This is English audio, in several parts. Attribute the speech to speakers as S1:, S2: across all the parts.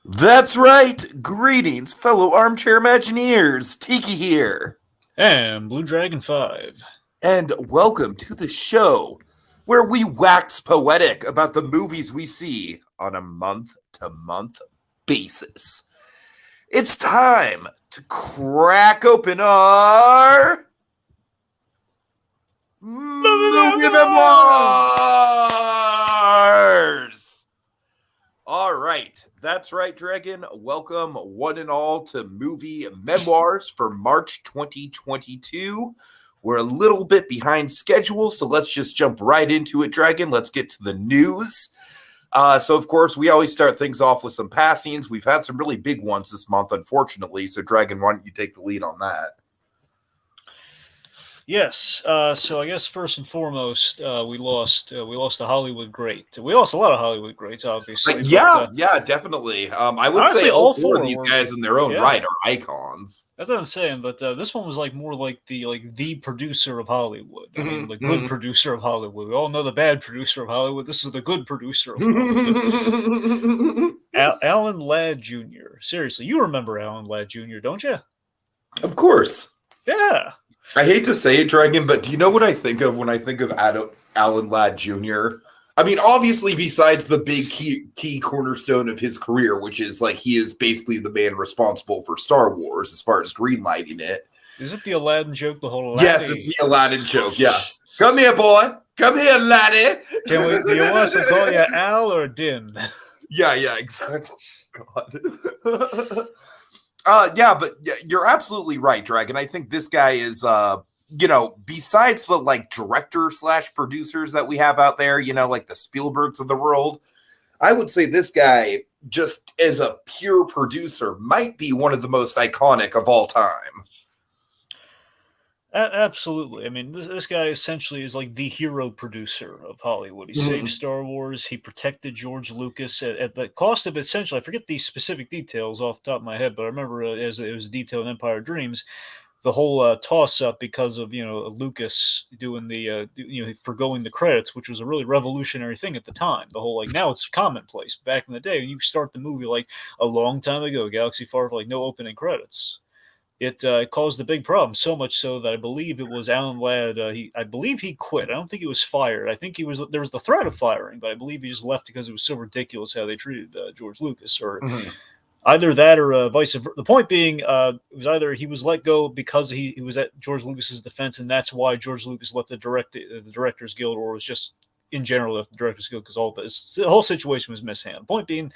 S1: That's right! Greetings, fellow armchair Imagineers! Tiki here!
S2: And Blue Dragon 5.
S1: And welcome to the show where we wax poetic about the movies we see on a month-to-month basis. It's time to crack open our movie memoirs! All right, that's right, Dragon. Welcome, one and all, to Movie Memoirs for March 2022. We're a little bit behind schedule, so let's just jump right into it, Dragon. Let's get to the news. So, of course, we always start things off with some passings. We've had some really big ones this month, unfortunately. So, Dragon, why don't you take the lead on that?
S2: Yes. So I guess first and foremost, we lost a Hollywood great. We lost a lot of Hollywood greats, obviously.
S1: Yeah, definitely. I would
S2: honestly,
S1: say all
S2: all
S1: four of
S2: four
S1: these
S2: were-
S1: guys in their own
S2: yeah.
S1: right are icons.
S2: That's what I'm saying. But this one was more like the producer of Hollywood. I mean, the good producer of Hollywood. We all know the bad producer of Hollywood. This is the good producer of Hollywood. Alan Ladd Jr. Seriously, you remember Alan Ladd Jr., don't you?
S1: Of course.
S2: Yeah.
S1: I hate to say it, Dragon, but do you know what I think of when I think of Alan Ladd Jr.? I mean, obviously, besides the big key cornerstone of his career, which is he is basically the man responsible for Star Wars as far as greenlighting it.
S2: Is it the Aladdin joke? The whole Aladdin?
S1: Yes, it's the Aladdin joke. Yeah, come here, boy. Come here, laddie.
S2: Do you want us to call you Al or Din?
S1: Yeah, exactly. God. Yeah, but you're absolutely right, Dragon. I think this guy is, besides the director / producers that we have out there, like the Spielbergs of the world, I would say this guy, just as a pure producer, might be one of the most iconic of all time.
S2: Absolutely. I mean, this guy essentially is like the hero producer of Hollywood. He saved Star Wars. He protected George Lucas at the cost of essentially, I forget the specific details off the top of my head, but I remember as it was detailed in Empire Dreams, the whole toss up because of, Lucas doing the, forgoing the credits, which was a really revolutionary thing at the time. The whole, now it's commonplace. Back in the day, when you start the movie a long time ago, Galaxy Far, no opening credits. It caused a big problem, so much so that I believe it was Alan Ladd. I believe he quit. I don't think he was fired. I think there was the threat of firing, but I believe he just left because it was so ridiculous how they treated George Lucas, or either that or vice versa. The point being, it was either he was let go because he was at George Lucas's defense, and that's why George Lucas left the Directors Guild, or was just in general left the Directors Guild because the whole situation was mishandled. Point being,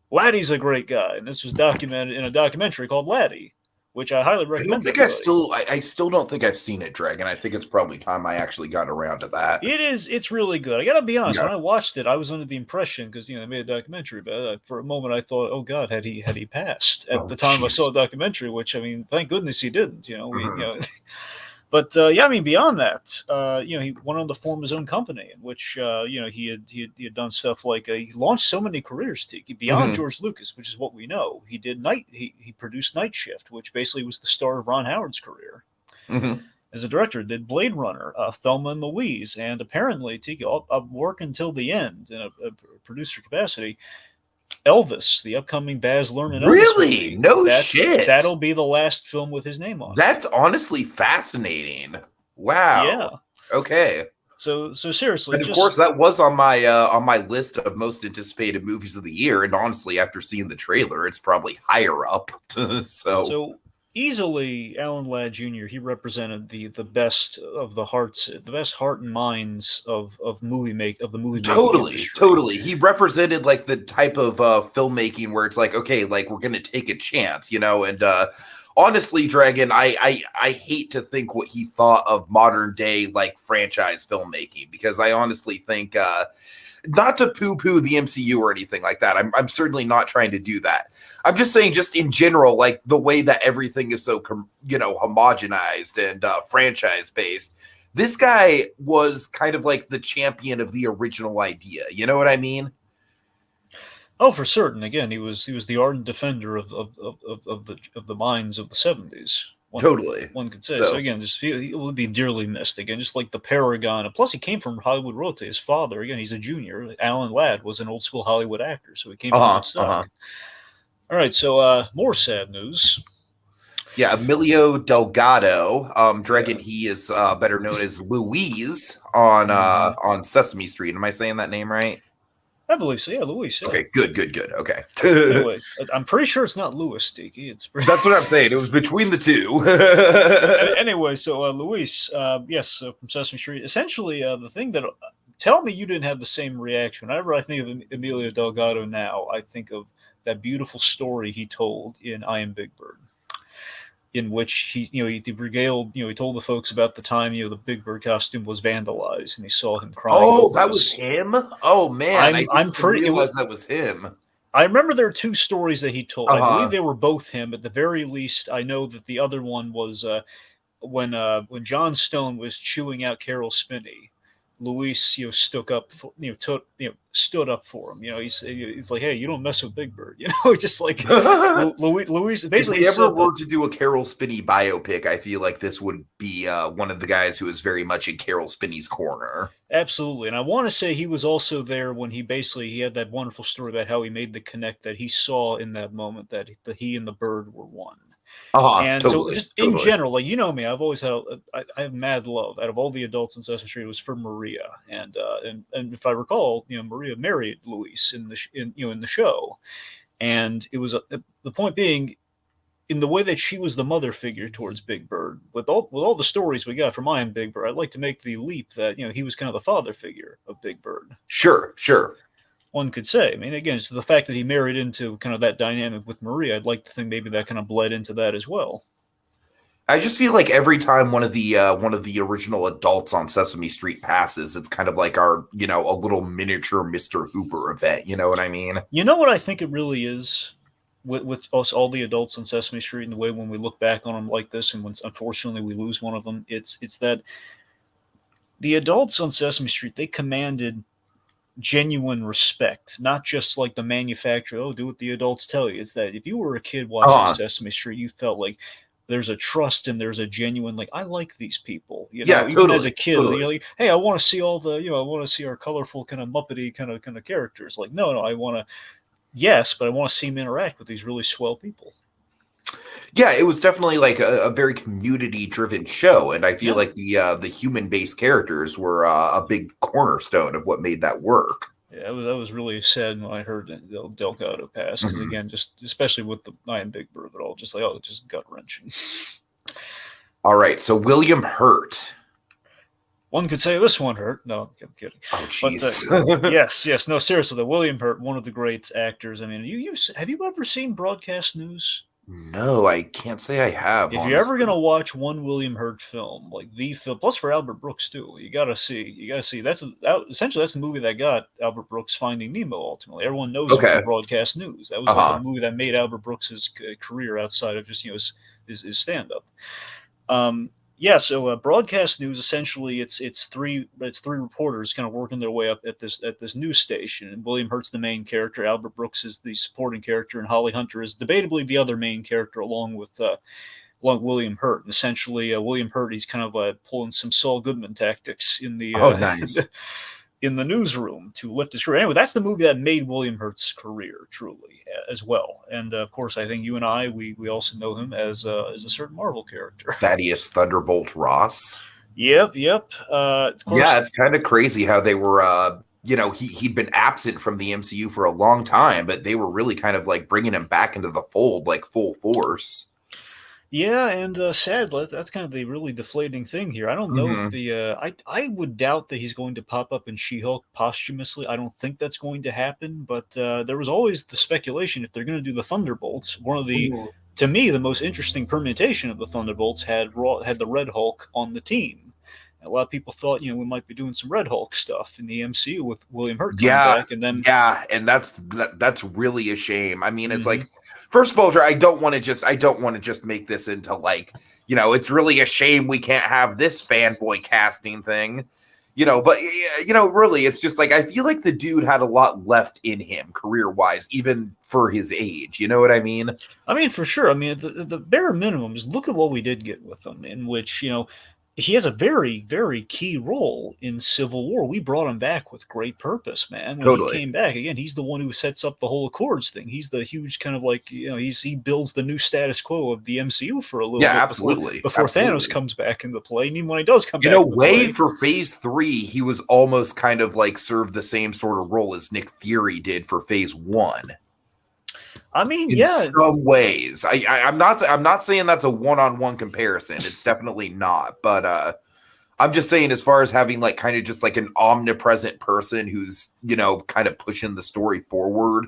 S2: Laddie's a great guy, and this was documented in a documentary called Laddie, which I highly recommend.
S1: I still don't think I've seen it, Dragon. I think it's probably time I actually got around to that.
S2: It's really good. I gotta be honest. When I watched it, I was under the impression, because they made a documentary about it. For a moment, I thought, "Oh God, had he passed?" At the time I saw a documentary, which thank goodness he didn't. But beyond that, he went on to form his own company, in which he had done stuff he launched so many careers, Tiki, beyond George Lucas, which is what we know. He did he produced Night Shift, which basically was the start of Ron Howard's career as a director. Did Blade Runner, Thelma and Louise, and apparently, Tiki, I'll work until the end in a producer capacity. Elvis, the upcoming Baz Luhrmann Elvis
S1: Really?
S2: movie.
S1: Shit.
S2: That'll be the last film with his name on it.
S1: That's honestly fascinating. Wow.
S2: Yeah.
S1: Okay.
S2: So seriously,
S1: and of course that was on my list of most anticipated movies of the year, and honestly, after seeing the trailer, it's probably higher up. So
S2: easily, Alan Ladd Jr. He represented the best of the hearts, the best heart and minds of the movie making industry.
S1: Totally. He represented the type of filmmaking where it's okay, we're gonna take a chance, and honestly, Dragon, I hate to think what he thought of modern day franchise filmmaking, because I honestly think not to poo-poo the MCU or anything like that. I'm certainly not trying to do that. I'm just saying, just in general, the way that everything is so homogenized and franchise based. This guy was kind of the champion of the original idea. You know what I mean?
S2: Oh, for certain. Again, he was the ardent defender of the minds of the 70s. One could say. So again, he would be dearly missed. Again, just like the paragon. And plus, he came from Hollywood royalty. His father, again, he's a junior. Alan Ladd was an old school Hollywood actor, so he came from stock. All right, so more sad news.
S1: Yeah, Emilio Delgado, Dragon.
S2: Yeah.
S1: He is better known as Louise
S2: Hmm.
S1: on Sesame Street. Am I saying that name right?
S2: I believe so. Yeah, Luis. Yeah.
S1: Okay, good. Okay,
S2: Anyway, I'm pretty sure it's not Louis, Stinky. It's
S1: that's what I'm saying. It was between the two.
S2: anyway. So Luis, yes, from Sesame Street. Essentially, the thing that tell me you didn't have the same reaction. Whenever I think of Emilio Delgado now, I think of that beautiful story he told in I Am Big Bird, in which he regaled, he told the folks about the time, the Big Bird costume was vandalized, and he saw him crying
S1: Oh,
S2: over
S1: that was
S2: this.
S1: him. Oh man, I
S2: I'm
S1: didn't even
S2: pretty. It
S1: realize
S2: was.
S1: that was him.
S2: I remember there are two stories that he told.
S1: Uh
S2: I believe
S1: huh.
S2: they were both him. At the very least, I know that the other one was when John Stone was chewing out Carol Spinney. Luis, stuck up for, stood up for him. He's like, hey, you don't mess with Big Bird. Just like Luis.
S1: If
S2: Basically, he
S1: we ever
S2: said that.
S1: were to do a Carol Spinney biopic, I feel like this would be one of the guys who is very much in Carol Spinney's corner.
S2: Absolutely. And I want to say he was also there when he had that wonderful story about how he made the connect that he saw in that moment that he and the bird were one. And so
S1: Totally,
S2: just in
S1: totally.
S2: general, like, me, I've always had I have mad love out of all the adults in Sesame Street. It was for Maria. And if I recall, Maria married Luis in the show. And it was the point being, in the way that she was the mother figure towards Big Bird, with all the stories we got from I Am Big Bird, I'd like to make the leap that he was kind of the father figure of Big Bird.
S1: Sure.
S2: One could say. I mean, again, so the fact that he married into kind of that dynamic with Maria, I'd like to think maybe that kind of bled into that as well.
S1: I just feel like every time one of the original adults on Sesame Street passes, it's kind of like our a little miniature Mr. Hooper event. You know what I mean?
S2: You know what I think it really is with us, all the adults on Sesame Street, and the way when we look back on them like this, and when unfortunately we lose one of them, it's that the adults on Sesame Street, they commanded genuine respect, not just like the manufacturer, oh, do what the adults tell you. It's that if you were a kid watching
S1: Uh
S2: Sesame Street, you felt like there's a trust and there's a genuine, like, I like these people,
S1: yeah,
S2: even as a
S1: totally,
S2: kid,
S1: totally.
S2: you're like, hey, I want to see all the, I want to see our colorful kind of Muppety kind of characters. Like, no, I want to, yes, but I want to see him interact with these really swell people.
S1: Yeah, it was definitely like a very community driven show, and I feel
S2: Yeah.
S1: like the human based characters were a big cornerstone of what made that work.
S2: Yeah, that was really sad when I heard Delgado pass, because
S1: Mhm.
S2: again, just especially with the I Am Big Bird, but all just like, oh, just gut wrenching.
S1: All right, so William Hurt.
S2: One could say this one hurt. No, I'm kidding.
S1: Oh,
S2: But
S1: jeez.
S2: yes, no, seriously, the William Hurt, one of the great actors. I mean, you have you ever seen broadcast news?
S1: No, I can't say I have,
S2: If you're ever
S1: honestly.
S2: gonna watch one William Hurt film, like the film, plus for Albert Brooks too, you gotta see. Essentially that's the movie that got Albert Brooks Finding Nemo. Ultimately, everyone knows him for
S1: Okay.
S2: broadcast news. That was like the
S1: Uh-huh.
S2: movie that made Albert Brooks's career outside of just his stand up. Yeah, so broadcast news, essentially it's three reporters kind of working their way up at this news station, and William Hurt's the main character, Albert Brooks is the supporting character, and Holly Hunter is debatably the other main character along with William Hurt. And essentially, William Hurt, he's kind of pulling some Saul Goodman tactics in the
S1: Oh, nice.
S2: in the newsroom to lift his career. Anyway, that's the movie that made William Hurt's career truly as well. And of course, I think you and I, we also know him as a certain Marvel character.
S1: Thaddeus Thunderbolt Ross.
S2: Yep. Of course.
S1: Yeah, it's kind of crazy how they were he'd been absent from the MCU for a long time, but they were really kind of like bringing him back into the fold like full force.
S2: Yeah, and sadly, that's kind of the really deflating thing here. I don't know if
S1: Hmm.
S2: I would doubt that he's going to pop up in She-Hulk posthumously. I don't think that's going to happen. But there was always the speculation, if they're going to do the Thunderbolts, one of the, to me, the most interesting permutation of the Thunderbolts had the Red Hulk on the team. A lot of people thought, we might be doing some Red Hulk stuff in the MCU with William Hurt coming
S1: Yeah,
S2: back, and then
S1: yeah, and that's really a shame. I mean, it's
S2: Mhm.
S1: like, first of all, I don't want to just make this into like, it's really a shame we can't have this fanboy casting thing, but really, it's just like I feel like the dude had a lot left in him career wise, even for his age. You know what I mean?
S2: I mean, for sure. I mean, the bare minimum is look at what we did get with them, in which he has a very, very key role in Civil War. We brought him back with great purpose, man. When he
S1: Totally.
S2: came back, again, he's the one who sets up the whole Accords thing. He's the huge kind of like, he builds the new status quo of the MCU for a little bit
S1: absolutely.
S2: before
S1: Absolutely.
S2: Thanos comes back into play. And even when he does come back
S1: In a
S2: into
S1: way,
S2: play,
S1: for Phase 3, he was almost kind of like served the same sort of role as Nick Fury did for Phase 1.
S2: I mean,
S1: in some ways. I'm not saying that's a one-on-one comparison. It's definitely not. But I'm just saying, as far as having like kind of just like an omnipresent person who's, kind of pushing the story forward.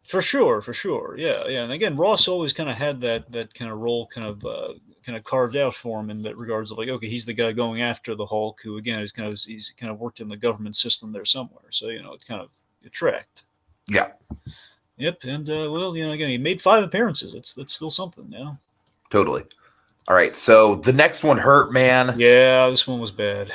S2: For sure. Yeah. And again, Ross always kind of had that kind of role kind of carved out for him in that regards of like, okay, he's the guy going after the Hulk, who again he's kind of worked in the government system there somewhere. So, it tracked.
S1: Yeah.
S2: Yep. And again, he made 5 appearances. That's still something,
S1: Totally. All right. So the next one hurt, man.
S2: Yeah, this one was bad.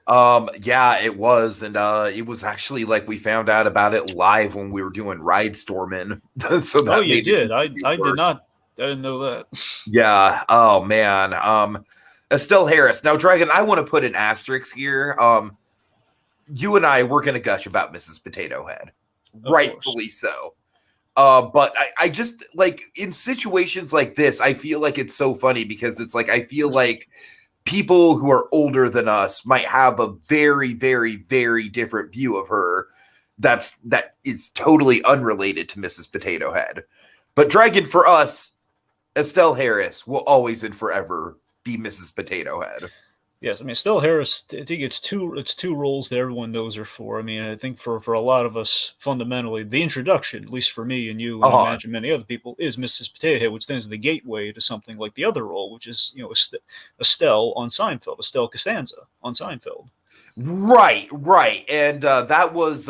S1: Yeah, it was, and it was actually like we found out about it live when we were doing Ride Stormin'. So that
S2: you did. I did not. I didn't know that.
S1: Yeah. Oh man. Estelle Harris. Now, Dragon, I want to put an asterisk here. You and I we're gonna gush about Mrs. Potato Head, rightfully so. But I just like in situations like this, I feel like it's so funny because it's like I feel like people who are older than us might have a very, very, very different view of her that is totally unrelated to Mrs. Potato Head. But Dragon, for us, Estelle Harris will always and forever be Mrs. Potato Head.
S2: Yes, I mean, Estelle Harris, I think it's two roles that everyone knows her for. I mean, I think for a lot of us, fundamentally, the introduction, at least for me and you, and I imagine many other people, is Mrs. Potato Head, which stands as the gateway to something like the other role, which is, Estelle on Seinfeld, Estelle Costanza on Seinfeld.
S1: Right. And that was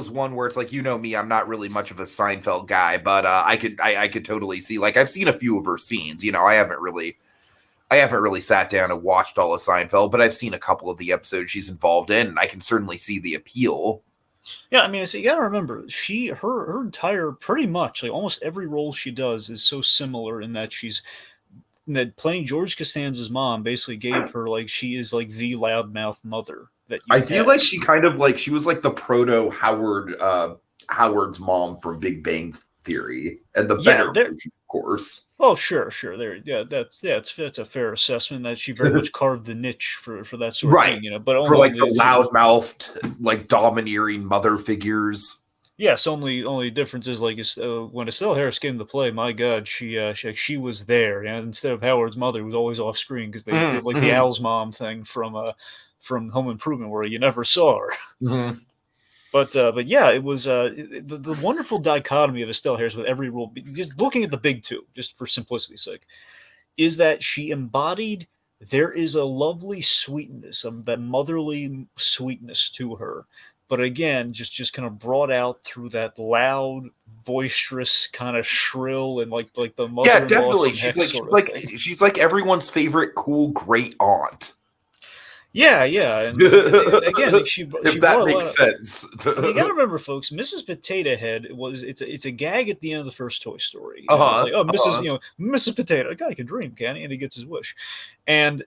S1: one where it's like, me, I'm not really much of a Seinfeld guy, but I could totally see, like, I've seen a few of her scenes. I haven't really sat down and watched all of Seinfeld, but I've seen a couple of the episodes she's involved in, and I can certainly see the appeal.
S2: Yeah, I mean, so you gotta remember, her entire, pretty much, like almost every role she does is so similar in that playing George Costanza's mom basically gave her, like, she is like the loudmouth mother that
S1: I feel like she kind of like, she was like the proto Howard's mom from Big Bang Theory, and the better version, of course.
S2: Oh, sure. There, that's a fair assessment that she very much carved the niche for that sort of thing, But
S1: for like the loudmouthed, like domineering mother figures.
S2: Yes, only difference is like when Estelle Harris came to play, my God, she was there, and instead of Howard's mother, who was always off screen because they did like the Al's mom thing from Home Improvement, where you never saw her.
S1: Mm-hmm.
S2: But yeah, it was the wonderful dichotomy of Estelle Harris with every role. Just looking at the big two, just for simplicity's sake, is that she embodied. There is a lovely sweetness, that motherly sweetness to her, but again, just kind of brought out through that loud, boisterous, kind of shrill, and like the mother.
S1: Yeah, definitely. She's like everyone's favorite cool great aunt.
S2: Yeah, and again,
S1: if that makes sense.
S2: You gotta remember, folks, Mrs. Potato Head it's a gag at the end of the first Toy Story. It's like, Mrs. Potato, a guy can dream, can he? And he gets his wish, and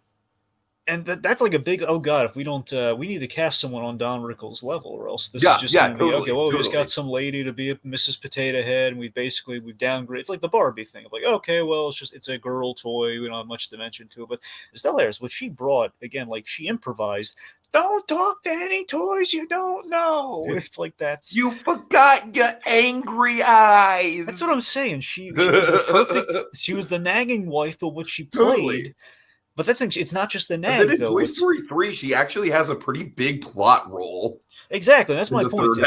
S2: that's like a big, oh God, if we don't, we need to cast someone on Don Rickles' level, or else this is just going to be, okay, well, we just got some lady to be a Mrs. Potato Head, and we've downgraded. It's like the Barbie thing. Like, okay, well, it's a girl toy. We don't have much dimension to it. But Estelle Harris, what she brought, again, like she improvised, don't talk to any toys you don't know. It's like that's...
S1: You forgot your angry eyes.
S2: That's what I'm saying. She was the perfect... She was the nagging wife, but what she played... Totally. But that's it's not just the nag,
S1: in Toy Story 3, she actually has a pretty big plot role.
S2: Exactly, that's my point.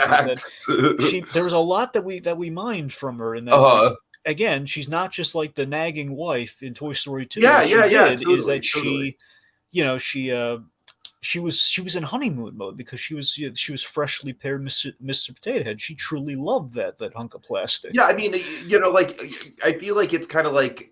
S2: There was a lot that we mined from her in that. Again, she's not just like the nagging wife in Toy Story 2. Totally, is that she was in honeymoon mode because she was freshly paired Mr. Potato Head. She truly loved that hunk of plastic.
S1: Yeah, I mean, like I feel like it's kind of like.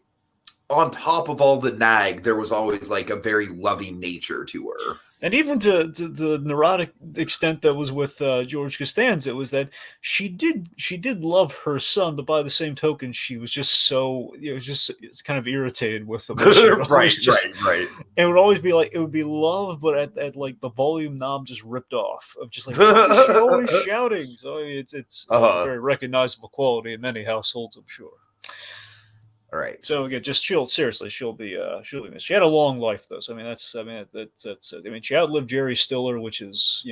S1: on top of all the nag, there was always like a very loving nature to her.
S2: And even to the neurotic extent that was with George Costanza, it was that she did love her son, but by the same token, she was just so it's kind of irritated with him.
S1: Right.
S2: And it would always be like it would be love, but at like the volume knob just ripped off of just like why is she always shouting? So I mean, it's a very recognizable quality in many households, I'm sure.
S1: All right.
S2: So again, just she'll be missed. She had a long life though. So I mean, she outlived Jerry Stiller, which is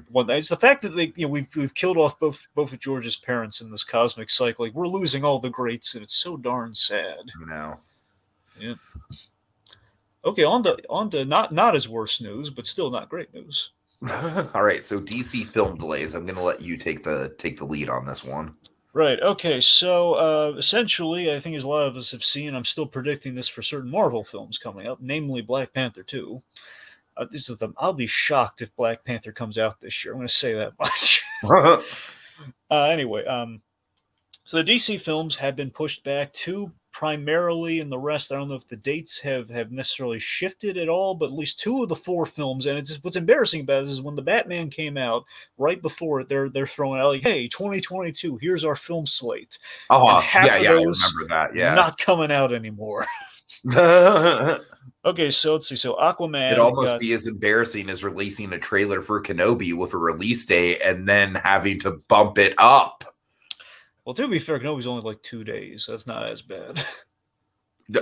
S2: one thing. It's the fact that we've killed off both of George's parents in this cosmic cycle. Like we're losing all the greats, and it's so darn sad. Yeah. Okay, on to not as worse news, but still not great news.
S1: All right, so DC film delays. I'm going to let you take the lead on this one.
S2: Right. Okay. So essentially, I think as a lot of us have seen, I'm still predicting this for certain Marvel films coming up, namely Black Panther 2. I'll be shocked if Black Panther comes out this year. I'm going to say that much. Anyway, so the DC films have been pushed back to primarily, and the rest, I don't know if the dates have necessarily shifted at all, but at least 2 of the 4 films, and it's what's embarrassing about this is when the Batman came out, right before it, they're throwing out like, hey, 2022, here's our film slate.
S1: I remember that. Yeah.
S2: Not coming out anymore. Okay, so let's see. So Aquaman.
S1: It'd almost be as embarrassing as releasing a trailer for Kenobi with a release date and then having to bump it up.
S2: Well, to be fair, Kenobi's only like 2 days. So that's not as bad.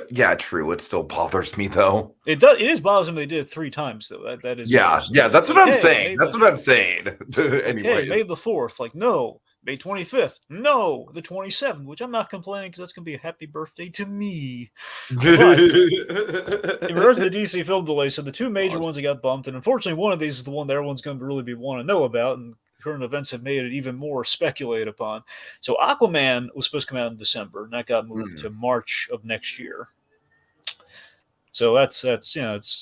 S1: Yeah, true. It still bothers me though.
S2: It does. It is bothersome they did it 3 times though. That is.
S1: Yeah. That's what I'm saying. That's what I'm saying. Anyway,
S2: May the 4th. Like no. May 25th. No, the 27th. Which I'm not complaining because that's gonna be a happy birthday to me. But in regards to the DC film delay, so the 2 major ones that got bumped, and unfortunately, one of these is the one that everyone's going to really want to know about, and current events have made it even more speculated upon. So Aquaman was supposed to come out in December, and that got moved to March of next year. So that's I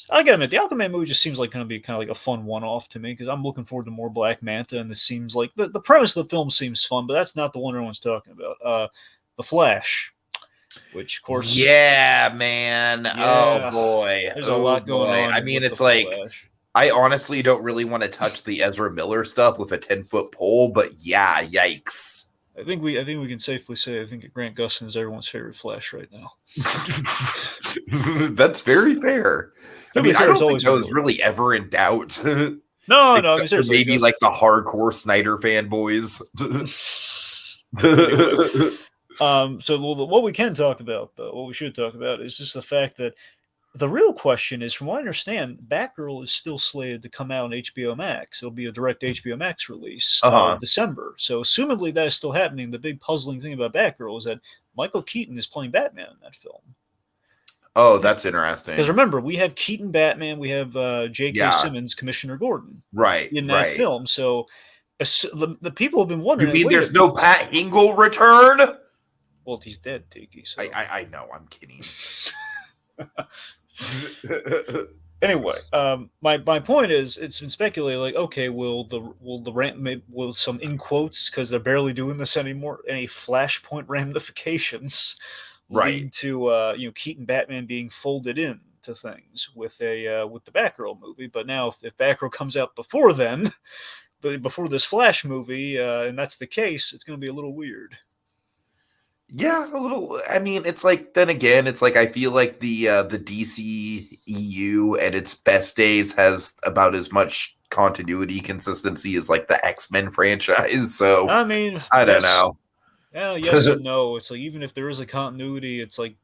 S2: gotta admit, the Aquaman movie just seems like going to be kind of like a fun one-off to me because I'm looking forward to more Black Manta, and this seems like the premise of the film seems fun, but that's not the one everyone's talking about. The Flash, which of course,
S1: yeah, man,
S2: yeah,
S1: oh boy,
S2: there's a lot going on.
S1: I mean, it's like
S2: Flash.
S1: I honestly don't really want to touch the Ezra Miller stuff with a 10-foot pole, but yeah, yikes.
S2: I think we can safely say I think Grant Gustin is everyone's favorite Flash right now.
S1: That's very fair. I mean, I don't think I was really ever in doubt.
S2: No, I mean, seriously,
S1: maybe like the hardcore Snyder fanboys.
S2: So what we can talk about, though, what we should talk about is just the fact that the real question is, from what I understand, Batgirl is still slated to come out on HBO Max. It'll be a direct HBO Max release in December. So, assumedly, that is still happening. The big puzzling thing about Batgirl is that Michael Keaton is playing Batman in that film.
S1: Oh, that's interesting.
S2: Because remember, we have Keaton Batman, we have J.K. Simmons, Commissioner Gordon, in that film. So, the people have been wondering.
S1: You mean there's no Pat Hingle return?
S2: Well, he's dead, Tiki. So.
S1: I know. I'm kidding.
S2: Anyway, my point is, it's been speculated like, okay, will some in quotes because they're barely doing this anymore, any Flashpoint ramifications lead to Keaton Batman being folded in to things with the Batgirl movie? But now if Batgirl comes out before then, but before this Flash movie, and that's the case, it's going to be a little weird.
S1: Yeah, a little. I mean, it's like, then again, it's like I feel like the DC EU at its best days has about as much continuity consistency as like the X-Men franchise. So
S2: I mean,
S1: I don't know.
S2: Yeah, yes and no. It's like even if there is a continuity, it's like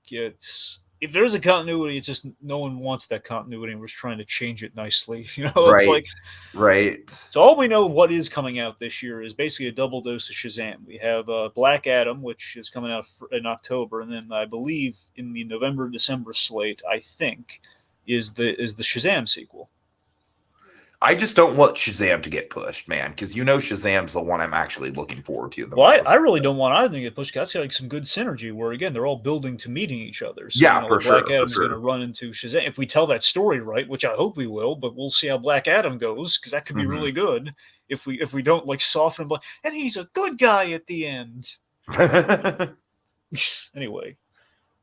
S2: if there is a continuity, it's just no one wants that continuity, and we're just trying to change it nicely. It's like
S1: right.
S2: So all we know what is coming out this year is basically a double dose of Shazam. We have Black Adam, which is coming out in October, and then I believe in the November-December slate, I think, is the Shazam sequel.
S1: I just don't want Shazam to get pushed, man, because Shazam's the one I'm actually looking forward to the most.
S2: I really don't want either to get pushed. That's got like some good synergy where, again, they're all building to meeting each other. So,
S1: for sure.
S2: Black Adam's going to run into Shazam. If we tell that story right, which I hope we will, but we'll see how Black Adam goes, because that could be really good if we don't like soften him. And he's a good guy at the end. Anyway.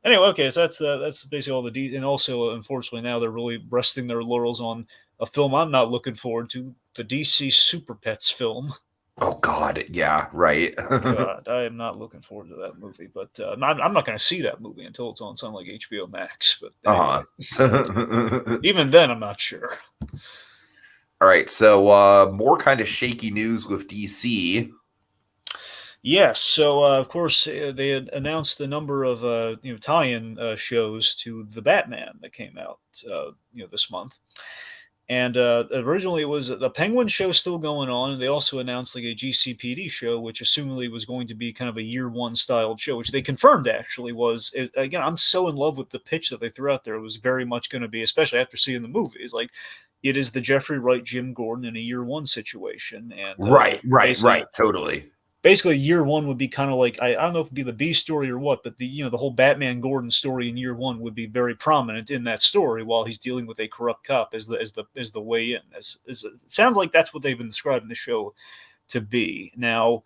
S2: Anyway, okay, so that's basically all and also, unfortunately, now they're really resting their laurels on a film I'm not looking forward to, the DC Super Pets film.
S1: Oh God, yeah, right.
S2: God, I am not looking forward to that movie, but I'm not going to see that movie until it's on something like HBO Max. But anyway,
S1: Uh-huh.
S2: even then, I'm not sure.
S1: All right, so more kind of shaky news with DC.
S2: Yes, so of course they had announced the number of tie-in shows to the Batman that came out this month, and originally it was the Penguin show still going on, and they also announced like a GCPD show, which assumedly was going to be kind of a year one styled show, which they confirmed actually was. Again, I'm so in love with the pitch that they threw out there. It was very much going to be, especially after seeing the movie, it's like it is the Jeffrey Wright, Jim Gordon in a year one situation, and
S1: Right, totally.
S2: basically year one would be kind of like I don't know if it'd be the B story or what, but the whole Batman Gordon story in year one would be very prominent in that story while he's dealing with a corrupt cop as the way in. As it sounds like that's what they've been describing the show to be. Now,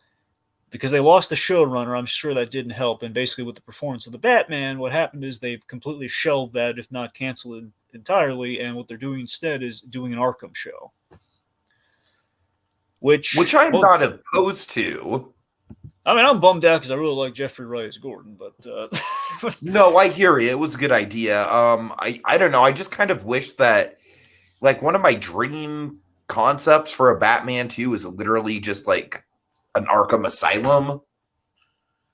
S2: because they lost the showrunner, I'm sure that didn't help. And basically, with the performance of the Batman, what happened is they've completely shelved that, if not canceled it entirely. And what they're doing instead is doing an Arkham show. Which
S1: I'm not opposed to.
S2: I mean, I'm bummed out because I really like Jeffrey Wright as Gordon, but
S1: No, I hear you. It was a good idea. I don't know. I just kind of wish that, like, one of my dream concepts for a Batman 2 is literally just like an Arkham Asylum.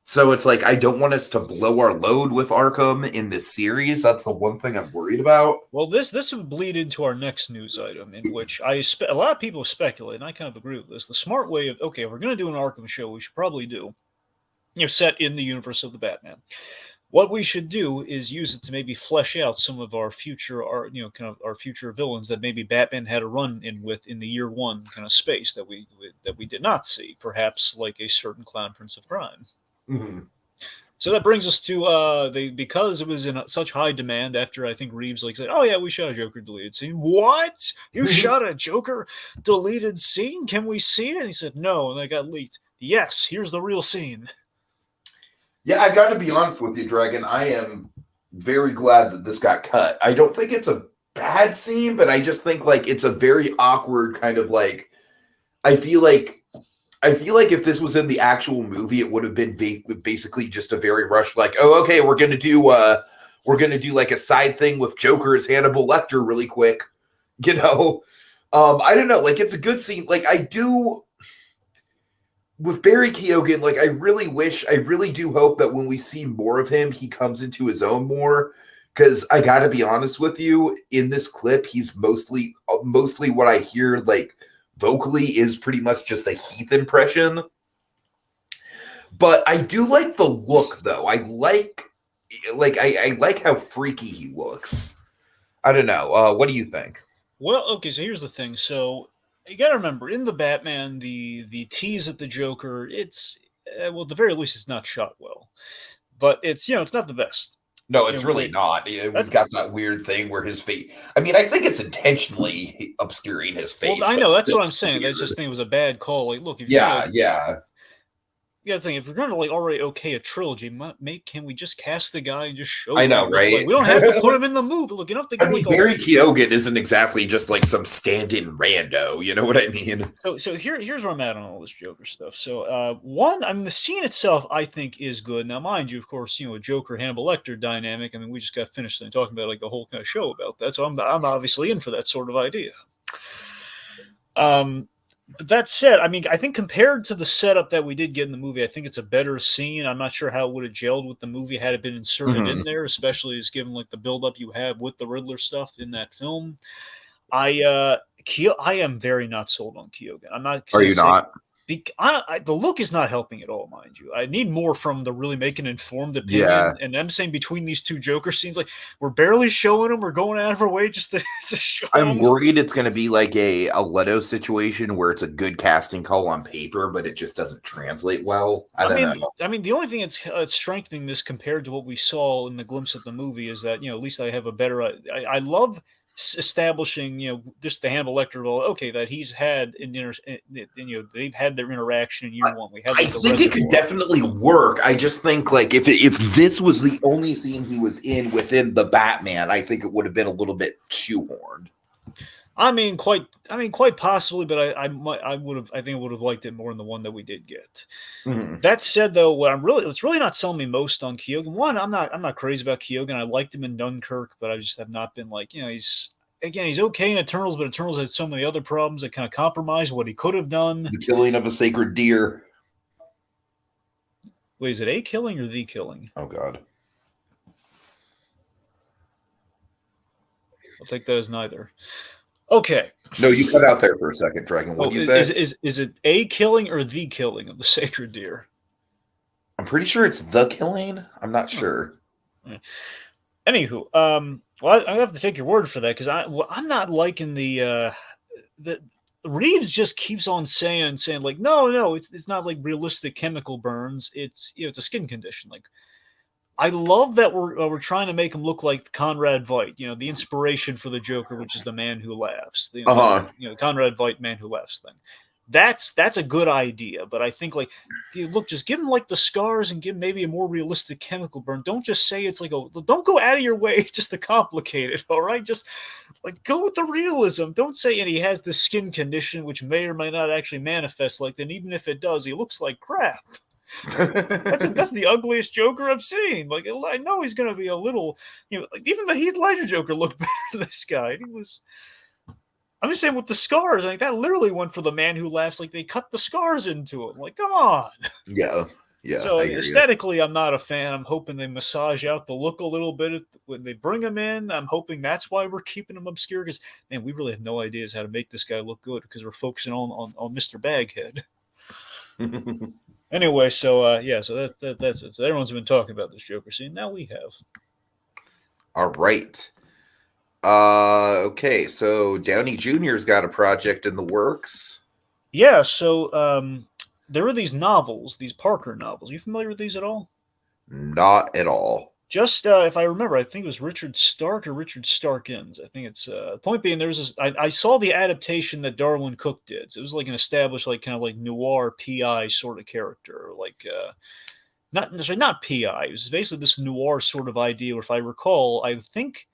S1: So it's like I don't want us to blow our load with Arkham in this series. That's the one thing I'm worried about.
S2: Well, this would bleed into our next news item, in which a lot of people speculate, and I kind of agree with this. The smart way of, okay, if we're going to do an Arkham show, we should probably do, set in the universe of the Batman. What we should do is use it to maybe flesh out some of our future, our future villains that maybe Batman had a run in with in the year one kind of space that we did not see. Perhaps like a certain Clown Prince of Crime.
S1: Mm-hmm.
S2: So that brings us to because it was in such high demand after I think Reeves said, "Oh yeah, we shot a Joker deleted scene." What? You shot a Joker deleted scene? Can we see it? And he said, "No," and that got leaked. Yes, here's the real scene.
S1: Yeah, I got to be honest with you, Dragon. I am very glad that this got cut. I don't think it's a bad scene, but I just think like it's a very awkward kind of like. I feel like if this was in the actual movie, it would have been basically just a very rushed, like, oh, okay, we're gonna do like a side thing with Joker as Hannibal Lecter really quick, I don't know, like it's a good scene. Like I do with Barry Keoghan, like I really do hope that when we see more of him, he comes into his own more. Because I got to be honest with you, in this clip, he's mostly what I hear like. Vocally is pretty much just a Heath impression. But I do like the look though. I like how freaky he looks. I don't know. What do you think?
S2: Well, okay, so here's the thing. So you got to remember, in the Batman, the tease at the Joker, it's at the very least, it's not shot well, but it's it's not the best.
S1: No, it's really not. It's got that weird thing where his face. I mean, I think it's intentionally obscuring his face.
S2: Well, I know that's what I'm saying. That's just think it was a bad call. Like, look, if you got to think, if we're going to already okay a trilogy, can we just cast the guy and just show?
S1: I know, right?
S2: Like? We don't have to put him in the movie. Look, you don't have to.
S1: I mean, Barry Keoghan isn't exactly just like some stand-in rando. You know what I mean?
S2: So here's where I'm at on all this Joker stuff. So one, I mean, the scene itself I think is good. Now, mind you, of course, a Joker Hannibal Lecter dynamic. I mean, we just got finished talking about like a whole kind of show about that. So I'm obviously in for that sort of idea. But that said, I mean, I think compared to the setup that we did get in the movie, I think it's a better scene. I'm not sure how it would have gelled with the movie had it been inserted in there, especially as given like the buildup you have with the Riddler stuff in that film. I am very not sold on Keoghan. I'm not.
S1: Are you not?
S2: The look is not helping at all, mind you. I need more from the really make an informed opinion. Yeah. And I'm saying between these two Joker scenes, like we're barely showing them. We're going out of our way just to show
S1: I'm worried it's going to be like a Leto situation where it's a good casting call on paper, but it just doesn't translate well. I
S2: mean, the only thing that's strengthening this compared to what we saw in the glimpse of the movie is that, at least I have a better. I love establishing, just the Hannibal Lecter. Well, okay, that he's had they've had their interaction in year one. We had
S1: I
S2: like, the
S1: think it could
S2: reservoir.
S1: definitely work. I just think like if this was the only scene he was in within the Batman, I think it would have been a little bit shoehorned.
S2: Quite possibly, but I think I would have liked it more than the one that we did get.
S1: Mm-hmm.
S2: That said, though, what's really not selling me most on Keoghan. One, I'm not crazy about Keoghan. I liked him in Dunkirk, but I just have not been like, he's okay in Eternals, but Eternals had so many other problems that kind of compromise what he could have done.
S1: The killing of a sacred deer.
S2: Wait, is it a killing or the killing?
S1: Oh God.
S2: I'll take that as neither. Okay.
S1: No, you cut out there for a second, Dragon. What did you say?
S2: Is it a killing or the killing of the sacred deer?
S1: I'm pretty sure it's the killing. I'm not sure.
S2: Anywho, well, I have to take your word for that because I'm not liking the Reeves just keeps on saying like, no, it's not like realistic chemical burns. It's it's a skin condition. Like, I love that we're trying to make him look like Conrad Veidt, the inspiration for the Joker, which is the man who laughs. The Conrad Veidt man who laughs thing. That's a good idea, but I think like, look, just give him like the scars and give him maybe a more realistic chemical burn. Don't just say it's like don't go out of your way just to complicate it. All right, just like go with the realism. Don't say and he has this skin condition which may or may not actually manifest like that. And even if it does, he looks like crap. That's the ugliest Joker I've seen. Like, I know he's going to be a little, like even the Heath Ledger Joker looked better than this guy. I'm just saying with the scars, like that literally went for the man who laughs. Like they cut the scars into him. Like, come on.
S1: Yeah.
S2: So aesthetically, I'm not a fan. I'm hoping they massage out the look a little bit when they bring him in. I'm hoping that's why we're keeping him obscure because, man, we really have no ideas how to make this guy look good because we're focusing on Mr. Baghead. Anyway, so so that's it. So everyone's been talking about this Joker scene. Now we have.
S1: All right. Okay, so Downey Jr.'s got a project in the works.
S2: Yeah, so there were these novels, these Parker novels. Are you familiar with these at all?
S1: Not at all.
S2: Just if I remember, I think it was Richard Stark or Richard Starkins. I think it's point being there's this. I saw the adaptation that Darwin Cook did. So it was like an established, like kind of like noir PI sort of character, like not necessarily not PI. It was basically this noir sort of idea. Where if I recall, I think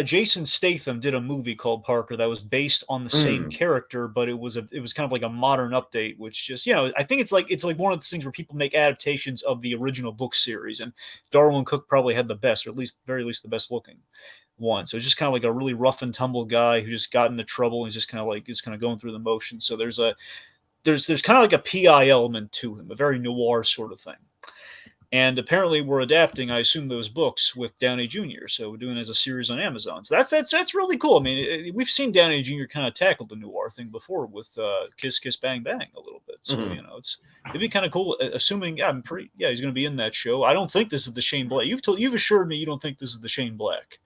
S2: Jason Statham did a movie called Parker that was based on the same character, but it was kind of like a modern update, which just I think it's like one of those things where people make adaptations of the original book series, and Darwin Cook probably had the best, or at least very least the best looking one. So it's just kind of like a really rough and tumble guy who just got into trouble and he's just kind of going through the motions. So there's kind of like a PI element to him, a very noir sort of thing. And apparently we're adapting, I assume, those books with Downey Jr. So we're doing it as a series on Amazon. So that's really cool. I mean, we've seen Downey Jr. kind of tackle the noir thing before with Kiss Kiss Bang Bang a little bit. So it'd be kind of cool. Assuming he's going to be in that show. I don't think this is the Shane Black. You've assured me you don't think this is the Shane Black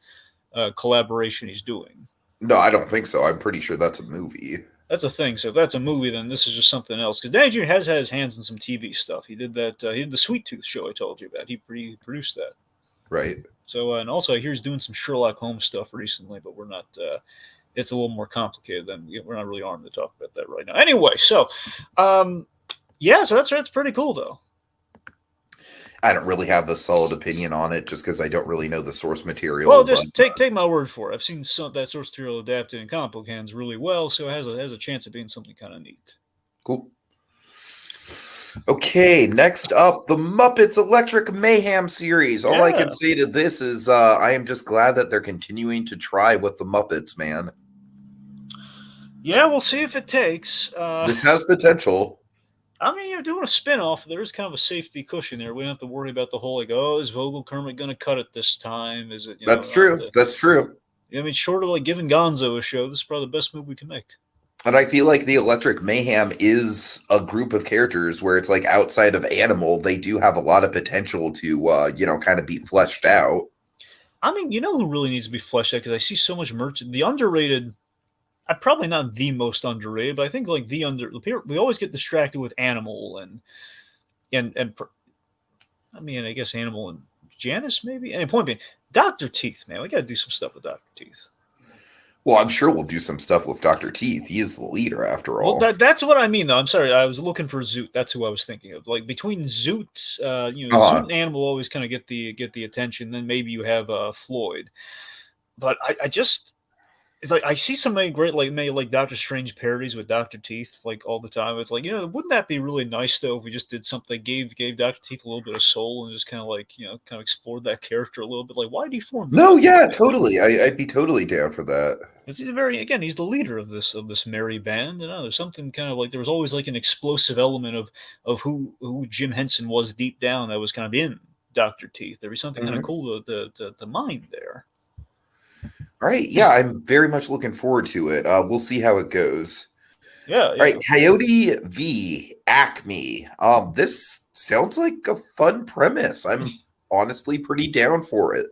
S2: collaboration he's doing.
S1: No, I don't think so. I'm pretty sure that's a movie.
S2: That's a thing. So if that's a movie, then this is just something else. Because Downey Jr. has had his hands in some TV stuff. He did that. He did the Sweet Tooth show I told you about. He produced that.
S1: Right.
S2: So and also I hear he's doing some Sherlock Holmes stuff recently, but we're not. It's a little more complicated than we're not really armed to talk about that right now. Anyway, so so that's pretty cool though.
S1: I don't really have a solid opinion on it just because I don't really know the source material.
S2: Well, just take my word for it. I've seen that source material adapted in comic book hands really well, so it has a chance of being something kind of neat.
S1: Cool. Okay, next up, the Muppets Electric Mayhem series. All I can say to this is I am just glad that they're continuing to try with the Muppets, man.
S2: Yeah, we'll see if it takes.
S1: This has potential.
S2: I mean, you're doing a spinoff. There is kind of a safety cushion there. We don't have to worry about the whole is Vogel Kermit going to cut it this time? Is it?
S1: That's true. That's true.
S2: I mean, short of like giving Gonzo a show, this is probably the best move we can make.
S1: And I feel like the Electric Mayhem is a group of characters where it's like outside of Animal, they do have a lot of potential to, kind of be fleshed out.
S2: I mean, who really needs to be fleshed out? Because I see so much merch. The underrated. I'm probably not the most underrated, but I think like we always get distracted with Animal and I mean, I guess Animal and Janice maybe. And point being, Dr. Teeth, man. We got to do some stuff with Dr. Teeth.
S1: Well, I'm sure we'll do some stuff with Dr. Teeth. He is the leader, after all.
S2: Well, that's what I mean, though. I'm sorry. I was looking for Zoot. That's who I was thinking of. Like, between Zoot, Zoot and Animal always kind of get the attention. Then maybe you have Floyd. But I just... It's like I see so many great like Doctor Strange parodies with Dr. Teeth like all the time. It's like, wouldn't that be really nice though if we just did something, gave Dr. Teeth a little bit of soul and just kind of like kind of explored that character a little bit. Like, why deform?
S1: No, yeah, totally. I'd be totally down for that.
S2: Because he's the leader of this merry band. There's something kind of like there was always like an explosive element of who Jim Henson was deep down that was kind of in Dr. Teeth. There was something kind of cool to mind there.
S1: All right, yeah, I'm very much looking forward to it. We'll see how it goes.
S2: Yeah.
S1: All right, Coyote v. Acme. This sounds like a fun premise. I'm honestly pretty down for it.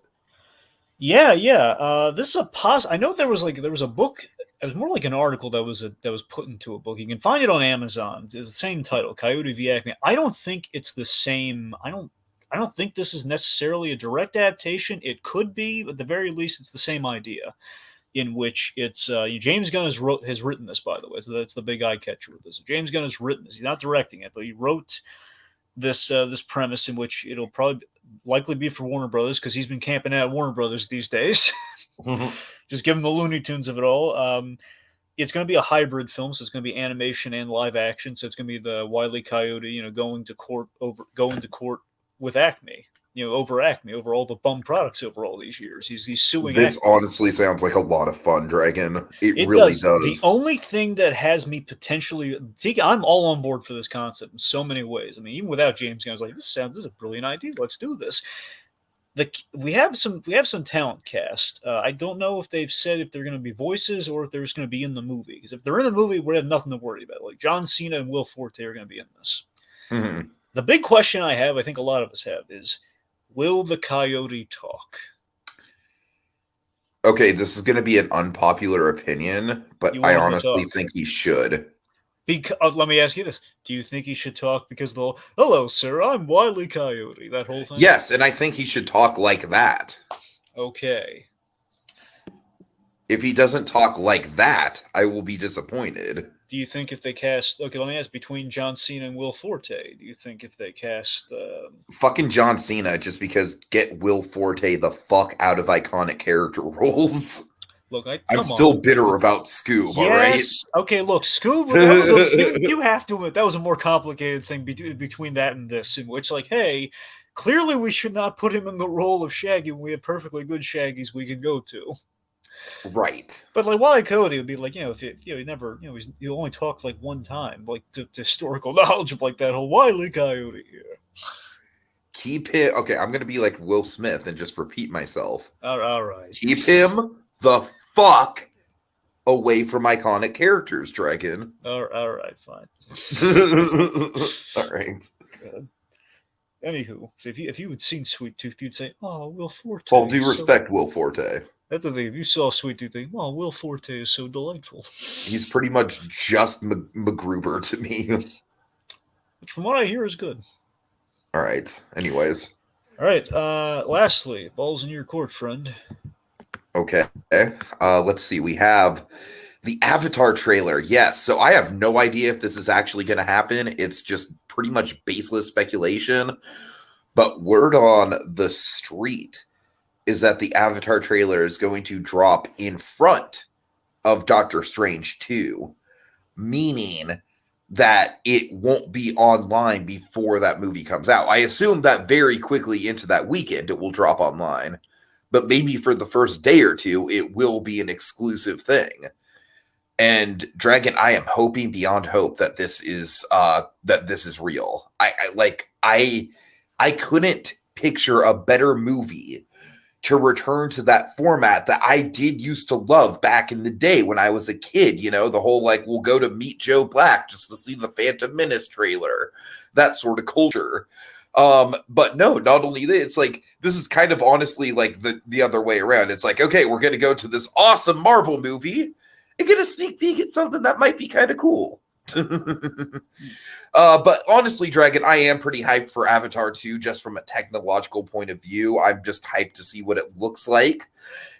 S2: Yeah. This is I know there was a book. It was more like an article that was put into a book. You can find it on Amazon. It's the same title, Coyote v. Acme. I don't think it's the same. I don't think this is necessarily a direct adaptation. It could be, but at the very least, it's the same idea, in which it's James Gunn has written this, by the way. So that's the big eye catcher with this. James Gunn has written this. He's not directing it, but he wrote this premise in which it'll probably likely be for Warner Brothers because he's been camping out at Warner Brothers these days. Just give him the Looney Tunes of it all. It's going to be a hybrid film, so it's going to be animation and live action. So it's going to be the Wile E. Coyote, going to court with Acme, over all the bum products over all these years. He's suing.
S1: This
S2: Acme.
S1: honestly sounds like a lot of fun, Dragon. It really does.
S2: The only thing that has me potentially, I'm all on board for this concept in so many ways. I mean, even without James Gunn, I was like, this is a brilliant idea. Let's do this. We have some talent cast. I don't know if they've said if they're going to be voices or if they're just going to be in the movie. Because if they're in the movie, we have nothing to worry about. Like John Cena and Will Forte are going to be in this.
S1: Mm-hmm.
S2: The big question I have, I think a lot of us have, is will the coyote talk?
S1: Okay, this is going to be an unpopular opinion, but I honestly think he should.
S2: Let me ask you this. Do you think he should talk because hello, sir, I'm Wile E. Coyote, that whole thing?
S1: Yes, and I think he should talk like that.
S2: Okay.
S1: If he doesn't talk like that, I will be disappointed.
S2: Do you think if they cast... Okay, let me ask. Between John Cena and Will Forte, do you think if they cast...
S1: Fucking John Cena, just because get Will Forte the fuck out of iconic character roles.
S2: Look,
S1: I'm still bitter about Scoob, all right?
S2: Okay, look, Scoob, you have to admit, that was a more complicated thing between that and this, in which, like, hey, clearly we should not put him in the role of Shaggy when we have perfectly good Shaggies we can go to.
S1: Right.
S2: But like Wile E. Coyote would be like, if he never, he only talked like one time, like to historical knowledge of like that whole Wile E. Coyote here.
S1: Keep it. Okay, I'm gonna be like Will Smith and just repeat myself.
S2: All right.
S1: Keep him the fuck away from iconic characters, Dragon.
S2: All right, fine.
S1: All right.
S2: Good. Anywho, so if you had seen Sweet Tooth, you'd say, "Oh, Will Forte."
S1: All due respect, Will Forte.
S2: That's the thing. If you saw Sweet Tooth, think, "Oh, Will Forte is so delightful."
S1: He's pretty much just MacGruber to me.
S2: Which, from what I hear, is good.
S1: All right. Anyways.
S2: All right. Lastly, ball's in your court, friend.
S1: Okay. Let's see. We have the Avatar trailer. Yes. So I have no idea if this is actually going to happen. It's just pretty much baseless speculation. But word on the street is that the Avatar trailer is going to drop in front of Doctor Strange 2, meaning that it won't be online before that movie comes out. I assume that very quickly into that weekend it will drop online, but maybe for the first day or two it will be an exclusive thing. And Dragon, I am hoping beyond hope that this is real. I couldn't picture a better movie to return to that format that I did used to love back in the day when I was a kid, the whole, like, we'll go to Meet Joe Black just to see the Phantom Menace trailer, that sort of culture. But no, not only this, it's like, this is kind of honestly like the other way around. It's like, okay, we're going to go to this awesome Marvel movie and get a sneak peek at something that might be kind of cool. But honestly, Dragon, I am pretty hyped for Avatar 2 just from a technological point of view. I'm just hyped to see what it looks like.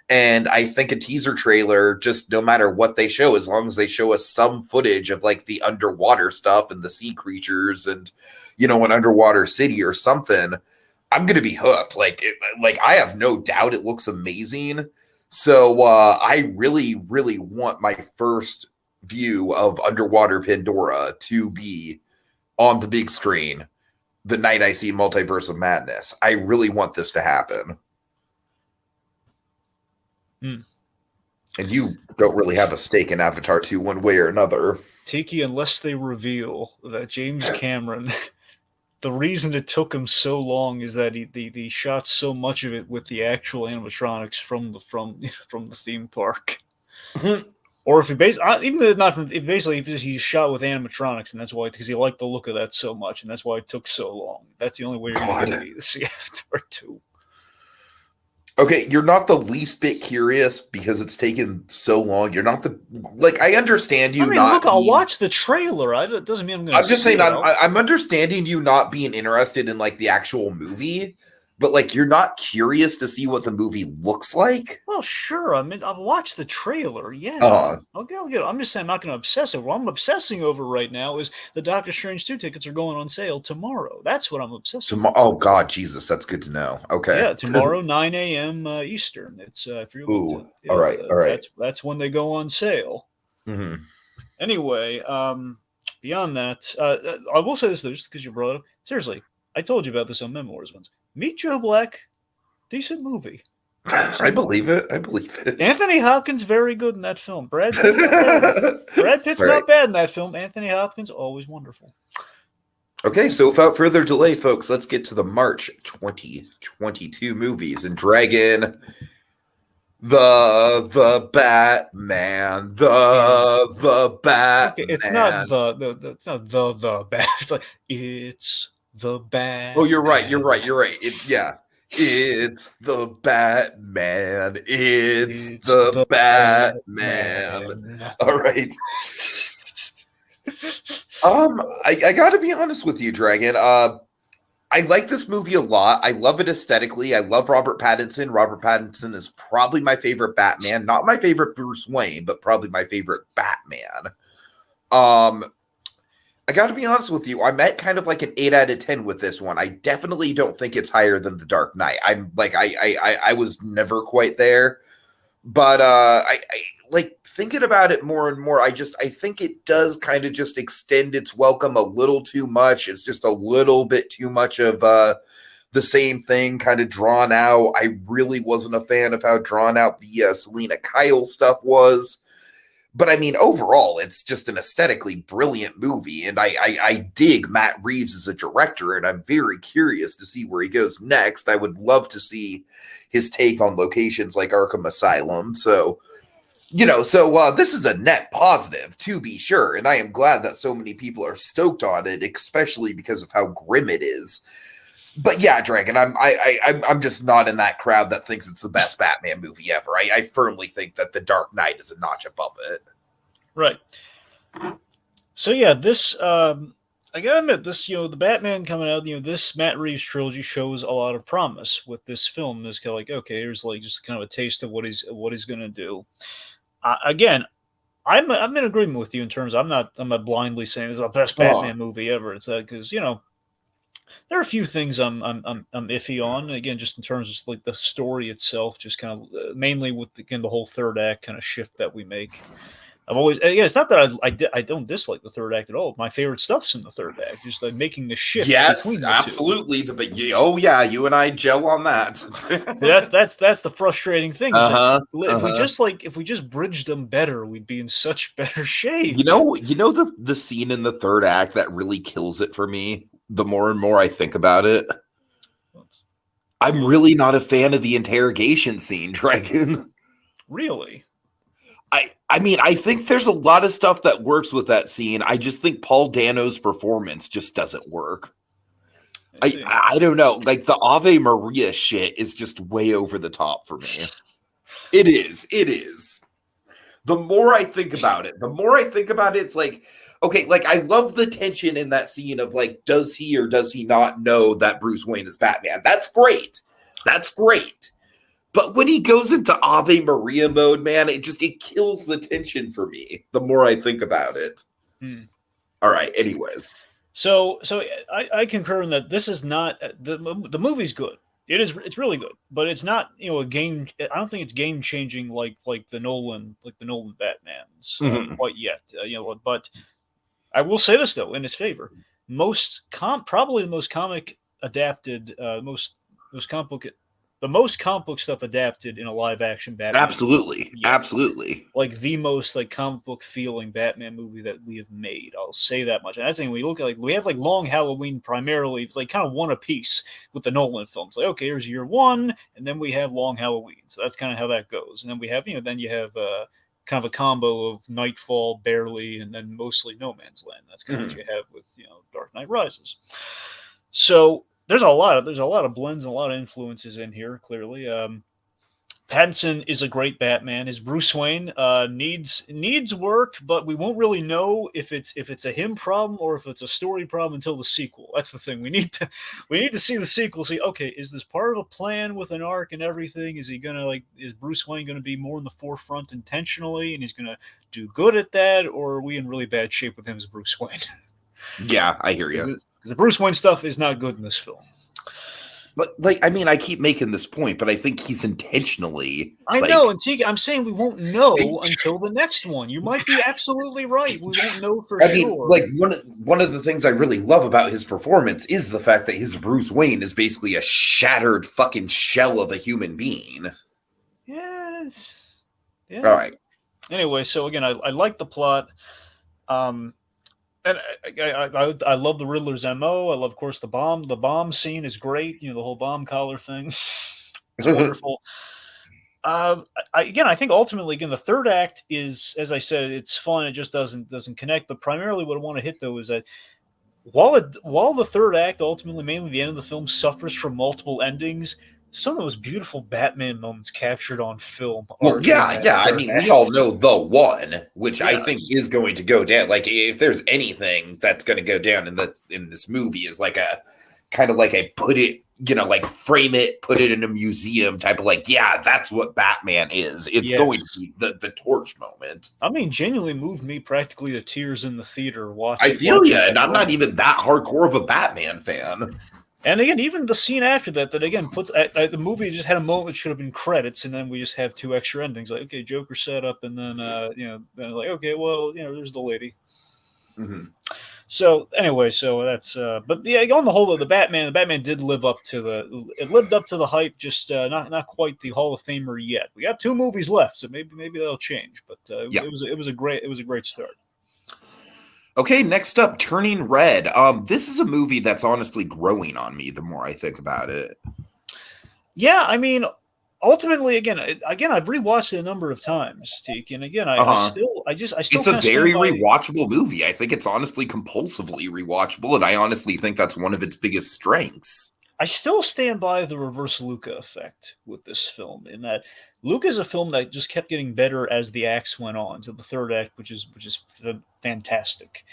S1: And I think a teaser trailer, just no matter what they show, as long as they show us some footage of like the underwater stuff and the sea creatures and, you know, an underwater city or something, I'm going to be hooked. Like I have no doubt it looks amazing. So I really, really want my first view of Underwater Pandora to be on the big screen the night I see Multiverse of Madness. I really want this to happen.
S2: Mm.
S1: And you don't really have a stake in Avatar 2 one way or another.
S2: Tiki, unless they reveal that James Cameron, the reason it took him so long is that he shot so much of it with the actual animatronics from the theme park. Or if he even if not from, if basically he shot with animatronics, and that's why, because he liked the look of that so much, and that's why it took so long. That's the only way you're going to see Avatar 2.
S1: Okay, you're not the least bit curious because it's taken so long. You're not I understand you.
S2: I mean, look, I'll watch the trailer. It doesn't mean I'm going to.
S1: I'm just saying, I'm understanding you not being interested in like the actual movie, but like you're not curious to see what the movie looks like.
S2: Well, sure. I mean, I'll watch the trailer. Yeah, I'll get it. I'm just saying, I'm not going to obsess over. What I'm obsessing over right now is the Doctor Strange 2 tickets are going on sale tomorrow. That's what I'm obsessing over.
S1: Oh God, Jesus, that's good to know. Okay,
S2: yeah, tomorrow 9 a.m. Eastern. It's
S1: all right.
S2: That's when they go on sale.
S1: Mm-hmm.
S2: Anyway, beyond that, I will say this though, just because you brought it up. Seriously, I told you about this on Memoirs once. Meet Joe Black, decent movie.
S1: I believe it.
S2: Anthony Hopkins, very good in that film. Brad Pitt's not bad in that film. Anthony Hopkins, always wonderful.
S1: Okay, so without further delay, folks, let's get to the March 2022 movies. And Dragon, the Batman, the Batman.
S2: Okay, it's not it's not the Bat. It's like it's the Bat.
S1: Oh, you're right. It's the Batman. It's the Batman. All right. I gotta be honest with you, Dragon. I like this movie a lot. I love it aesthetically. I love Robert Pattinson. Robert Pattinson is probably my favorite Batman. Not my favorite Bruce Wayne, but probably my favorite Batman. I got to be honest with you. I'm at kind of like an 8 out of 10 with this one. I definitely don't think it's higher than The Dark Knight. I'm like, I was never quite there, but I like thinking about it more and more. I think it does kind of just extend its welcome a little too much. It's just a little bit too much of the same thing kind of drawn out. I really wasn't a fan of how drawn out the Selena Kyle stuff was. But I mean, overall, it's just an aesthetically brilliant movie, and I dig Matt Reeves as a director, and I'm very curious to see where he goes next. I would love to see his take on locations like Arkham Asylum. So, this is a net positive, to be sure, and I am glad that so many people are stoked on it, especially because of how grim it is. But yeah, Dragon, I'm just not in that crowd that thinks it's the best Batman movie ever. I firmly think that The Dark Knight is a notch above it.
S2: Right. So yeah, this I gotta admit, this the Batman coming out, this Matt Reeves trilogy shows a lot of promise with this film. It's kind of like, okay, here's like just kind of a taste of what he's gonna do. Again, I'm in agreement with you in terms of I'm not blindly saying this is the best Batman movie ever. It's because there are a few things I'm iffy on. Again, just in terms of like the story itself, just kind of mainly with the whole third act kind of shift that we make. I've always it's not that I don't dislike the third act at all. My favorite stuff's in the third act, just like making the shift.
S1: Yes,
S2: between the
S1: absolutely. You and I gel on that.
S2: that's the frustrating thing. If we just bridged them better, we'd be in such better shape.
S1: The scene in the third act that really kills it for me. The more and more I think about it, I'm really not a fan of the interrogation scene, Dragon.
S2: Really?
S1: I mean, I think there's a lot of stuff that works with that scene. I just think Paul Dano's performance just doesn't work. I don't know. Like the Ave Maria shit is just way over the top for me. It is. The more I think about it, it's like, okay, like I love the tension in that scene of like, does he or does he not know that Bruce Wayne is Batman? That's great. That's great. But when he goes into Ave Maria mode, man, it kills the tension for me the more I think about it. All right, anyways.
S2: So I concur in that this is not the movie's good. It's really good, but it's not, a game. I don't think it's game changing like the Nolan Batmans quite yet. But I will say this though in his favor, probably the most comic adapted, most comic book. The most comic book stuff adapted in a live action Batman.
S1: Absolutely. Absolutely.
S2: Like the most like comic book feeling Batman movie that we have made. I'll say that much. And that's the thing, we look at like we have like Long Halloween primarily, it's like kind of one a piece with the Nolan films. Like, okay, here's year one, and then we have Long Halloween. So that's kind of how that goes. And then we have, then you have kind of a combo of Nightfall, barely, and then mostly No Man's Land. That's kind of what you have with Dark Knight Rises. So there's a lot of blends and a lot of influences in here. Clearly, Pattinson is a great Batman. His Bruce Wayne needs work, but we won't really know if it's a him problem or if it's a story problem until the sequel. That's the thing. We need to see the sequel. See, okay, is this part of a plan with an arc and everything? Is Bruce Wayne gonna be more in the forefront intentionally, and he's gonna do good at that, or are we in really bad shape with him as Bruce Wayne?
S1: Yeah, I hear you.
S2: Because the Bruce Wayne stuff is not good in this film.
S1: But I keep making this point, but I think he's intentionally.
S2: I know, and Tiki, I'm saying we won't know until the next one. You might be absolutely right. We won't know for sure.
S1: Like one of the things I really love about his performance is the fact that his Bruce Wayne is basically a shattered fucking shell of a human being.
S2: Yes. Yeah.
S1: All right.
S2: Anyway, so again, I like the plot. And I love the Riddler's MO. I love, of course, the bomb. The bomb scene is great. The whole bomb collar thing. It's wonderful. I think ultimately, the third act is, as I said, it's fun. It just doesn't connect. But primarily, what I want to hit though is that while the third act ultimately, mainly the end of the film, suffers from multiple endings, some of those beautiful Batman moments captured on film.
S1: Well, yeah. I mean, we all know the one, which I think is going to go down. Like, if there's anything that's going to go down in this movie, is like a kind of like a put it, like frame it, put it in a museum type of like, yeah, that's what Batman is. It's going to be the torch moment.
S2: I mean, genuinely moved me practically to tears in the theater watching.
S1: I feel you, and I'm not even that hardcore of a Batman fan.
S2: And again, even the scene after that again puts the movie just had a moment that should have been credits, and then we just have two extra endings. Like, okay, Joker set up, and then then like, okay, well, there's the lady.
S1: Mm-hmm.
S2: So anyway, that's but yeah, on the whole, the Batman did live up to the hype, just not quite the Hall of Famer yet. We got 2 movies left, so maybe that'll change. But it was a great start.
S1: Okay, next up, Turning Red. This is a movie that's honestly growing on me the more I think about it.
S2: Yeah, I mean, ultimately, again, I've rewatched it a number of times, Tiki, and again, I still. It's
S1: a very rewatchable movie. I think it's honestly compulsively rewatchable, and I honestly think that's one of its biggest strengths.
S2: I still stand by the reverse Luca effect with this film, in that Luca is a film that just kept getting better as the acts went on to the third act, which is fantastic.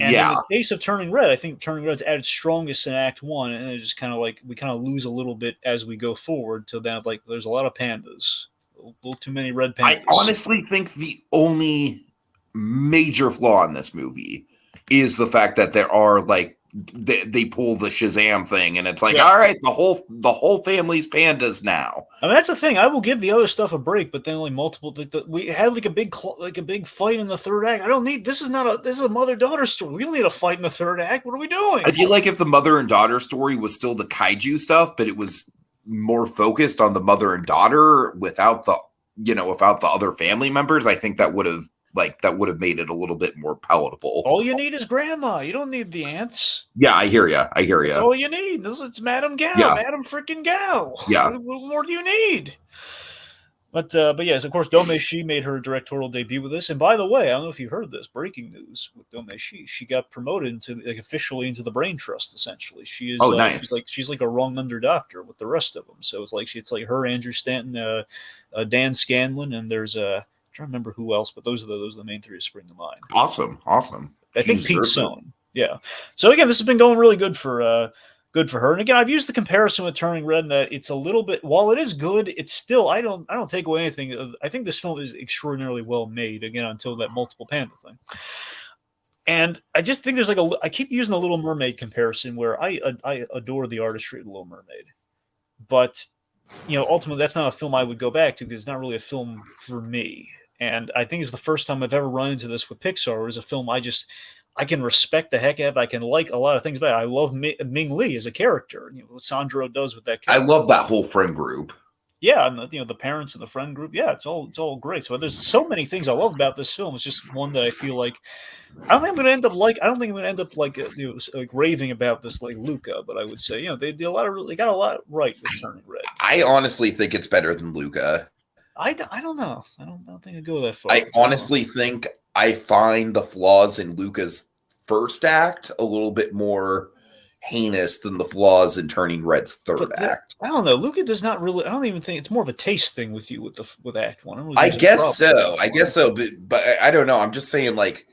S2: And in the case of Turning Red, I think Turning Red's at its strongest in Act 1, and it just kind of like we kind of lose a little bit as we go forward to that. Like, there's a lot of pandas, a little too many red pandas.
S1: I honestly think the only major flaw in this movie is the fact that there are like they pull the Shazam thing, and it's like, all right, the whole family's pandas now.
S2: I mean, that's the thing. I will give the other stuff a break, but then only multiple. We had like a big fight in the third act. I don't need. This is a mother-daughter story. We don't need a fight in the third act. What are we doing?
S1: I feel like if the mother and daughter story was still the kaiju stuff, but it was more focused on the mother and daughter without the other family members, I think that would have made it a little bit more palatable.
S2: All you need is grandma. You don't need the aunts.
S1: Yeah, I hear you.
S2: That's all you need. It's Madame Gao.
S1: Yeah.
S2: Madame freaking Gao.
S1: Yeah.
S2: What more do you need? But yes, of course, Domee made her directorial debut with this. And by the way, I don't know if you heard this, breaking news with Domee. She got promoted officially into the Brain Trust. Essentially, she is.
S1: Nice.
S2: She's like a wrong under doctor with the rest of them. So it's like her, Andrew Stanton, Dan Scanlon, and there's trying to remember who else, but those are the main three that spring to mind.
S1: Awesome.
S2: I think Pete Sohn. Yeah. So again, this has been going really good for her. And again, I've used the comparison with Turning Red in that it's a little bit, while it is good, it's still, I don't take away anything. I think this film is extraordinarily well made, again, until that multiple panda thing. And I just think there's I keep using the Little Mermaid comparison where I adore the artistry of the Little Mermaid. But, ultimately that's not a film I would go back to because it's not really a film for me. And I think it's the first time I've ever run into this with Pixar. It was a film I can respect the heck out of. I can like a lot of things about it. I love Ming Lee as a character. What Sandra does with that character.
S1: I love that whole friend group.
S2: Yeah, and the parents and the friend group. Yeah, it's all great. So there's so many things I love about this film. It's just one that I feel like I don't think I'm going to end up like raving about this like Luca, but I would say they got a lot right with Turning Red.
S1: I honestly think it's better than Luca.
S2: I don't know. I don't think I'd go that far.
S1: I honestly think I find the flaws in Luca's first act a little bit more heinous than the flaws in Turning Red's third act.
S2: I don't know. Luca does not really. I don't even think it's more of a taste thing with you with Act One.
S1: I guess so. But I don't know. I'm just saying, like,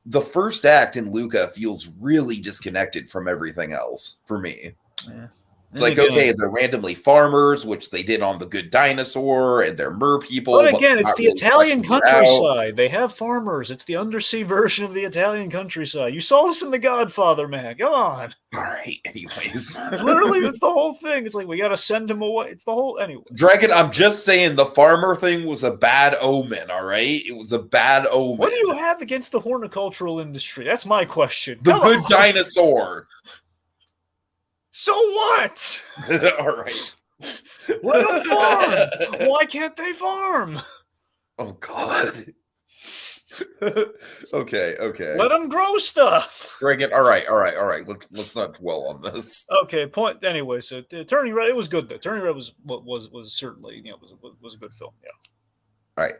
S1: the first act in Luca feels really disconnected from everything else for me.
S2: Yeah.
S1: It's like, okay, they're randomly farmers, which they did on The Good Dinosaur, and they're mer people.
S2: But again, it's the Italian countryside. They have farmers. It's the undersea version of the Italian countryside. You saw this in The Godfather, man. Come on.
S1: All right, anyways.
S2: Literally, it's the whole thing. It's like, we got to send him away. It's the whole, anyway.
S1: Dragon, I'm just saying the farmer thing was a bad omen, all right? It was a bad omen.
S2: What do you have against the horticultural industry? That's my question.
S1: The Good Dinosaur.
S2: So what?
S1: All right.
S2: Let them farm. Why can't they farm?
S1: Oh, God. Okay.
S2: Let them grow stuff.
S1: Dragon. All right. Let's not dwell on this.
S2: Okay. Point. Anyway, so Turning Red, it was good though. Turning Red was certainly was a good film. Yeah.
S1: All right.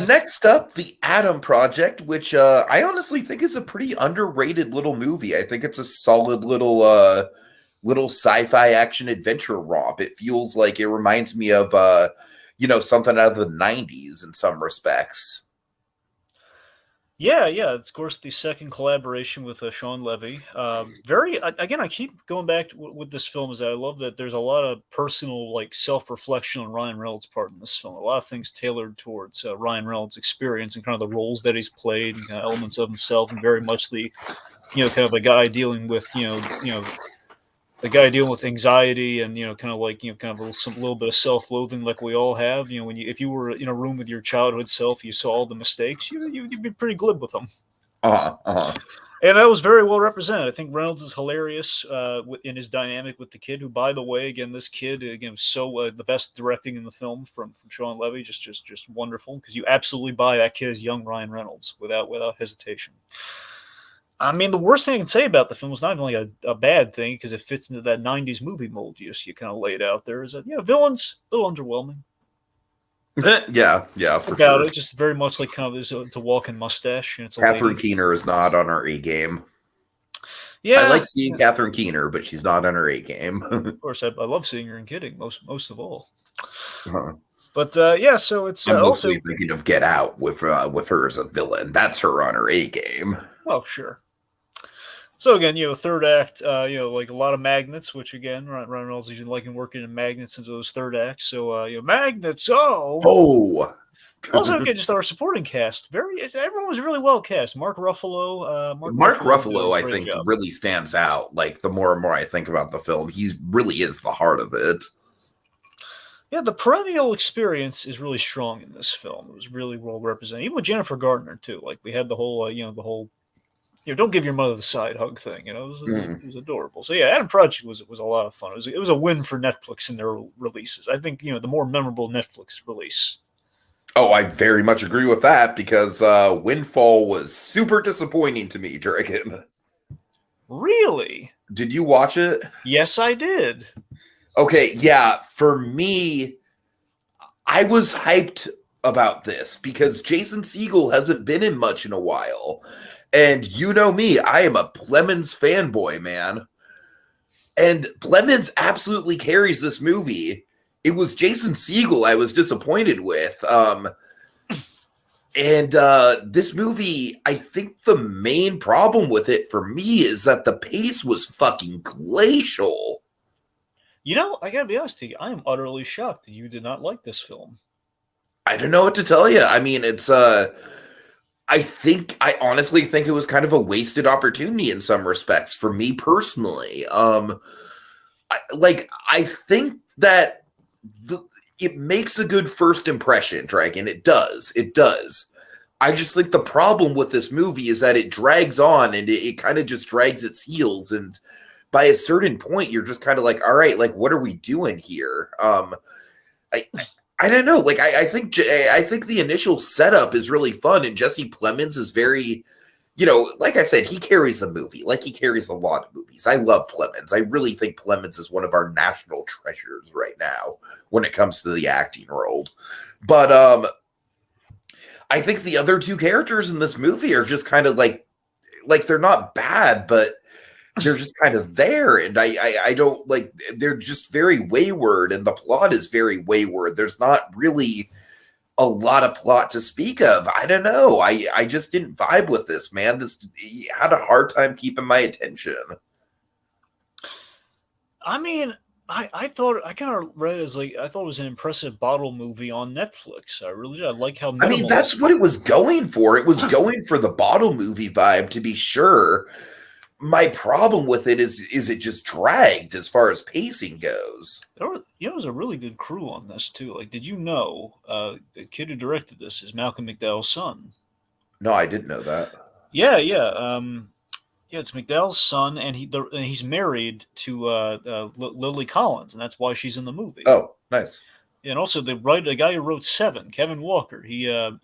S1: Next up, The Atom Project, which I honestly think is a pretty underrated little movie. I think it's a solid little sci-fi action adventure romp. It feels like it reminds me of something out of the 90s in some respects.
S2: Yeah. It's of course the second collaboration with Sean Levy. Again, I keep going back with this film is that I love that there's a lot of personal like self-reflection on Ryan Reynolds' part in this film. A lot of things tailored towards Ryan Reynolds' experience and kind of the roles that he's played and kind of elements of himself, and very much the kind of a guy dealing with the guy dealing with anxiety and kind of a little bit of self-loathing like we all have. If you were in a room with your childhood self, you saw all the mistakes, you'd be pretty glib with them. And that was very well represented. I think Reynolds is hilarious in his dynamic with the kid, who, by the way, again, this kid again so the best directing in the film from Sean Levy, just wonderful, because you absolutely buy that kid as young Ryan Reynolds without hesitation. I mean, the worst thing I can say about the film is not only a bad thing, because it fits into that 90s movie mold you kind of laid out there, is that, villains, a little underwhelming.
S1: Yeah, for
S2: about
S1: sure.
S2: It, just very much like kind of it's a walking mustache. And it's a
S1: Catherine
S2: lady.
S1: Keener is not on her A game.
S2: Yeah,
S1: I like seeing Catherine Keener, but she's not on her A game.
S2: Of course, I love seeing her in Kidding most of all.
S1: Uh-huh.
S2: But so it's
S1: I'm
S2: also
S1: mostly thinking of Get Out with her as a villain. That's her on her A game.
S2: Oh, sure. So again, third act, like a lot of magnets, which again, Ryan Reynolds even liking working in magnets into those third acts. So magnets.
S1: Oh.
S2: Also, again, just our supporting cast. Everyone was really well cast. Mark Ruffalo.
S1: Mark Ruffalo, I think, really stands out. Like the more and more I think about the film, he really is the heart of it.
S2: Yeah, the perennial experience is really strong in this film. It was really well represented, even with Jennifer Gardner too. Like we had the whole, don't give your mother the side hug thing. It was adorable. So yeah, Atom Project was a lot of fun. It was a win for Netflix in their releases. I think the more memorable Netflix release.
S1: Oh, I very much agree with that, because Windfall was super disappointing to me, Dragon.
S2: Really?
S1: Did you watch it?
S2: Yes, I did. Okay,
S1: yeah. For me, I was hyped about this because Jason Segel hasn't been in much in a while. And you know me, I am a Plemons fanboy, man. And Plemons absolutely carries this movie. It was Jason Segel I was disappointed with. And this movie, I think the main problem with it for me is that the pace was fucking glacial.
S2: You know, I gotta be honest with you, I am utterly shocked that you did not like this film.
S1: I don't know what to tell you. I mean, it's I honestly think it was kind of a wasted opportunity in some respects for me personally. I think that it makes a good first impression, Dragon. It does. It does. I just think the problem with this movie is that it drags on and it kind of just drags its heels. And by a certain point, you're just kind of like, all right, like, what are we doing here? I don't know. Like, I think the initial setup is really fun, and Jesse Plemons is very, like I said, he carries the movie. Like, he carries a lot of movies. I love Plemons. I really think Plemons is one of our national treasures right now when it comes to the acting world. But I think the other two characters in this movie are just kind of like they're not bad, but they're just kind of there, and I don't like, they're just very wayward, and the plot is very wayward. There's not really a lot of plot to speak of. I don't know. I just didn't vibe with this, man. This had a hard time keeping my attention.
S2: I mean, I thought, I kind of read it as like, I thought it was an impressive bottle movie on Netflix. I really did. I like how
S1: I mean, that's what it was going for. It was going for the bottle movie vibe, to be sure. My problem with it is it just dragged as far as pacing goes.
S2: There was a really good crew on this too. Like, did you know the kid who directed this is Malcolm McDowell's son?
S1: No, I didn't know that.
S2: Yeah, yeah. Yeah, it's McDowell's son, and he's married to Lily Collins, and that's why she's in the movie.
S1: Oh, nice.
S2: And also the guy who wrote Seven, Kevin Walker.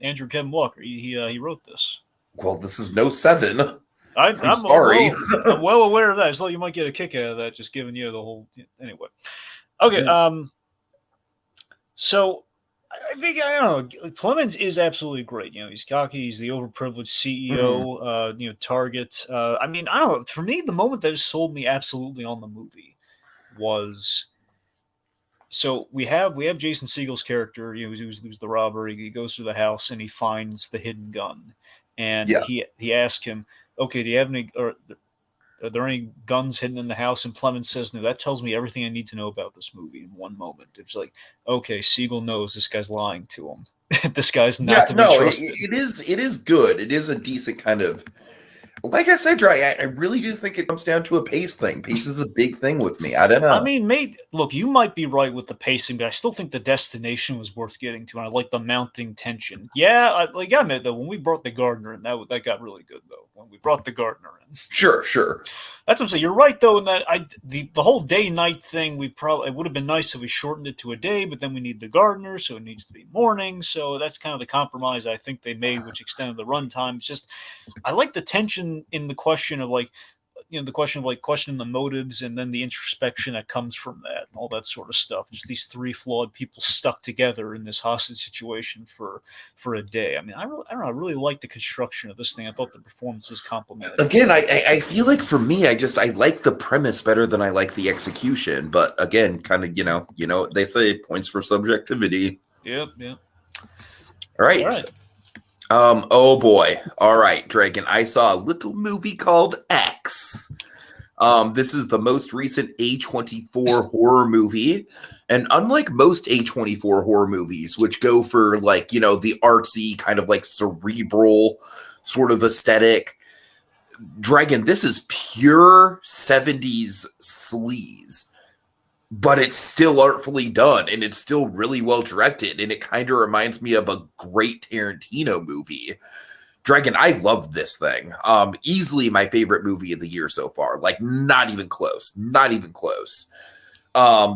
S2: Andrew Kevin Walker. He wrote this.
S1: Well, this is no Seven.
S2: I'm
S1: sorry.
S2: I'm well aware of that. I just thought you might get a kick out of that, just giving you the whole. Anyway, okay. So I think, I don't know. Plemons is absolutely great. He's cocky. He's the overprivileged CEO. Target. I mean, I don't know. For me, the moment that just sold me absolutely on the movie was. So we have Jason Segel's character, who's the robber. He goes through the house and he finds the hidden gun, and he asks him, "Okay, do you have any? Or are there any guns hidden in the house?" And Plemons says, "No." That tells me everything I need to know about this movie in one moment. It's like, okay, Segel knows this guy's lying to him. This guy's not to be trusted.
S1: It is good. It is a decent kind of. Like I said, I really do think it comes down to a pace thing. Pace is a big thing with me. I don't know.
S2: I mean, look, you might be right with the pacing, but I still think the destination was worth getting to, and I like the mounting tension. Yeah, I admit that when we brought the gardener in, that got really good, though. When we brought the gardener in.
S1: Sure.
S2: That's what I'm saying. You're right, though, in that the whole day-night thing, it would have been nice if we shortened it to a day, but then we need the gardener, so it needs to be morning. So that's kind of the compromise I think they made, which extended the runtime. It's just, I like the tension in the question of questioning the motives, and then the introspection that comes from that, and all that sort of stuff. Just these three flawed people stuck together in this hostage situation for a day. I mean, I don't know. I really like the construction of this thing. I thought the performances complimented.
S1: Again, I feel like for me, I like the premise better than I like the execution. But again, kind of, they say points for subjectivity.
S2: Yep.
S1: All right. Oh boy. All right, Dragon. I saw a little movie called X. This is the most recent A24 horror movie. And unlike most A24 horror movies, which go for the artsy kind of cerebral sort of aesthetic, Dragon, this is pure 70s sleaze. But it's still artfully done, and it's still really well directed, and it kind of reminds me of a great Tarantino movie. Dragon, I love this thing. Easily my favorite movie of the year so far. Not even close.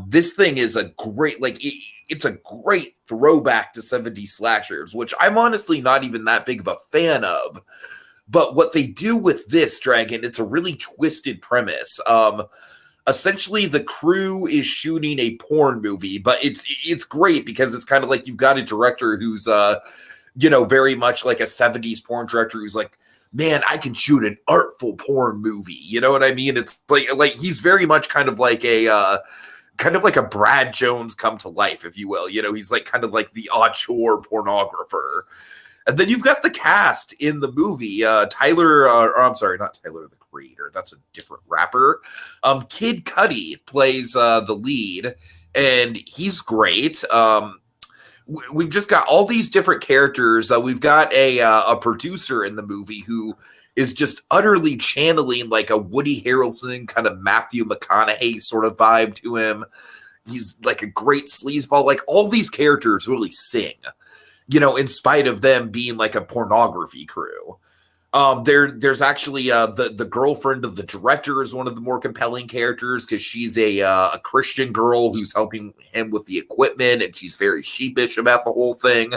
S1: This thing is a great, it's a great throwback to 70s slashers, which I'm honestly not even that big of a fan of. But what they do with this, Dragon, it's a really twisted premise. Essentially, the crew is shooting a porn movie, but it's great because it's kind of like you've got a director who's, very much like a 70s porn director who's like, man, I can shoot an artful porn movie. You know what I mean? It's like he's very much kind of like a Brad Jones come to life, if you will. He's kind of like the auteur pornographer. And then you've got the cast in the movie. Tyler, or I'm sorry, not Tyler the Creator. That's a different rapper. Kid Cudi plays the lead, and he's great. We've just got all these different characters. We've got a producer in the movie who is just utterly channeling like a Woody Harrelson kind of Matthew McConaughey sort of vibe to him. He's like a great sleazeball. Like all these characters really sing, in spite of them being like a pornography crew. There's actually the girlfriend of the director is one of the more compelling characters because she's a Christian girl who's helping him with the equipment, and she's very sheepish about the whole thing.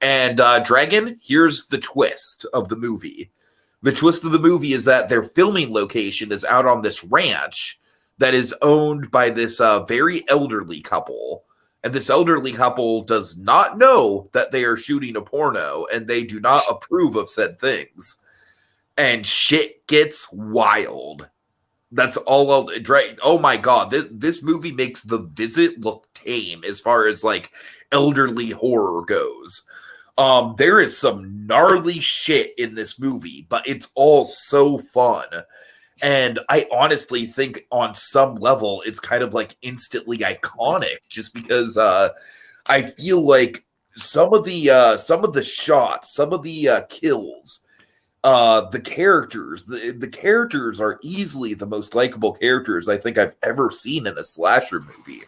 S1: And Dragon, here's the twist of the movie. The twist of the movie is that their filming location is out on this ranch that is owned by this very elderly couple. And this elderly couple does not know that they are shooting a porno, and they do not approve of said things. And shit gets wild. That's all. Oh my God. This movie makes The Visit look tame as far as like elderly horror goes. There is some gnarly shit in this movie, but it's all so fun. And I honestly think on some level, it's kind of like instantly iconic just because I feel like some of the shots, some of the kills, the characters, the characters are easily the most likable characters I think I've ever seen in a slasher movie.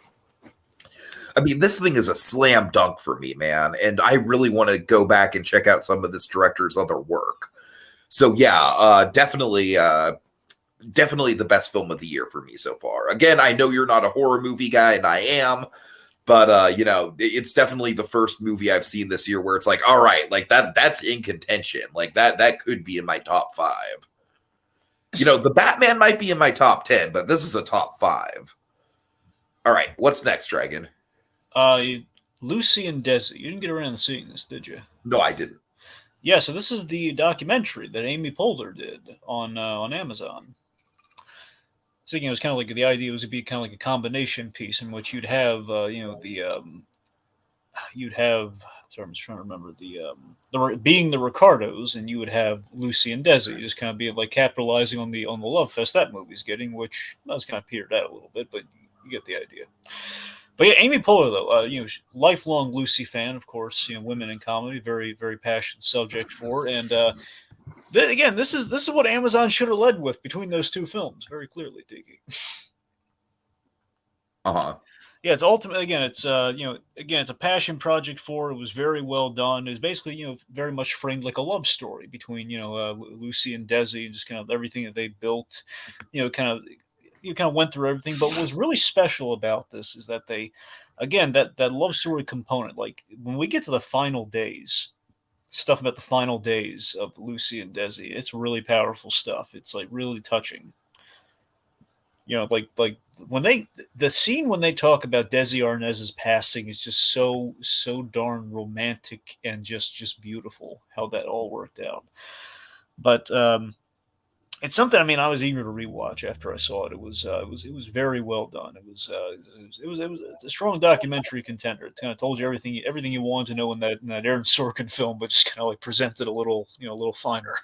S1: I mean, this thing is a slam dunk for me, man. And I really want to go back and check out some of this director's other work. So yeah, definitely the best film of the year for me so far. Again, I know you're not a horror movie guy, and I am, but it's definitely the first movie I've seen this year where it's like, all right, like that's in contention. Like that could be in my top 5. The Batman might be in my top 10, but this is a top 5. All right, what's next, Dragon?
S2: Lucy and Desi. You didn't get around to seeing this, did you?
S1: No, I didn't.
S2: Yeah, so this is the documentary that Amy Poehler did on Amazon. So it was kind of like the idea was to be kind of like a combination piece in which you'd have you'd have, sorry, I'm just trying to remember the being the Ricardos, and you would have Lucy and Desi just kind of be like capitalizing on the love fest that movie's getting, which was kind of petered out a little bit, but you get the idea. But yeah, Amy Poehler though, lifelong Lucy fan, of course. Women in comedy, very very passionate subject for, and again, this is what Amazon should have led with between those two films, very clearly, Tiki. Yeah, it's ultimately it's it's a passion project for. It was very well done. It's basically very much framed like a love story between Lucy and Desi, and just kind of everything that they built. Kind of went through everything. But what was really special about this is that they, again, that love story component. Like when we get to the final days, stuff about the final days of Lucy and Desi, it's really powerful stuff. It's like really touching. Like when the scene when they talk about Desi Arnaz's passing is just so darn romantic and just beautiful how that all worked out. But it's something. I mean, I was eager to rewatch after I saw it. It was very well done. It was a strong documentary contender. It kind of told you everything you wanted to know in that Aaron Sorkin film, but just kind of like presented a little finer.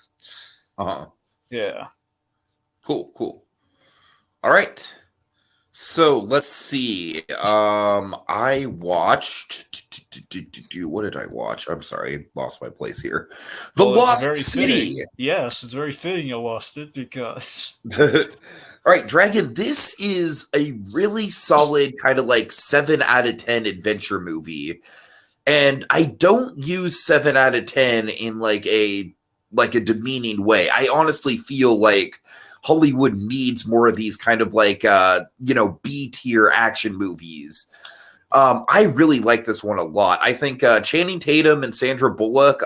S2: Yeah.
S1: Cool. All right. So let's see. I watched. What did I watch? I'm sorry, I lost my place here. The Lost City.
S2: Fitting. Yes, it's very fitting you lost it because.
S1: All right, Dragon. This is a really solid kind of like 7 out of 10 adventure movie, and I don't use 7 out of 10 in like a demeaning way. I honestly feel like Hollywood needs more of these kind of like, B-tier action movies. I really like this one a lot. I think Channing Tatum and Sandra Bullock,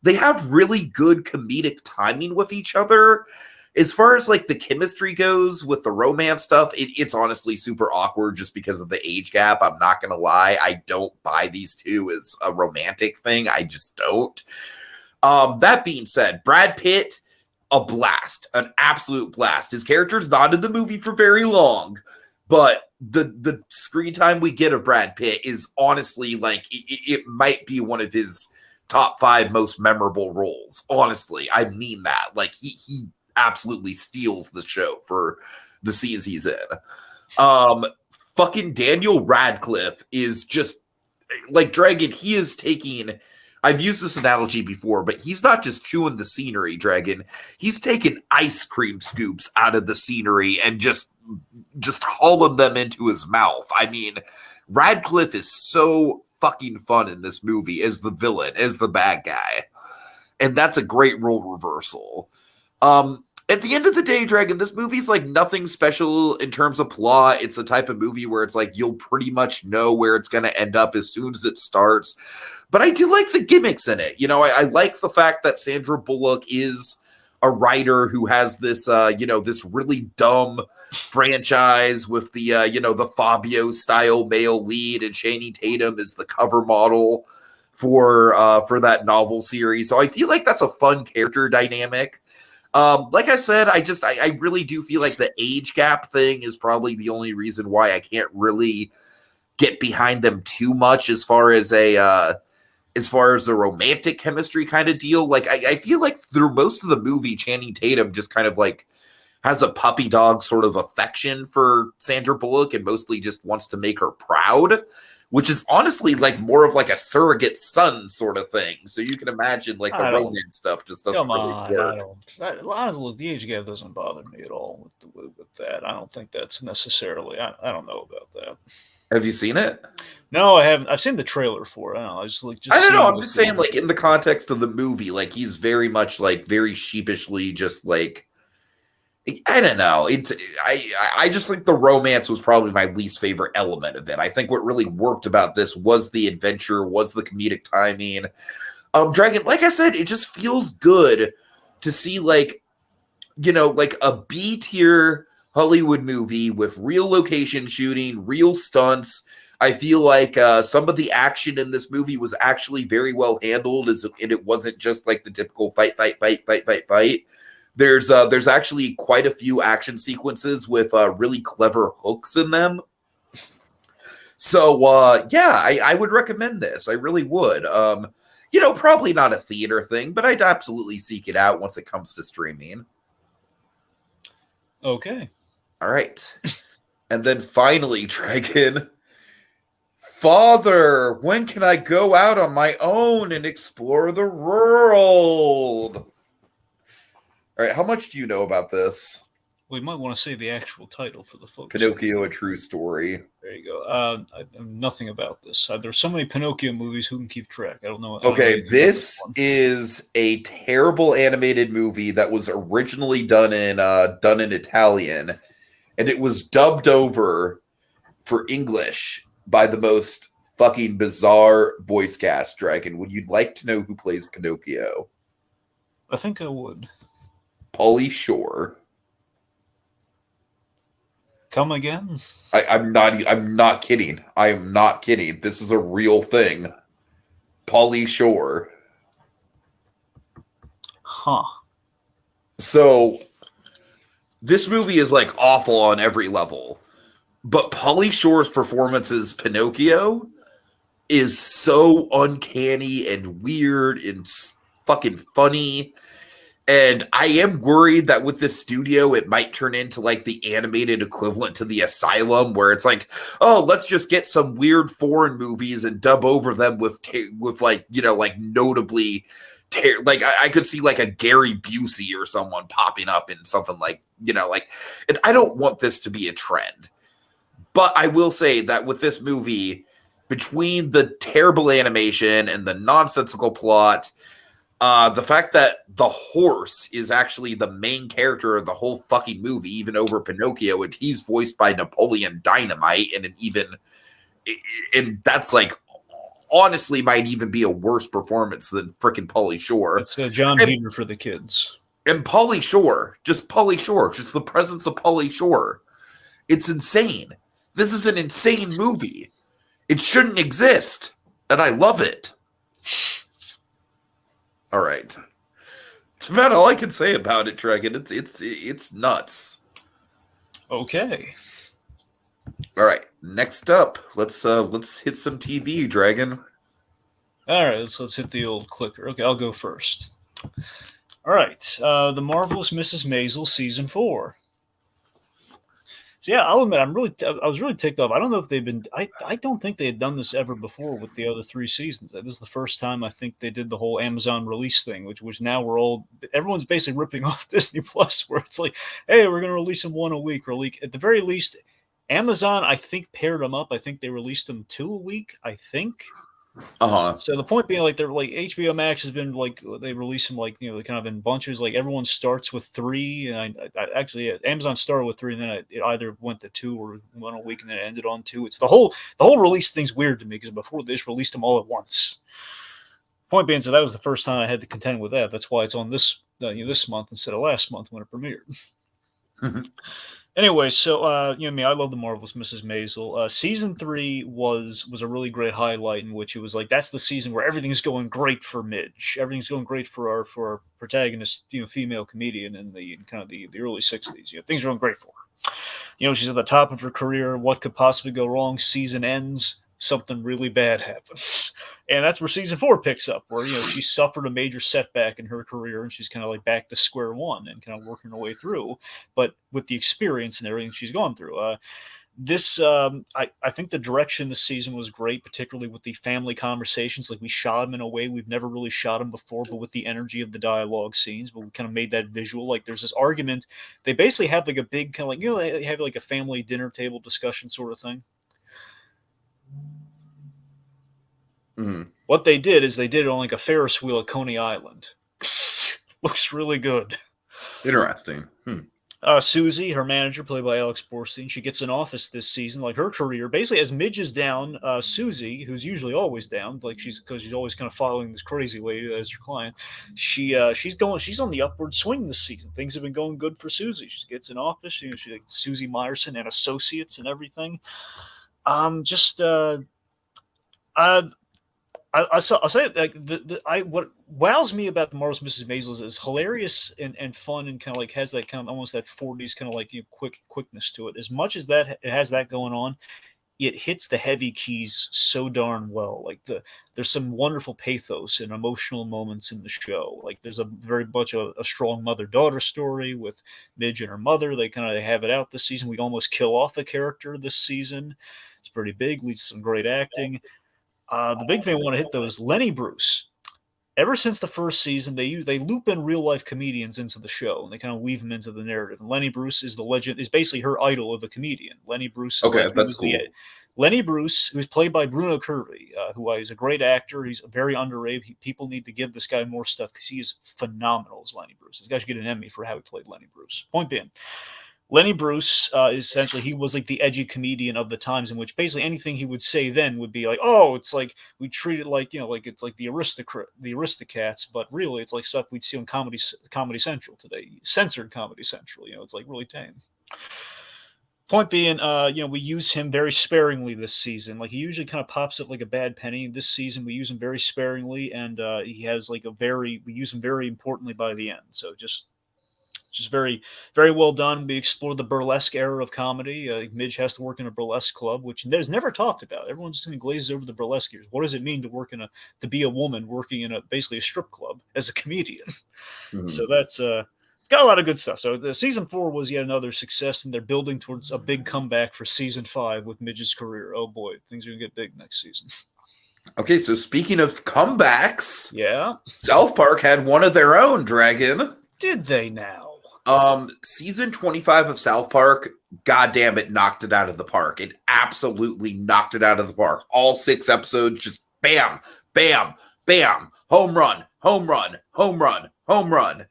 S1: they have really good comedic timing with each other. As far as like the chemistry goes with the romance stuff, it's honestly super awkward just because of the age gap. I'm not going to lie. I don't buy these two as a romantic thing. I just don't. That being said, Brad Pitt, a blast, an absolute blast. His character's not in the movie for very long, but the screen time we get of Brad Pitt is honestly like it might be one of his top 5 most memorable roles. Honestly, I mean that. Like he absolutely steals the show for the scenes he's in. Fucking Daniel Radcliffe is just like Dragon. He is taking. I've used this analogy before, but he's not just chewing the scenery, Dragon. He's taking ice cream scoops out of the scenery and just hauling them into his mouth. I mean, Radcliffe is so fucking fun in this movie as the villain, as the bad guy. And that's a great role reversal. At the end of the day, Dragon, this movie's like nothing special in terms of plot. It's the type of movie where it's like you'll pretty much know where it's going to end up as soon as it starts. But I do like the gimmicks in it. You know, I like the fact that Sandra Bullock is a writer who has this, this really dumb franchise with the, the Fabio style male lead, and Channing Tatum is the cover model for that novel series. So I feel like that's a fun character dynamic. Like I said, I really do feel like the age gap thing is probably the only reason why I can't really get behind them too much as far as the romantic chemistry kind of deal. Like I feel like through most of the movie, Channing Tatum just kind of like has a puppy dog sort of affection for Sandra Bullock and mostly just wants to make her proud, which is honestly like more of like a surrogate son sort of thing. So you can imagine like the romance stuff just doesn't really work.
S2: Honestly, the age gap doesn't bother me at all with that. I don't think that's necessarily. I don't know about that.
S1: Have you seen it?
S2: No, I haven't. I've seen the trailer for it. I don't know.
S1: I don't know. I'm just saying, like in the context of the movie, like he's very much like very sheepishly, just like I don't know. I just think the romance was probably my least favorite element of it. I think what really worked about this was the adventure, was the comedic timing. Dragon, like I said, it just feels good to see like a B tier Hollywood movie with real location shooting, real stunts. I feel like some of the action in this movie was actually very well handled, and it wasn't just like the typical fight. There's actually quite a few action sequences with really clever hooks in them. So I would recommend this. I really would. Probably not a theater thing, but I'd absolutely seek it out once it comes to streaming.
S2: Okay.
S1: All right. And then finally, Dragon, Father, when can I go out on my own and explore the world? All right, how much do you know about this?
S2: We might want to say the actual title for the folks.
S1: Pinocchio, A True Story.
S2: There you go. I know nothing about this. There's so many Pinocchio movies, who can keep track? I don't know.
S1: Okay, this is a terrible animated movie that was originally done in Italian, and it was dubbed over for English by the most fucking bizarre voice cast, Dragon. Would you like to know who plays Pinocchio?
S2: I think I would.
S1: Pauly Shore.
S2: Come again?
S1: I'm not kidding. I am not kidding. This is a real thing. Pauly Shore.
S2: Huh.
S1: So this movie is like awful on every level. But Pauly Shore's performance as Pinocchio is so uncanny and weird and fucking funny. And I am worried that with this studio, it might turn into like the animated equivalent to The Asylum, where it's like, oh, let's just get some weird foreign movies and dub over them with like, like notably, like I could see like a Gary Busey or someone popping up in something like, and I don't want this to be a trend. But I will say that with this movie, between the terrible animation and the nonsensical plot, the fact that the horse is actually the main character of the whole fucking movie, even over Pinocchio, and he's voiced by Napoleon Dynamite, and that's like honestly might even be a worse performance than freaking Pauly Shore.
S2: It's John Heater for the kids.
S1: And Pauly Shore, just the presence of Pauly Shore. It's insane. This is an insane movie. It shouldn't exist, and I love it. All right, that's about all I can say about it, Dragon. It's nuts.
S2: Okay.
S1: All right, next up, let's hit some TV, Dragon.
S2: All right, let's hit the old clicker. Okay, I'll go first. All right, The Marvelous Mrs. Maisel, season 4. So yeah, I'll admit I was really ticked off. I don't know if they've been. I don't think they had done this ever before with the other 3 seasons. This is the first time I think they did the whole Amazon release thing, which now everyone's basically ripping off Disney Plus, where it's like, hey, we're going to release them one a week, or like at the very least, Amazon I think paired them up. I think they released them 2 a week. I think. So the point being, like, they're like HBO Max has been like they release them like kind of in bunches. Like everyone starts with 3, and I actually Amazon started with 3, and then it either went to 2 or one a week, and then it ended on 2. It's the whole release thing's weird to me because before they just released them all at once. Point being, so that was the first time I had to contend with that. That's why it's on this this month instead of last month when it premiered. Anyway, so I love The Marvelous Mrs. Maisel. Season 3 was a really great highlight in which it was like that's the season where everything's going great for Midge. Everything's going great for our protagonist, female comedian in the kind of the early 60s. Things are going great for her. She's at the top of her career. What could possibly go wrong? Season ends, something really bad happens. And that's where season 4 picks up, where she suffered a major setback in her career, and she's kind of like back to square one and kind of working her way through, but with the experience and everything she's gone through. I think the direction this season was great, particularly with the family conversations. Like, we shot them in a way we've never really shot them before, but with the energy of the dialogue scenes, but we kind of made that visual. Like, there's this argument. They basically have like a big kind of like, they have like a family dinner table discussion sort of thing.
S1: Mm-hmm.
S2: What they did is they did it on like a Ferris wheel at Coney Island. Looks really good.
S1: Interesting.
S2: Susie, her manager, played by Alex Borstein, she gets an office this season. Like, her career, basically, as Midge is down, Susie, who's usually always down, like she's always kind of following this crazy lady as her client. She's on the upward swing this season. Things have been going good for Susie. She gets an office. She's like Susie Meyerson and Associates and everything. I'll say like what wows me about The Marvelous Mrs. Maisel is hilarious and fun, and kind of like has that kind of almost that 40s kind of like quickness to it. As much as that it has that going on, it hits the heavy keys so darn well. Like there's some wonderful pathos and emotional moments in the show. Like, there's a very much a strong mother-daughter story with Midge and her mother. They have it out this season. We almost kill off a character this season. It's pretty big, leads to some great acting. The big thing I want to hit, though, is Lenny Bruce. Ever since the first season, they loop in real-life comedians into the show, and they kind of weave them into the narrative. And Lenny Bruce is the legend, is basically her idol of a comedian. Lenny Bruce is
S1: that's cool.
S2: Lenny Bruce, who's played by Bruno Kirby, who is a great actor. He's very underrated. People need to give this guy more stuff because he is phenomenal as Lenny Bruce. This guy should get an Emmy for how he played Lenny Bruce. Point being, Lenny Bruce is essentially, he was like the edgy comedian of the times, in which basically anything he would say then would be like, oh, it's like we treat it like, like it's like the Aristocats, but really it's like stuff we'd see on Comedy Central today, censored Comedy Central. It's like really tame. Point being, we use him very sparingly this season. Like, he usually kind of pops up like a bad penny. This season we use him very sparingly, and he has like we use him very importantly by the end. So just very, very well done. We explore the burlesque era of comedy. Midge has to work in a burlesque club, which there's never talked about. Everyone's just glazes over the burlesque years. What does it mean to be a woman working in basically a strip club as a comedian? Mm-hmm. So that's it's got a lot of good stuff. So the season 4 was yet another success, and they're building towards a big comeback for season 5 with Midge's career. Oh boy, things are gonna get big next season.
S1: Okay, so speaking of comebacks,
S2: yeah,
S1: South Park had one of their own, Dragon.
S2: Did they now?
S1: Season 25 of South Park, goddamn, it knocked it out of the park. It absolutely knocked it out of the park. All 6 episodes, just bam, bam, bam, home run, home run, home run, home run.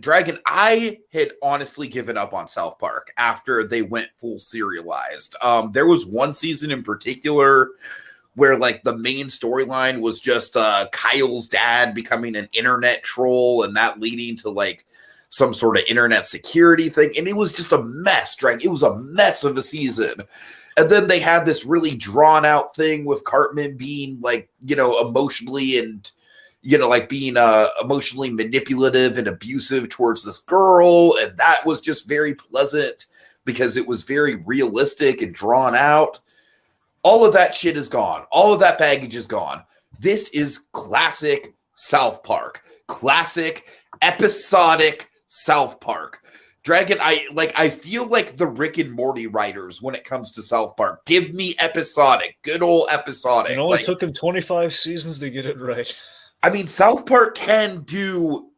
S1: Dragon, I had honestly given up on South Park after they went full serialized. There was one season in particular where like the main storyline was just Kyle's dad becoming an internet troll, and that leading to like some sort of internet security thing. And it was just a mess, Dragon. It was a mess of a season. And then they had this really drawn out thing with Cartman being like, emotionally and, like being emotionally manipulative and abusive towards this girl. And that was just very pleasant because it was very realistic and drawn out. All of that shit is gone. All of that baggage is gone. This is classic South Park. Classic, episodic South Park. Dragon, I feel like the Rick and Morty writers when it comes to South Park. Give me episodic, good old episodic.
S2: It only took him 25 seasons to get it right.
S1: I mean, South Park can do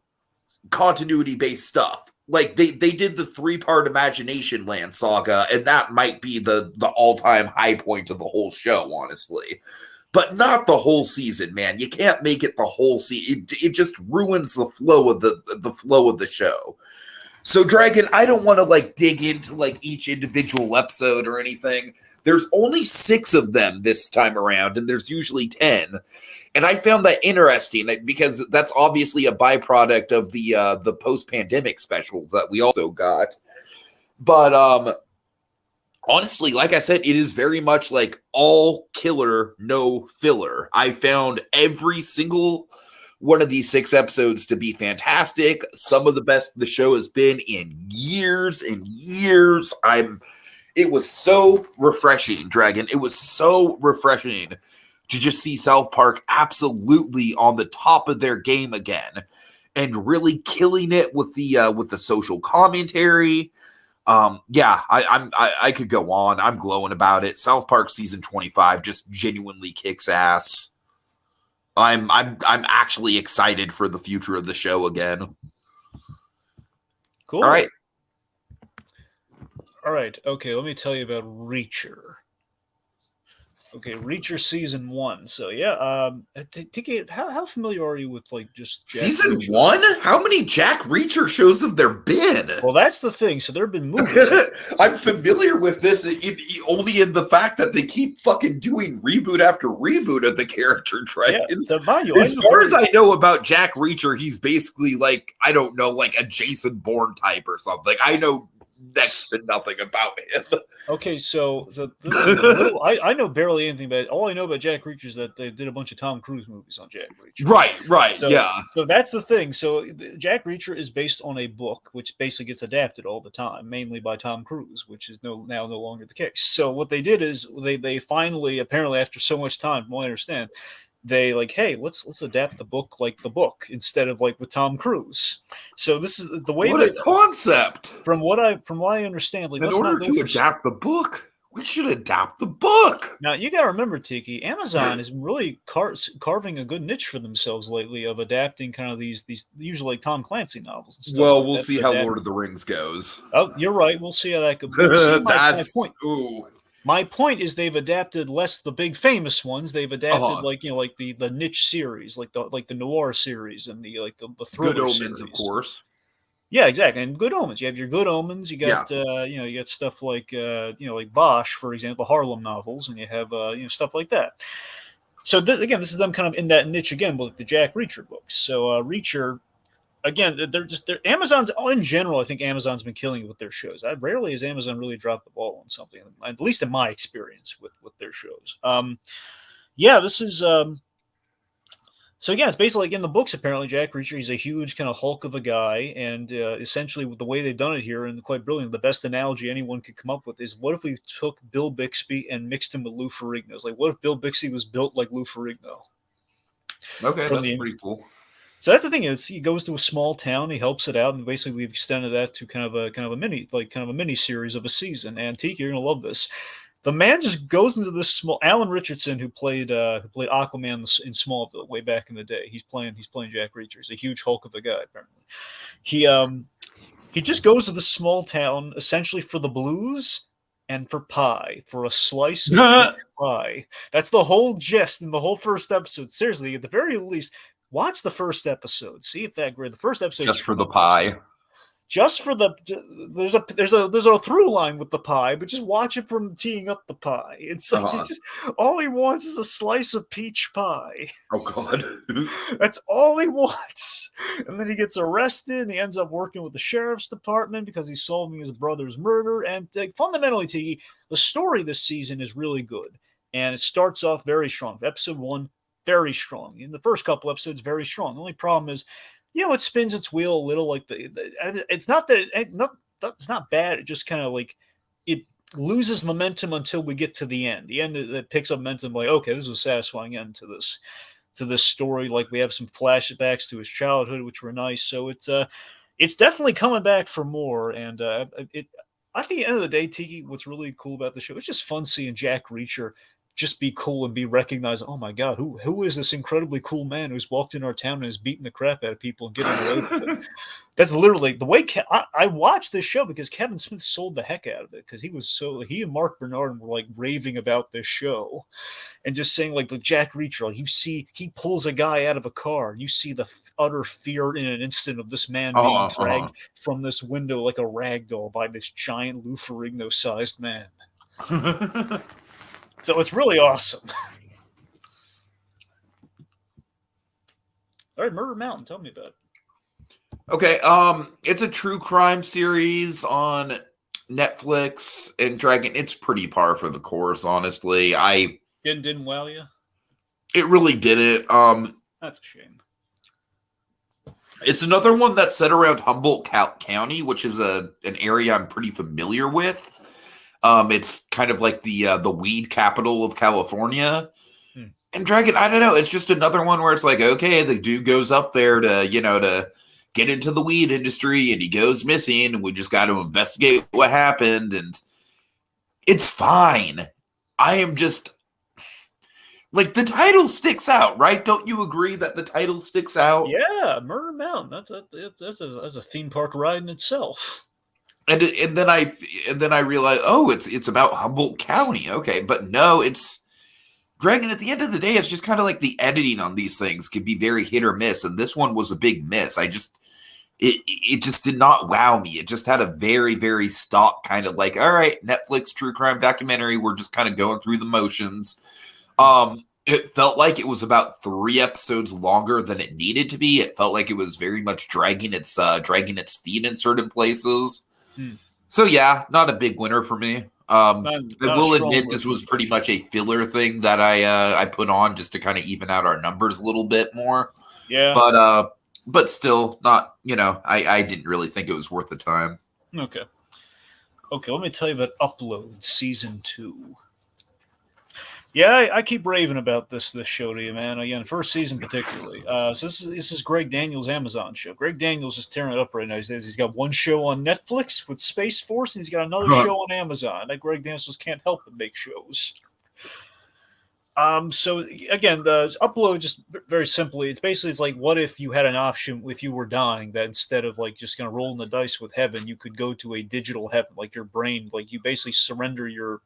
S1: continuity-based stuff. Like, they did the 3-part Imagination Land saga, and that might be the all-time high point of the whole show, honestly. But not the whole season, man. You can't make it the whole season. It just ruins the flow of the show. So, Dragon, I don't want to, like, dig into, like, each individual episode or anything. There's only 6 of them this time around, and there's usually 10. And I found that interesting because that's obviously a byproduct of the post-pandemic specials that we also got. But honestly, like I said, it is very much like all killer, no filler. I found every single one of these 6 episodes to be fantastic. Some of the best the show has been in years and years. It was so refreshing, Dragon. It was so refreshing to just see South Park absolutely on the top of their game again and really killing it with the social commentary. I could go on. I'm glowing about it. South Park season 25 just genuinely kicks ass. I'm actually excited for the future of the show again.
S2: Cool.
S1: All right.
S2: Okay, let me tell you about Reacher. Okay, Reacher season 1. So yeah, Tiki, how familiar are you with like just
S1: Jack season Reacher? 1? How many Jack Reacher shows have there been?
S2: Well, that's the thing. So there have been movies.
S1: I'm familiar with this only in the fact that they keep fucking doing reboot after reboot of the character. Dragon.
S2: Yeah, so
S1: as far as I know about Jack Reacher, he's basically like, I don't know, like a Jason Bourne type or something. I know next to nothing about him.
S2: Okay, so I know barely anything about it. All I know about Jack Reacher is that they did a bunch of Tom Cruise movies on Jack Reacher.
S1: Right,
S2: so,
S1: yeah.
S2: So that's the thing. So Jack Reacher is based on a book, which basically gets adapted all the time, mainly by Tom Cruise, which is now no longer the case. So what they did is they finally, apparently after so much time, from what I understand, they like, hey, let's adapt the book like the book instead of like with Tom Cruise. So this is the way.
S1: What a concept!
S2: From what I understand, like
S1: in order to adapt the book, we should adapt the book.
S2: Now you got to remember, Tiki, Amazon is really carving a good niche for themselves lately of adapting kind of these usually like Tom Clancy novels and stuff.
S1: Well, we'll see how Lord of the Rings goes.
S2: Oh, you're right. We'll see how that goes. My point.
S1: Ooh.
S2: My point is they've adapted less the big famous ones. They've adapted like the niche series, like the noir series and the thriller
S1: Good Omens,
S2: series.
S1: of course.
S2: Yeah, exactly. And Good Omens. You have your Good Omens. You got you got stuff like like Bosch, for example, Harlem novels, and you have stuff like that. So this is them kind of in that niche again with the Jack Reacher books. So Reacher. Again, they're Amazon's in general. I think Amazon's been killing it with their shows. Rarely has Amazon really dropped the ball on something, at least in my experience with their shows. This is so again, it's basically like in the books. Apparently, Jack Reacher, he's a huge kind of hulk of a guy, and essentially with the way they've done it here, and quite brilliant. The best analogy anyone could come up with is, what if we took Bill Bixby and mixed him with Lou Ferrigno? It's like, what if Bill Bixby was built like Lou Ferrigno?
S1: Okay, that's pretty cool.
S2: So that's the thing. He goes to a small town, he helps it out, and basically we've extended that to kind of a mini series of a season. And Tiki, you're gonna love this. The man just goes into this small. Alan Richardson, who played Aquaman in Smallville way back in the day, he's playing Jack Reacher. He's a huge hulk of a guy. Apparently, he just goes to this small town essentially for the blues and for pie, for a slice of pie. That's the whole gist in the whole first episode. Seriously, at the very least. Watch the first episode. See if that great. The first episode
S1: just for the pie.
S2: Just for the there's a through line with the pie, but just watch it from teeing up the pie. It's like all he wants is a slice of peach pie.
S1: Oh God,
S2: that's all he wants. And then he gets arrested. And he ends up working with the sheriff's department because he's solving his brother's murder. And fundamentally, Tiki, the story this season is really good, and it starts off very strong. Episode 1. Very strong. In the first couple episodes, very strong. The only problem is, it spins its wheel a little. Like it's not that it's not bad. It just kind of like it loses momentum until we get to the end. The end it picks up momentum. Like, okay, this is a satisfying end to this. to this story. Like we have some flashbacks to his childhood, which were nice. So it's definitely coming back for more. And it at the end of the day, Tiki, what's really cool about the show, it's just fun seeing Jack Reacher just be cool and be recognized. Oh my God, who is this incredibly cool man who's walked in our town and is beating the crap out of people and getting away with it? That's literally the way I watched this show because Kevin Smith sold the heck out of it because he and Mark Bernard were like raving about this show and just saying like the Jack Reacher, like you see he pulls a guy out of a car, you see the utter fear in an instant of this man being dragged from this window like a rag doll by this giant Lou Ferrigno-sized man. So it's really awesome. All right, Murder Mountain, tell me about it.
S1: Okay, it's a true crime series on Netflix and Dragon. It's pretty par for the course, honestly.
S2: Didn't wow you?
S1: It really didn't.
S2: That's a shame.
S1: It's another one that's set around Humboldt County, which is an area I'm pretty familiar with. It's kind of like the weed capital of California. And Dragon, I don't know, it's just another one where it's like, okay, the dude goes up there to get into the weed industry and he goes missing and we just got to investigate what happened. And it's fine. I am just like, the title sticks out, right? Don't you agree that the title sticks out?
S2: Yeah, Murder Mountain. That's a theme park ride in itself.
S1: And then I realized, oh, it's about Humboldt County. Okay, but no, it's Dragon. At the end of the day, it's just kind of like the editing on these things can be very hit or miss, and this one was a big miss. It just did not wow me. It just had a very, very stock kind of like, all right, Netflix true crime documentary. We're just kind of going through the motions. It felt like it was about 3 episodes longer than it needed to be. It felt like it was very much dragging its feet in certain places. So yeah, not a big winner for me. I will admit this was pretty much a filler thing that I put on just to kind of even out our numbers a little bit more.
S2: Yeah.
S1: But still not, I didn't really think it was worth the time.
S2: Okay, let me tell you about Upload Season 2. Yeah, I keep raving about this show to you, man. Again, first season particularly. So this is Greg Daniels' Amazon show. Greg Daniels is tearing it up right now. He's got one show on Netflix with Space Force, and he's got another show on Amazon. That Greg Daniels just can't help but make shows. So again, the Upload, just very simply, it's like, what if you had an option if you were dying that instead of like just kind of rolling the dice with heaven, you could go to a digital heaven, like your brain, like you basically surrender your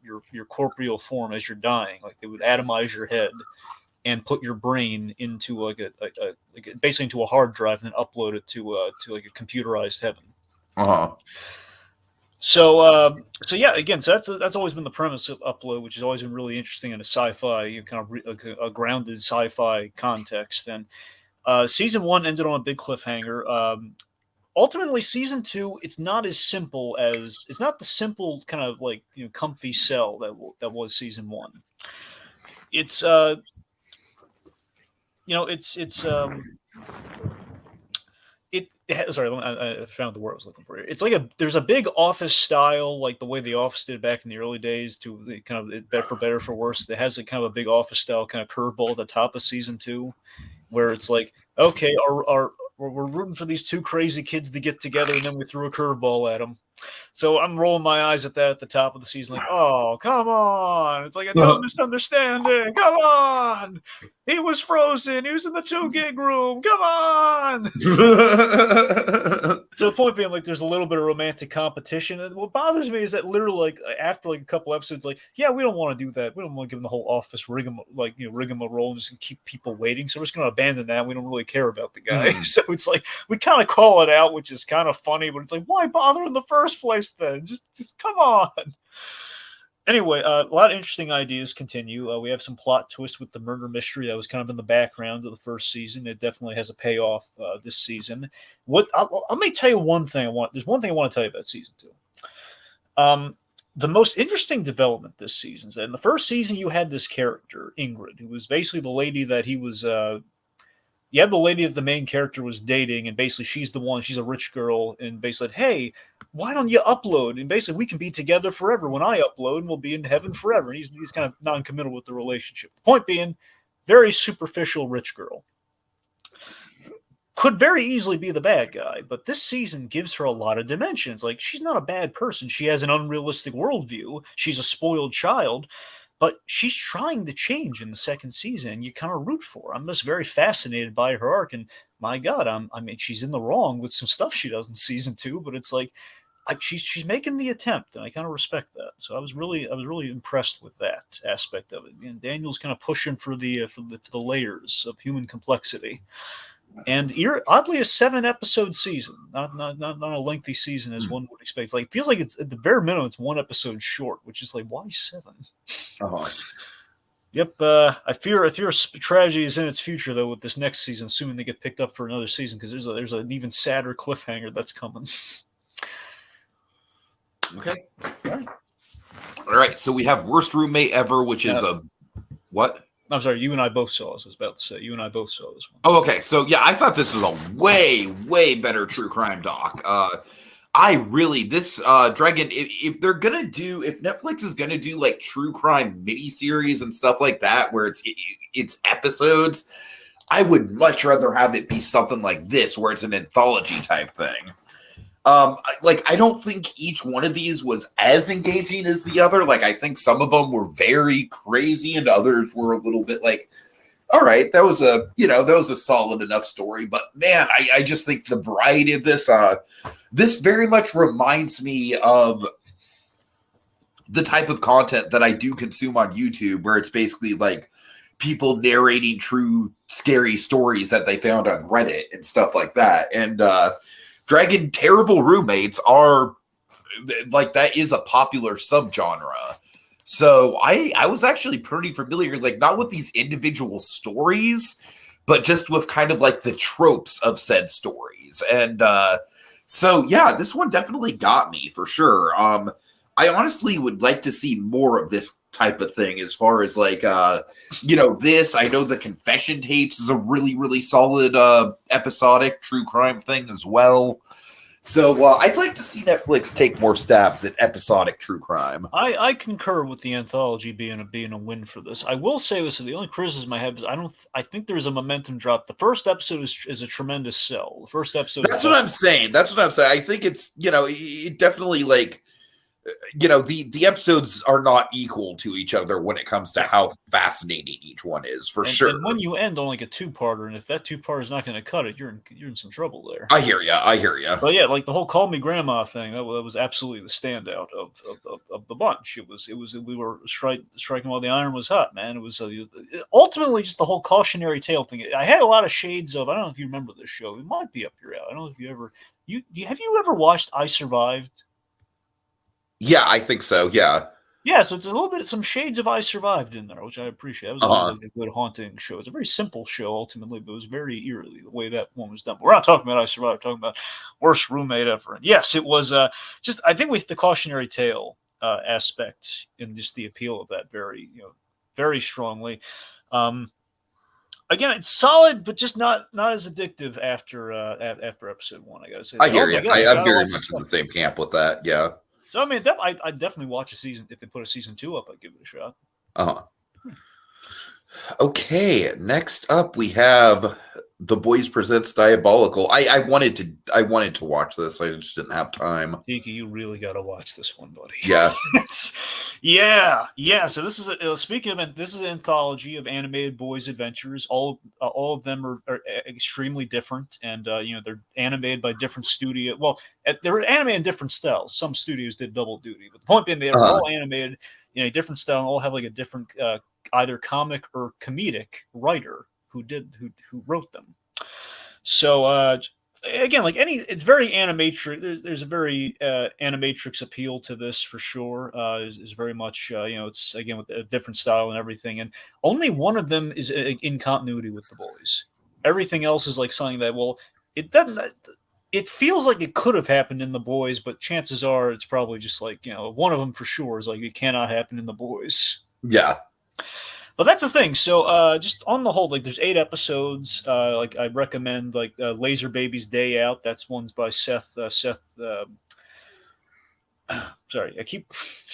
S2: corporeal form as you're dying, like they would atomize your head and put your brain into like basically into a hard drive and then upload it to like a computerized heaven. So yeah, again, so that's always been the premise of Upload, which has always been really interesting in a sci-fi, kind of a grounded sci-fi context. And season 1 ended on a big cliffhanger. Ultimately, season 2, it's not the simple kind of like comfy sell that was season 1. It's sorry, I found the word I was looking for. It's like there's a big Office style, like the way the Office did back in the early days, to the kind of for better for worse. It has a kind of a big Office style kind of curveball at the top of season 2, where it's like, okay, we're rooting for these 2 crazy kids to get together, and then we threw a curveball at them. So I'm rolling my eyes at that at the top of the season, like, oh, come on. It's like a dumb misunderstanding. Come on. He was frozen. He was in the 2-gig room. Come on. So the point being, like, there's a little bit of romantic competition. And what bothers me is that literally, like, after like a couple episodes, like, yeah, we don't want to do that. We don't want to give them the whole Office rigmarole and just keep people waiting. So we're just going to abandon that. We don't really care about the guy. So it's like, we kind of call it out, which is kind of funny, but it's like, why bother in the first place then? Just come on. Anyway, a lot of interesting ideas continue. We have some plot twists with the murder mystery that was kind of in the background of the first season. It definitely has a payoff this season. Let me tell you one thing. There's one thing I want to tell you about season 2. The most interesting development this season is that in the first season, you had this character, Ingrid, who was basically the lady that he was. You had the lady that the main character was dating, and basically she's a rich girl, and basically said, hey, why don't you upload? And basically we can be together forever. When I upload, and we'll be in heaven forever. And he's kind of non-committal with the relationship. The point being, very superficial rich girl. Could very easily be the bad guy, but this season gives her a lot of dimensions. Like, she's not a bad person. She has an unrealistic worldview. She's a spoiled child, but she's trying to change in the second season, and you kind of root for her. I'm just very fascinated by her arc, and my God, I mean, she's in the wrong with some stuff she does in season 2, but it's like, she's making the attempt, and I kind of respect that. So I was really impressed with that aspect of it. And Daniel's kind of pushing for the layers of human complexity. And oddly, a 7-episode season, not a lengthy season as one would expect. Like, it feels like it's at the bare minimum, it's 1 episode short, which is like, why 7? Yep. I fear a tragedy is in its future though with this next season, assuming they get picked up for another season, because there's an even sadder cliffhanger that's coming.
S1: Okay. All right. So we have worst roommate ever, which is a what?
S2: I'm sorry, you and I both saw this. I was about to say, you and I both saw this one.
S1: Oh, okay. So, yeah, I thought this was a way, way better true crime doc. Dragon, if Netflix is going to do, like, true crime miniseries and stuff like that, where it's episodes, I would much rather have it be something like this, where it's an anthology type thing. I don't think each one of these was as engaging as the other. Like, I think some of them were very crazy and others were a little bit like, all right, that was a solid enough story. But man, I just think the variety of this very much reminds me of the type of content that I do consume on YouTube, where it's basically like people narrating true scary stories that they found on Reddit and stuff like that. And, Dragon terrible roommates are like, that is a popular subgenre. So I was actually pretty familiar, like, not with these individual stories, but just with kind of like the tropes of said stories. And so yeah, this one definitely got me for sure. I honestly would like to see more of this type of thing, as far as like, this. I know the Confession Tapes is a really, really solid episodic true crime thing as well. So I'd like to see Netflix take more stabs at episodic true crime.
S2: I concur with the anthology being a win for this. I will say this: the only criticism I have is I think there's a momentum drop. The first episode is a tremendous sell. The first episode.
S1: That's what I'm saying. I think it's it definitely, like, the episodes are not equal to each other when it comes to how fascinating each one is, for sure.
S2: And when you end on like a 2-parter, and if that 2-parter is not going to cut it, you're in some trouble there.
S1: I hear you.
S2: But yeah, like the whole "Call Me Grandma" thing, that was absolutely the standout of the bunch. We were striking while the iron was hot, man. It was ultimately just the whole cautionary tale thing. I had a lot of shades of. I don't know if you remember this show. It might be up your alley. I don't know if you ever have you ever watched I Survived?
S1: Yeah, I think so. Yeah.
S2: Yeah, so it's a little bit of some shades of I Survived in there, which I appreciate. That was always a good haunting show. It's a very simple show ultimately, but it was very eerily the way that one was done. But we're not talking about I Survived. We're talking about worst roommate ever. And yes, it was just, I think, with the cautionary tale aspect and just the appeal of that very strongly. Again, it's solid, but just not as addictive after episode 1. I gotta say.
S1: I hear you. I'm very much in the same camp with that. Yeah.
S2: So I mean, I'd definitely watch a season. If they put a season 2 up, I'd give it a shot.
S1: Okay, next up we have The Boys Presents Diabolical. I wanted to watch this. I just didn't have time.
S2: Tiki, you really got to watch this one, buddy.
S1: Yeah.
S2: Yeah. So this is speaking of this is an anthology of animated boys' adventures. All of them are extremely different, and they're animated by different studio. Well, they're animated in different styles. Some studios did double duty, but the point being, they're all animated in a different style, and all have like a different either comic or comedic writer who wrote them. So again, like it's very animatrix. There's a very animatrix appeal to this for sure. Is very much it's again with a different style and everything, and only one of them is in continuity with the boys. Everything else is like something that it doesn't. It feels like it could have happened in the boys, but chances are it's probably just like one of them for sure is like it cannot happen in the boys.
S1: Yeah.
S2: But that's the thing. So just on the whole, like there's 8 episodes. Like I recommend like Laser Baby's Day Out. That's one's by Seth. Sorry,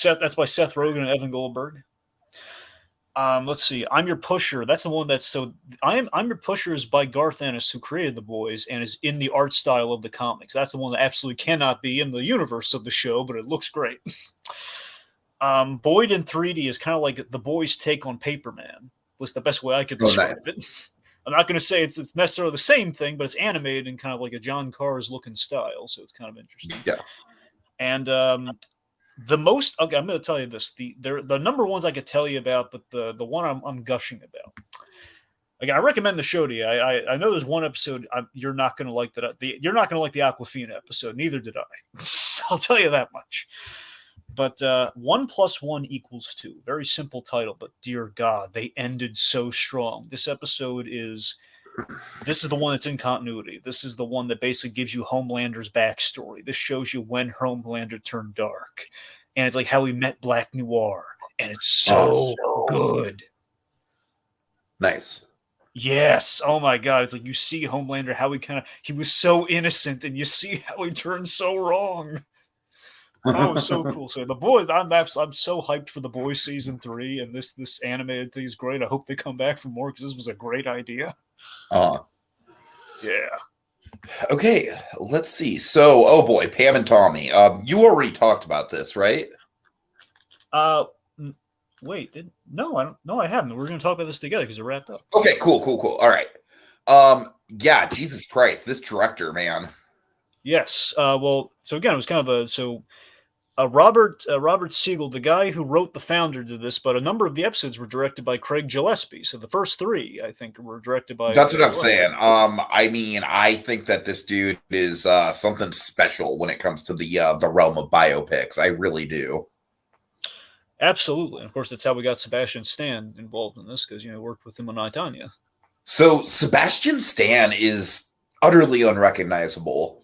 S2: That's by Seth Rogen and Evan Goldberg. Let's see. I'm Your Pusher. That's the one that's so. I'm Your Pusher is by Garth Ennis, who created The Boys, and is in the art style of the comics. That's the one that absolutely cannot be in the universe of the show, but it looks great. Boyd in 3D is kind of like The Boys' take on Paperman. Was the best way I could
S1: Oh,
S2: describe
S1: nice.
S2: it. I'm not going to say it's necessarily the same thing, but it's animated in kind of like a John Carr's looking style, so it's kind of interesting.
S1: Yeah.
S2: And the most okay, I'm going to tell you this. The number ones I could tell you about, but the one I'm gushing about. Again, I recommend the show to you. I know there's one episode you're not going to like you're not going to like the Aquafina episode. Neither did I. I'll tell you that much. But 1 + 1 = 2. Very simple title, but dear God, they ended so strong. This is the one that's in continuity. This is the one that basically gives you Homelander's backstory. This shows you when Homelander turned dark. And it's like how he met Black Noir. And it's so good.
S1: Nice.
S2: Yes. Oh my God. It's like you see Homelander, how he was so innocent, and you see how he turned so wrong. Oh, so cool. So The Boys, I'm so hyped for The Boys season 3, and this animated thing is great. I hope they come back for more because this was a great idea. Yeah.
S1: Okay, let's see. So, oh boy, Pam and Tommy. You already talked about this, right?
S2: Wait, no, I don't. No, I haven't. We're going to talk about this together because it wrapped up.
S1: Okay, cool. All right. Yeah, Jesus Christ, this director, man.
S2: Yes. Well, so again, it was kind of Robert Siegel, the guy who wrote The Founder, did this, but a number of the episodes were directed by Craig Gillespie. So the first 3, I think, were directed by.
S1: That's what I'm saying. I mean, I think that this dude is something special when it comes to the realm of biopics. I really do.
S2: Absolutely. And of course, that's how we got Sebastian Stan involved in this, because worked with him on I, Tonya.
S1: So Sebastian Stan is utterly unrecognizable.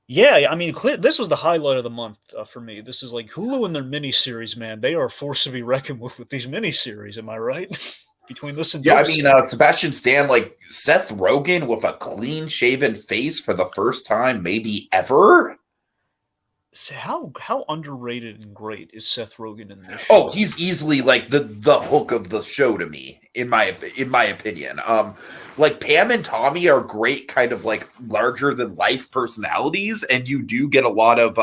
S2: Yeah, I mean, this was the highlight of the month for me. This is like Hulu and their miniseries, man. They are a force to be reckoned with these miniseries. Am I right? Between this and
S1: I mean, Sebastian Stan, like Seth Rogen with a clean-shaven face for the first time, maybe ever.
S2: So how underrated and great is Seth Rogen in this show?
S1: Oh, he's easily like the hook of the show to me, in my opinion. Like Pam and Tommy are great, kind of like larger than life personalities, and you do get a lot of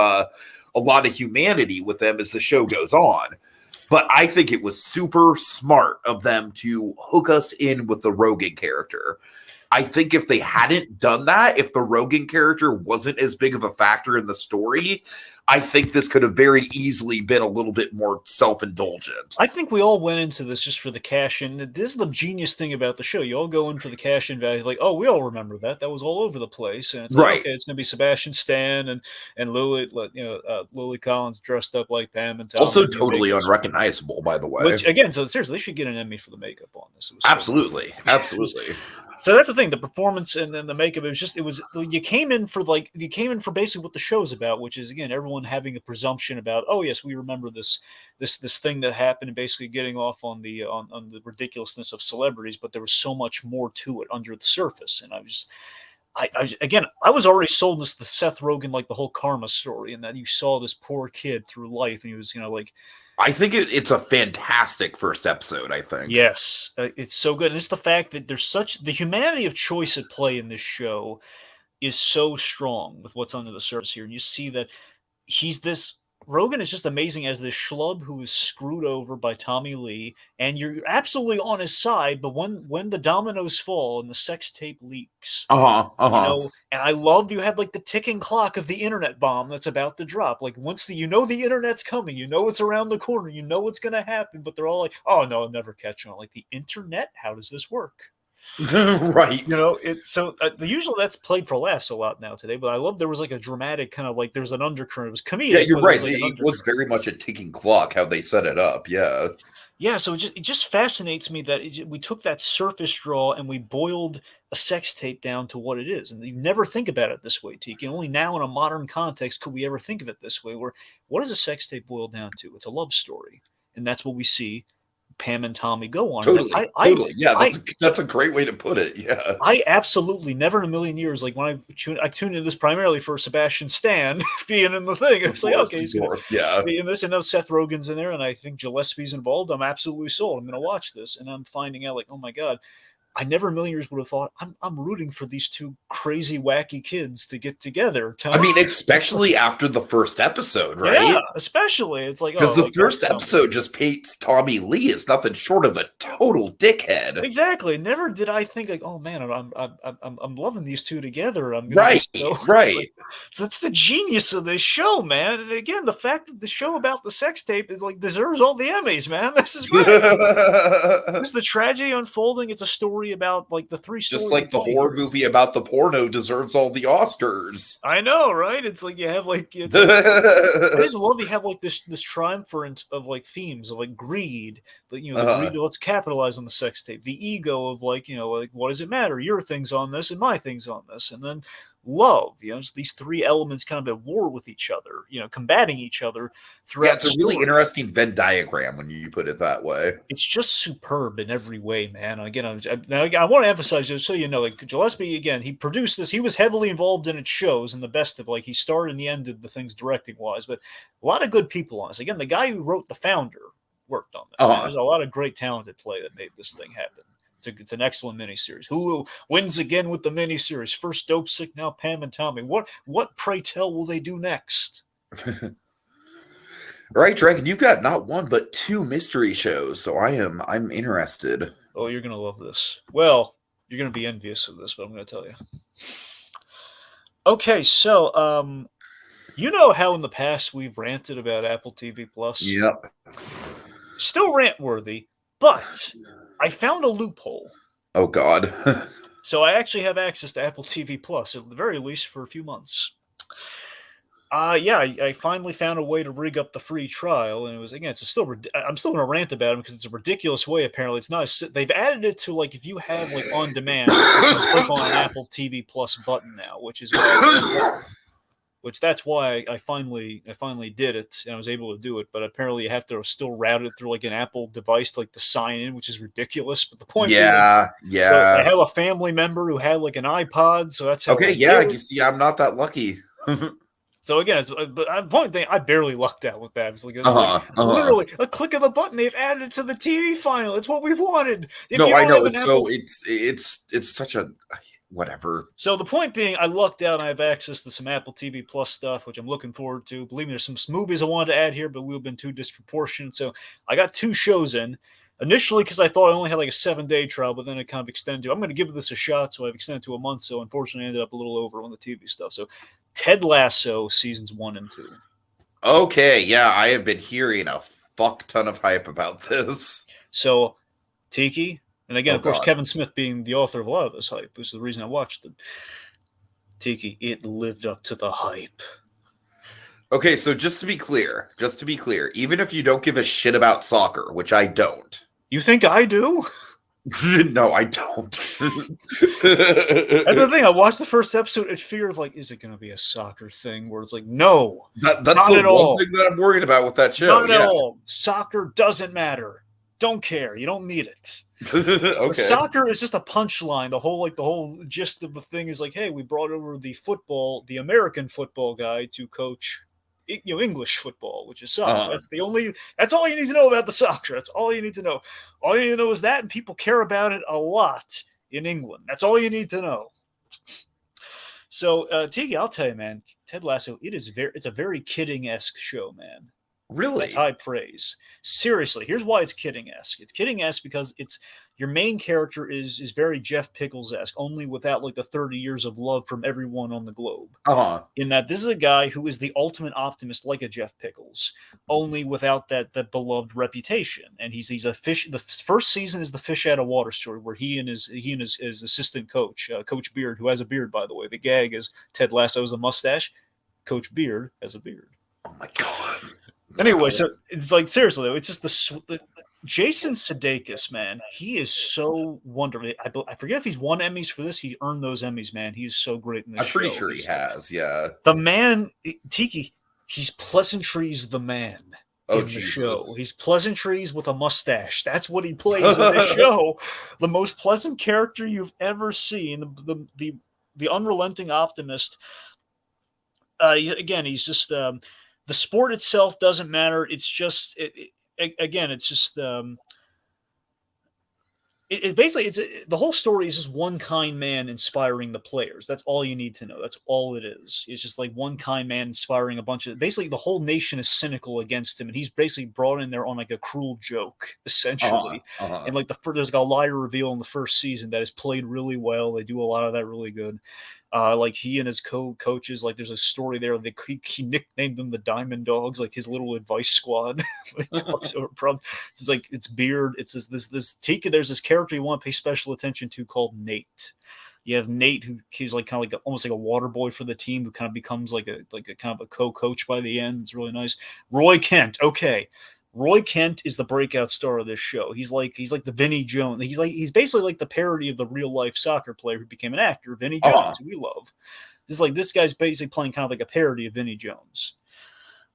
S1: humanity with them as the show goes on. But I think it was super smart of them to hook us in with the Rogen character. I think if they hadn't done that, if the Rogen character wasn't as big of a factor in the story, I think this could have very easily been a little bit more self-indulgent.
S2: I think we all went into this just for the cash in. This is the genius thing about the show. You all go in for the cash in value, like, oh, we all remember that. That was all over the place. And it's like,
S1: Right.
S2: okay, it's going to be Sebastian Stan and Lily, Lily Collins dressed up like Pam and Tom.
S1: Also totally unrecognizable, by the way.
S2: Which, again, so seriously, they should get an Emmy for the makeup on this. It was
S1: Absolutely. Absolutely.
S2: So that's the thing, the performance and then the makeup, you came in for basically what the show's about, which is, again, everyone having a presumption about, oh yes, we remember this thing that happened, and basically getting off on the ridiculousness of celebrities, but there was so much more to it under the surface. And I was already sold this the Seth Rogen, like the whole karma story, and that you saw this poor kid through life, and he was
S1: I think it's a fantastic first episode, I think.
S2: Yes, it's so good. And it's the fact that the humanity of choice at play in this show is so strong with what's under the surface here. And you see that Rogen is just amazing as this schlub who is screwed over by Tommy Lee, and you're absolutely on his side. But when the dominoes fall and the sex tape leaks, and I love you have like the ticking clock of the internet bomb that's about to drop. Like once the internet's coming, it's around the corner, what's going to happen, but they're all like, oh no, I'll never catch on. Like the internet, how does this work?
S1: Right.
S2: It's so usually that's played for laughs a lot now today, but I love there was like a dramatic kind of like there's an undercurrent. It was comedic.
S1: Yeah, you're right. It was very much a ticking clock how they set it up. Yeah.
S2: Yeah, so it just fascinates me that we took that surface draw and we boiled a sex tape down to what it is. And you never think about it this way, Tiki. Only now in a modern context could we ever think of it this way, where what does a sex tape boil down to? It's a love story. And that's what we see Pam and Tommy go on.
S1: Totally,
S2: Like,
S1: totally. Yeah, that's a great way to put it. Yeah.
S2: I absolutely never in a million years, like when I tuned into this primarily for Sebastian Stan being in the thing. It's like, okay, he's going to be in this, and now Seth Rogen's in there, and I think Gillespie's involved. I'm absolutely sold. I'm going to watch this, and I'm finding out like, oh my God, I never in a million years would have thought I'm rooting for these two crazy, wacky kids to get together.
S1: I mean, especially after the first episode, right?
S2: Yeah, especially. It's like,
S1: because the first episode just paints Tommy Lee as nothing short of a total dickhead.
S2: Exactly. Never did I think like, oh man, I'm loving these two together. I'm
S1: right.
S2: Like, so it's the genius of this show, man. And again, the fact that the show about the sex tape is like deserves all the Emmys, man. This is great. This is the tragedy unfolding. It's a story about like the three stories.
S1: Just like the horror movie about the porno deserves all the Oscars.
S2: I know, right? It's like you have like I just love you have like this triumvirate of like themes of like greed, the greed. Let's capitalize on the sex tape. The ego of like like what does it matter? Your thing's on this and my thing's on this, and then love. So these three elements kind of at war with each other. Combating each other throughout.
S1: Yeah, it's a really interesting Venn diagram when you put it that way.
S2: It's just superb in every way, man. Again, I want to emphasize this so like Gillespie, again, he produced this. He was heavily involved in its shows, and the best of like he started and the end of the things directing wise, but a lot of good people on this. Again, the guy who wrote The Founder worked on this. There's a lot of great talented play that made this thing happen. It's an excellent miniseries. Who wins again with the miniseries? First Dope Sick, now Pam and Tommy. What pray tell will they do next?
S1: Right, Dragon, you've got not one but two mystery shows, so I'm interested.
S2: Oh, you're gonna love this. Well, you're gonna be envious of this, but I'm gonna tell you. Okay, so how in the past we've ranted about Apple TV Plus?
S1: Yep.
S2: Still rant worthy, but I found a loophole.
S1: Oh God.
S2: So I actually have access to Apple TV Plus, at the very least for a few months. I finally found a way to rig up the free trial, and it was, again, I'm still going to rant about it because it's a ridiculous way. Apparently, it's not. They've added it to like if you have like on demand, you can click on an Apple TV Plus button now, that's why I finally did it, and I was able to do it. But apparently, you have to still route it through like an Apple device to like to sign in, which is ridiculous. But the point,
S1: being,
S2: So I have a family member who had like an iPod, so that's how.
S1: Okay, you see, I'm not that lucky.
S2: So again, I barely lucked out with that. It's like, literally a click of the button. They've added it to the TV final. It's what we've wanted.
S1: I know. It's such a whatever.
S2: So the point being, I lucked out. And I have access to some Apple TV Plus stuff, which I'm looking forward to. Believe me, there's some movies I wanted to add here, but we've been too disproportionate. So I got 2 shows in. Initially, because I thought I only had like a 7-day trial, but then it kind of extended to, I'm going to give this a shot. So I've extended to a month. So unfortunately, I ended up a little over on the TV stuff. So Ted Lasso seasons 1 and 2.
S1: Okay, yeah, I have been hearing a fuck ton of hype about this.
S2: So Tiki, and again, of course, Kevin Smith being the author of a lot of this hype, which is the reason I watched it. Tiki, it lived up to the hype.
S1: Okay, so just to be clear, even if you don't give a shit about soccer, which I don't.
S2: You think I do?
S1: No, I don't.
S2: That's the thing. I watched the first episode in fear of like, is it going to be a soccer thing? Where it's like, no,
S1: that's not the one thing that I'm worried about with that show.
S2: Not at all. Soccer doesn't matter. Don't care. You don't need it.
S1: Okay.
S2: Soccer is just a punchline. The whole gist of the thing is like, hey, we brought over the American football guy to coach English football, which is soccer. That's all you need to know about the soccer. That's all you need to know. All you need to know is that, and people care about it a lot in England. That's all you need to know. So, Tiki, I'll tell you, man, Ted Lasso, it's a very kidding-esque show, man.
S1: Really?
S2: That's high praise. Seriously, here's why it's kidding-esque. It's kidding-esque because your main character is very Jeff Pickles-esque, only without like the 30 years of love from everyone on the globe. In that this is a guy who is the ultimate optimist, like a Jeff Pickles, only without that beloved reputation. And he's a fish. The first season is the fish out of water story, where he and his assistant coach, Coach Beard, who has a beard, by the way. The gag is Ted Lasso has a mustache. Coach Beard has a beard.
S1: Oh my God.
S2: Anyway, so it's like, seriously though, it's just the Jason Sudeikis, man. He is so wonderful. I forget if he's won Emmys for this. He earned those Emmys, man. He is so great in this show.
S1: I'm pretty sure he has, yeah.
S2: The man, Tiki, he's pleasantries the man.
S1: Oh,
S2: in the show.
S1: Jesus.
S2: He's pleasantries with a mustache. That's what he plays in the show. The most pleasant character you've ever seen. The unrelenting optimist. Again, he's just the sport itself doesn't matter. It's just again, it's just basically the whole story is just one kind man inspiring the players. That's all you need to know. That's all it is. It's just like one kind man inspiring a bunch of, basically the whole nation is cynical against him, and he's basically brought in there on like a cruel joke, essentially. And like there's like a liar reveal in the first season that is played really well. They do a lot of that really good. Like he and his co-coaches, like there's a story there. He nicknamed them the Diamond Dogs, like his little advice squad. He talks over problems. It's like it's beard. It's this Tiki. There's this character you want to pay special attention to called Nate. You have Nate, he's like kind of like almost like a water boy for the team, who kind of becomes like a kind of a co-coach by the end. It's really nice. Roy Kent. Okay. Roy Kent is the breakout star of this show. He's like the Vinnie Jones. He's basically like the parody of the real life soccer player who became an actor, Vinnie Jones, who we love. This guy's basically playing kind of like a parody of Vinnie Jones.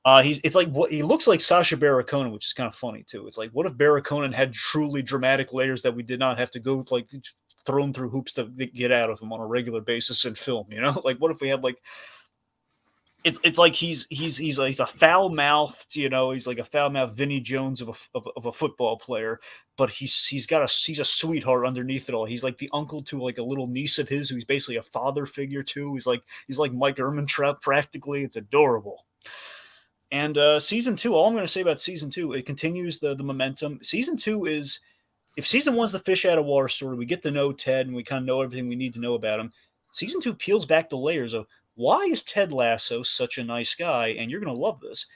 S2: It's like what he looks like Sacha Baron Cohen, which is kind of funny too. It's like, what if Baron Cohen had truly dramatic layers that we did not have to go like thrown through hoops to get out of him on a regular basis in film? You know, like what if we had like. It's like he's a foul mouthed, he's like a foul mouthed Vinnie Jones of a football player, but he's a sweetheart underneath it all. He's like the uncle to like a little niece of his, who's basically a father figure too. He's like Mike Ehrmantraut practically. It's adorable. And season 2, all I'm going to say about season 2, it continues the momentum. Season 2 is, if season 1's the fish out of water story, we get to know Ted and we kind of know everything we need to know about him. Season 2 peels back the layers of, why is Ted Lasso such a nice guy? And you're going to love this.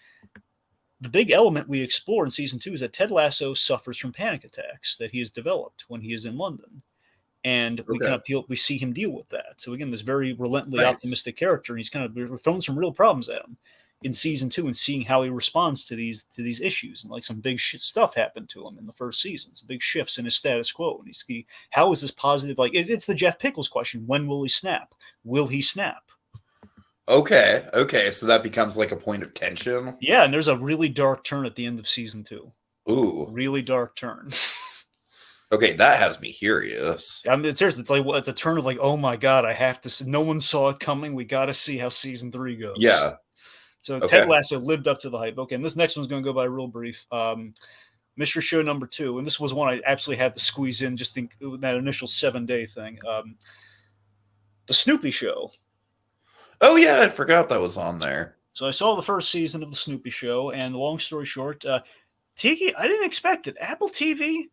S2: The big element we explore in season 2 is that Ted Lasso suffers from panic attacks that he has developed when he is in London. And we see him deal with that. So again, this very relentlessly optimistic character, and we're throwing some real problems at him in season 2 and seeing how he responds to these issues. And like some big stuff happened to him in the first season, some big shifts in his status quo. And how is this positive? Like it's the Jeff Pickles question. When will he snap? Will he snap?
S1: Okay. So that becomes like a point of tension.
S2: Yeah, and there's a really dark turn at the end of season 2.
S1: Ooh,
S2: really dark turn.
S1: Okay, that has me curious.
S2: I mean, seriously, it's a turn of like, oh my god, I have to see. No one saw it coming. We got to see how season 3 goes.
S1: Yeah.
S2: So Ted Lasso lived up to the hype. Okay, and this next one's going to go by real brief. Mystery Show number 2, and this was one I absolutely had to squeeze in just in that initial 7-day thing. The Snoopy Show.
S1: Oh, yeah, I forgot that was on there.
S2: So I saw the first season of The Snoopy Show, and long story short, Tiki, I didn't expect it. Apple TV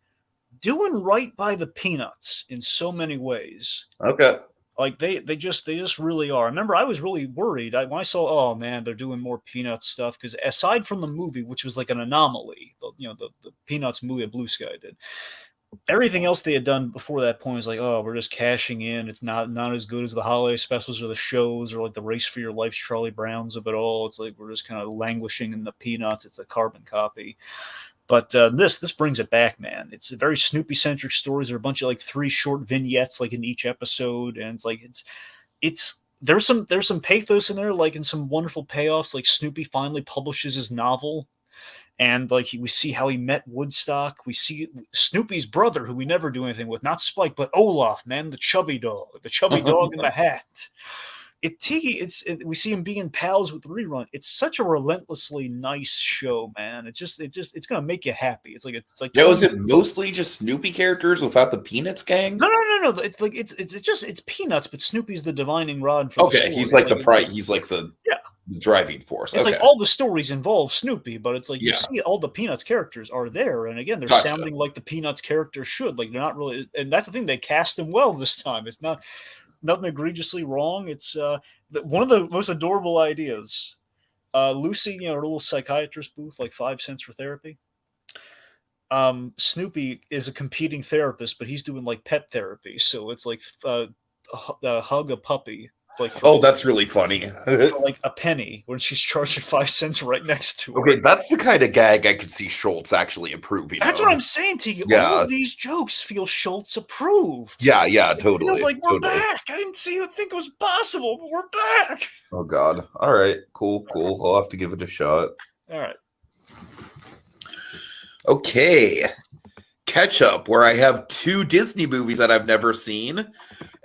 S2: doing right by the Peanuts in so many ways.
S1: Okay.
S2: Like, they just really are. I remember I was really worried when I saw, oh, man, they're doing more Peanuts stuff, because aside from the movie, which was like an anomaly, the Peanuts movie that Blue Sky did, everything else they had done before that point was like, oh, we're just cashing in. It's not as good as the holiday specials or the shows or like the Race for Your Life's Charlie Browns of it all. It's like we're just kind of languishing in the Peanuts. It's a carbon copy. But this brings it back, man. It's a very Snoopy-centric stories. There are a bunch of like 3 short vignettes like in each episode, and it's like there's some pathos in there, like in some wonderful payoffs. Like Snoopy finally publishes his novel. And like we see how he met Woodstock. We see Snoopy's brother, who we never do anything with, not Spike, but Olaf, man, the chubby dog in the hat. We see him being pals with Rerun. It's such a relentlessly nice show, man. It's gonna make you happy. It's like
S1: is it mostly just Snoopy characters without the Peanuts gang?
S2: No. It's like it's Peanuts, but Snoopy's the divining rod for the story.
S1: He's like the driving force.
S2: It's like all the stories involve Snoopy, but it's like you see all the Peanuts characters are there, and again, they're sounding like the Peanuts characters should. Like they're not really, and that's the thing. They cast them well this time. It's not nothing egregiously wrong. It's one of the most adorable ideas. Lucy, her little psychiatrist booth, like 5 cents for therapy. Snoopy is a competing therapist, but he's doing like pet therapy, so it's like hug a puppy. Like
S1: that's really funny.
S2: For like a penny when she's charging 5 cents right next to her.
S1: Okay, that's the kind of gag I could see Schultz actually approving.
S2: That's what I'm saying to you. Yeah. All of these jokes feel Schultz approved.
S1: Yeah, totally.
S2: It feels like we're back. I didn't think it was possible, but we're back.
S1: Oh God. All right. Cool. I'll have to give it a shot.
S2: All right.
S1: Okay. Catch up, where I have 2 Disney movies that I've never seen,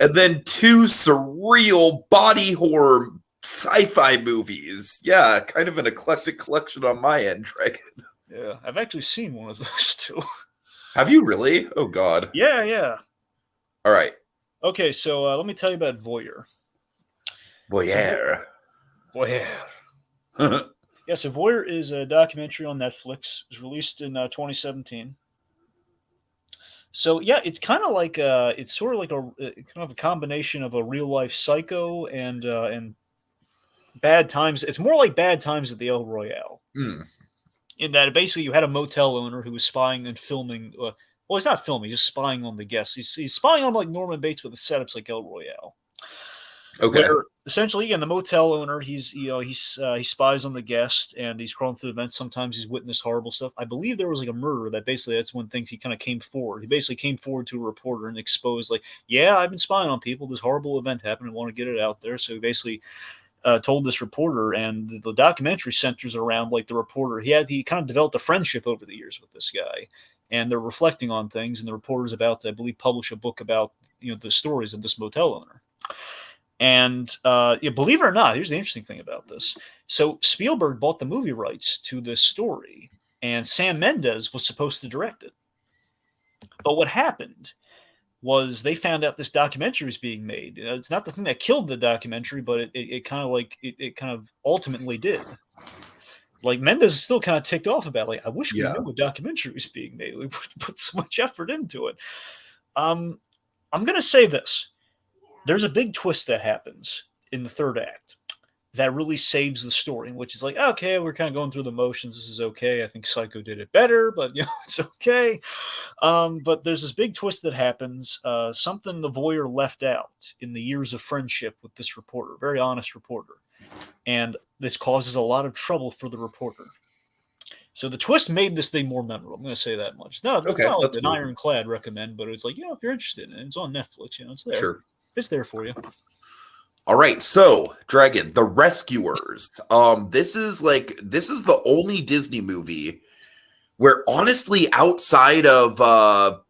S1: and then 2 surreal body horror sci-fi movies. Yeah, kind of an eclectic collection on my end, Dragon.
S2: Yeah, I've actually seen one of those two.
S1: Have you really? Oh, God.
S2: Yeah.
S1: All right.
S2: Okay, so let me tell you about Voyeur.
S1: Voyeur.
S2: Voyeur. Yeah, so Voyeur is a documentary on Netflix. It was released in 2017. So yeah, it's kind of like it's sort of like kind of a combination of a real life Psycho and Bad Times. It's more like Bad Times at the El Royale.
S1: Mm.
S2: In that basically you had a motel owner who was spying and filming. Well, he's not filming; he's just spying on the guests. He's spying on like Norman Bates with the setups like El Royale.
S1: Okay.
S2: Where essentially, again, the motel owner, he spies on the guest and he's crawling through the vents. Sometimes he's witnessed horrible stuff. I believe there was like a murder that basically that's when things he kind of came forward. He basically came forward to a reporter and exposed like, yeah, I've been spying on people. This horrible event happened. I want to get it out there. So he basically told this reporter, and the documentary centers around like the reporter. He kind of developed a friendship over the years with this guy, and they're reflecting on things. And the reporter's about to, I believe, publish a book about the stories of this motel owner. And believe it or not, here's the interesting thing about this. So Spielberg bought the movie rights to this story, and Sam Mendes was supposed to direct it. But what happened was they found out this documentary was being made. It's not the thing that killed the documentary, but it kind of ultimately did. Like Mendes is still kind of ticked off about like, I wish we knew a documentary was being made. We put so much effort into it. I'm going to say this. There's a big twist that happens in the third act that really saves the story, which is like, okay, we're kind of going through the motions. This is okay. I think Psycho did it better, but it's okay. But there's this big twist that happens, something the Voyeur left out in the years of friendship with this reporter, very honest reporter. And this causes a lot of trouble for the reporter. So the twist made this thing more memorable. I'm going to say that much. It's not like an ironclad recommend, but it's like, if you're interested in it, it's on Netflix, it's there.
S1: Sure.
S2: It's there for you.
S1: All right, so Dragon, The Rescuers. This is the only Disney movie where honestly, outside of a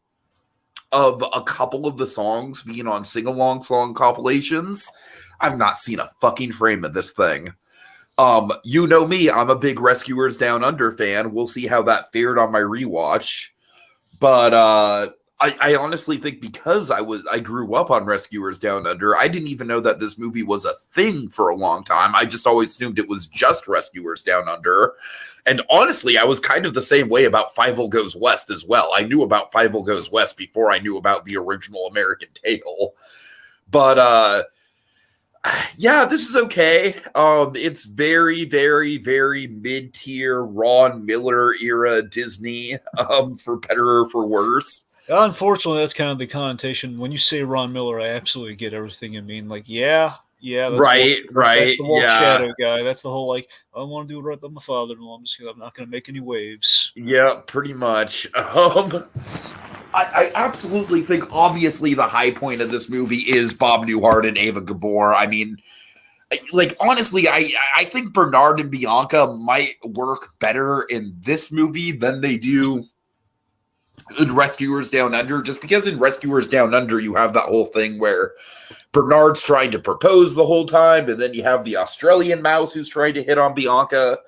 S1: couple of the songs being on sing-along song compilations, I've not seen a fucking frame of this thing. You know me, I'm a big Rescuers Down Under fan. We'll see how that fared on my rewatch. But I honestly think because I grew up on Rescuers Down Under, I didn't even know that this movie was a thing for a long time. I just always assumed it was just Rescuers Down Under. And honestly, I was kind of the same way about Fievel Goes West as well. I knew about Fievel Goes West before I knew about the original American Tale. But yeah, this is okay. It's very, very, very mid-tier Ron Miller era Disney, for better or for worse.
S2: Unfortunately, that's kind of the connotation. When you say Ron Miller, I absolutely get everything you mean. Like, that's
S1: right.
S2: That's the Walt Shadow guy. That's the whole like, I want to do it right by my father-in-law. I'm not going to make any waves.
S1: Yeah, pretty much. I absolutely think, obviously, the high point of this movie is Bob Newhart and Ava Gabor. I mean, like, honestly, I think Bernard and Bianca might work better in this movie than they do in Rescuers Down Under, just because in Rescuers Down Under you have that whole thing where Bernard's trying to propose the whole time, and then you have the Australian mouse who's trying to hit on Bianca,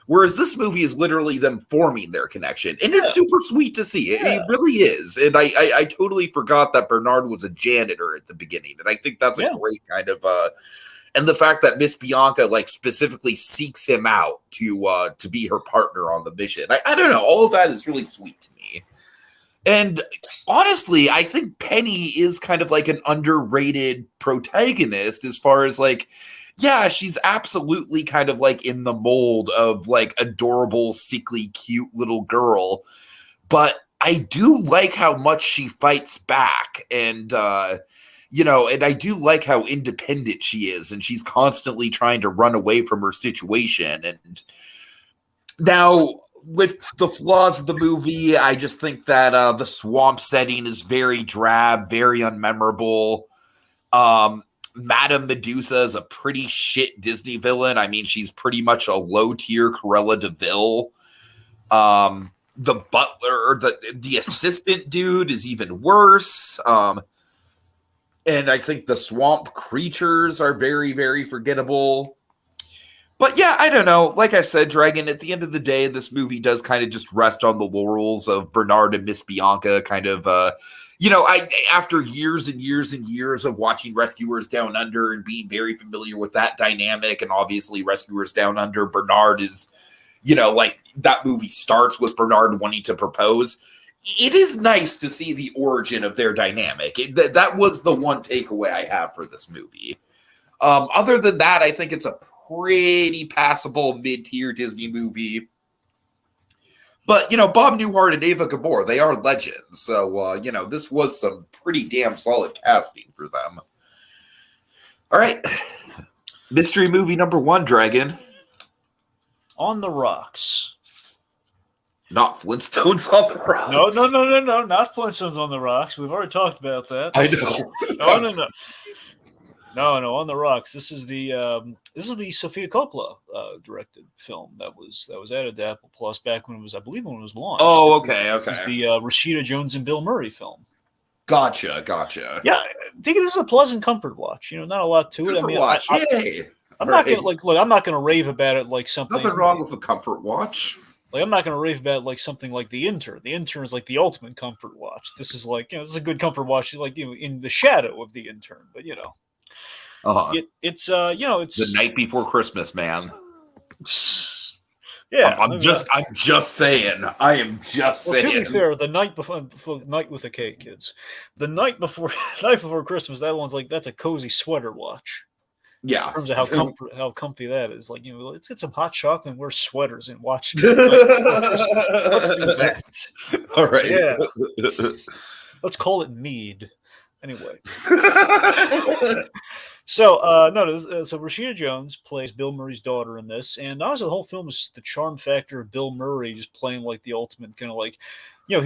S1: whereas this movie is literally them forming their connection, and it's super sweet to see. It really is. And I totally forgot that Bernard was a janitor at the beginning, and I think that's a great kind of and the fact that Miss Bianca like specifically seeks him out to be her partner on the mission. I don't know, all of that is really sweet to me. And honestly, I think Penny is kind of like an underrated protagonist as far as like, yeah, she's absolutely kind of like in the mold of like adorable, sickly, cute little girl. But I do like how much she fights back, and, and I do like how independent she is, and she's constantly trying to run away from her situation. And now, with the flaws of the movie, I just think that the swamp setting is very drab, very unmemorable. Madame Medusa is a pretty shit Disney villain. I mean, she's pretty much a low-tier Cruella de Vil. the butler or the assistant dude is even worse. And I think the swamp creatures are very, very forgettable. But yeah, I don't know. Like I said, Dragon, at the end of the day, this movie does kind of just rest on the laurels of Bernard and Miss Bianca kind of, after years and years and years of watching Rescuers Down Under and being very familiar with that dynamic, and obviously Rescuers Down Under, Bernard is, that movie starts with Bernard wanting to propose. It is nice to see the origin of their dynamic. That was the one takeaway I have for this movie. Other than that, I think it's a pretty passable mid-tier Disney movie. But, Bob Newhart and Ava Gabor, they are legends. So, this was some pretty damn solid casting for them. All right. Mystery movie number 1, Dragon.
S2: On the Rocks.
S1: Not Flintstones on the Rocks.
S2: No, not Flintstones on the Rocks. We've already talked about that.
S1: I know.
S2: No, On the Rocks. This is the Sofia Coppola directed film that was added to Apple Plus back when it was, I believe, when it was launched.
S1: Oh, okay.
S2: This is the Rashida Jones and Bill Murray film.
S1: Gotcha.
S2: Yeah, I think this is a pleasant comfort watch. Not a lot to it.
S1: Comfort watch.
S2: I'm not gonna I'm not gonna rave about it like something.
S1: Nothing wrong with a comfort watch.
S2: I'm not going to rave about it like something like The Intern. The Intern is like the ultimate comfort watch. This is like, this is a good comfort watch, like, in the shadow of The Intern. But, it's
S1: The Night Before Christmas, man.
S2: Yeah.
S1: I'm just saying. I am just saying.
S2: To be fair, the night before Night with a K, kids. The night before Christmas, that's a cozy sweater watch.
S1: Yeah,
S2: in terms of how comfy that is. Like, let's get some hot chocolate and wear sweaters and watch. Let's do that.
S1: All right.
S2: Yeah. Let's call it mead. Anyway. So Rashida Jones plays Bill Murray's daughter in this, and honestly, the whole film is the charm factor of Bill Murray just playing like the ultimate kind of like. He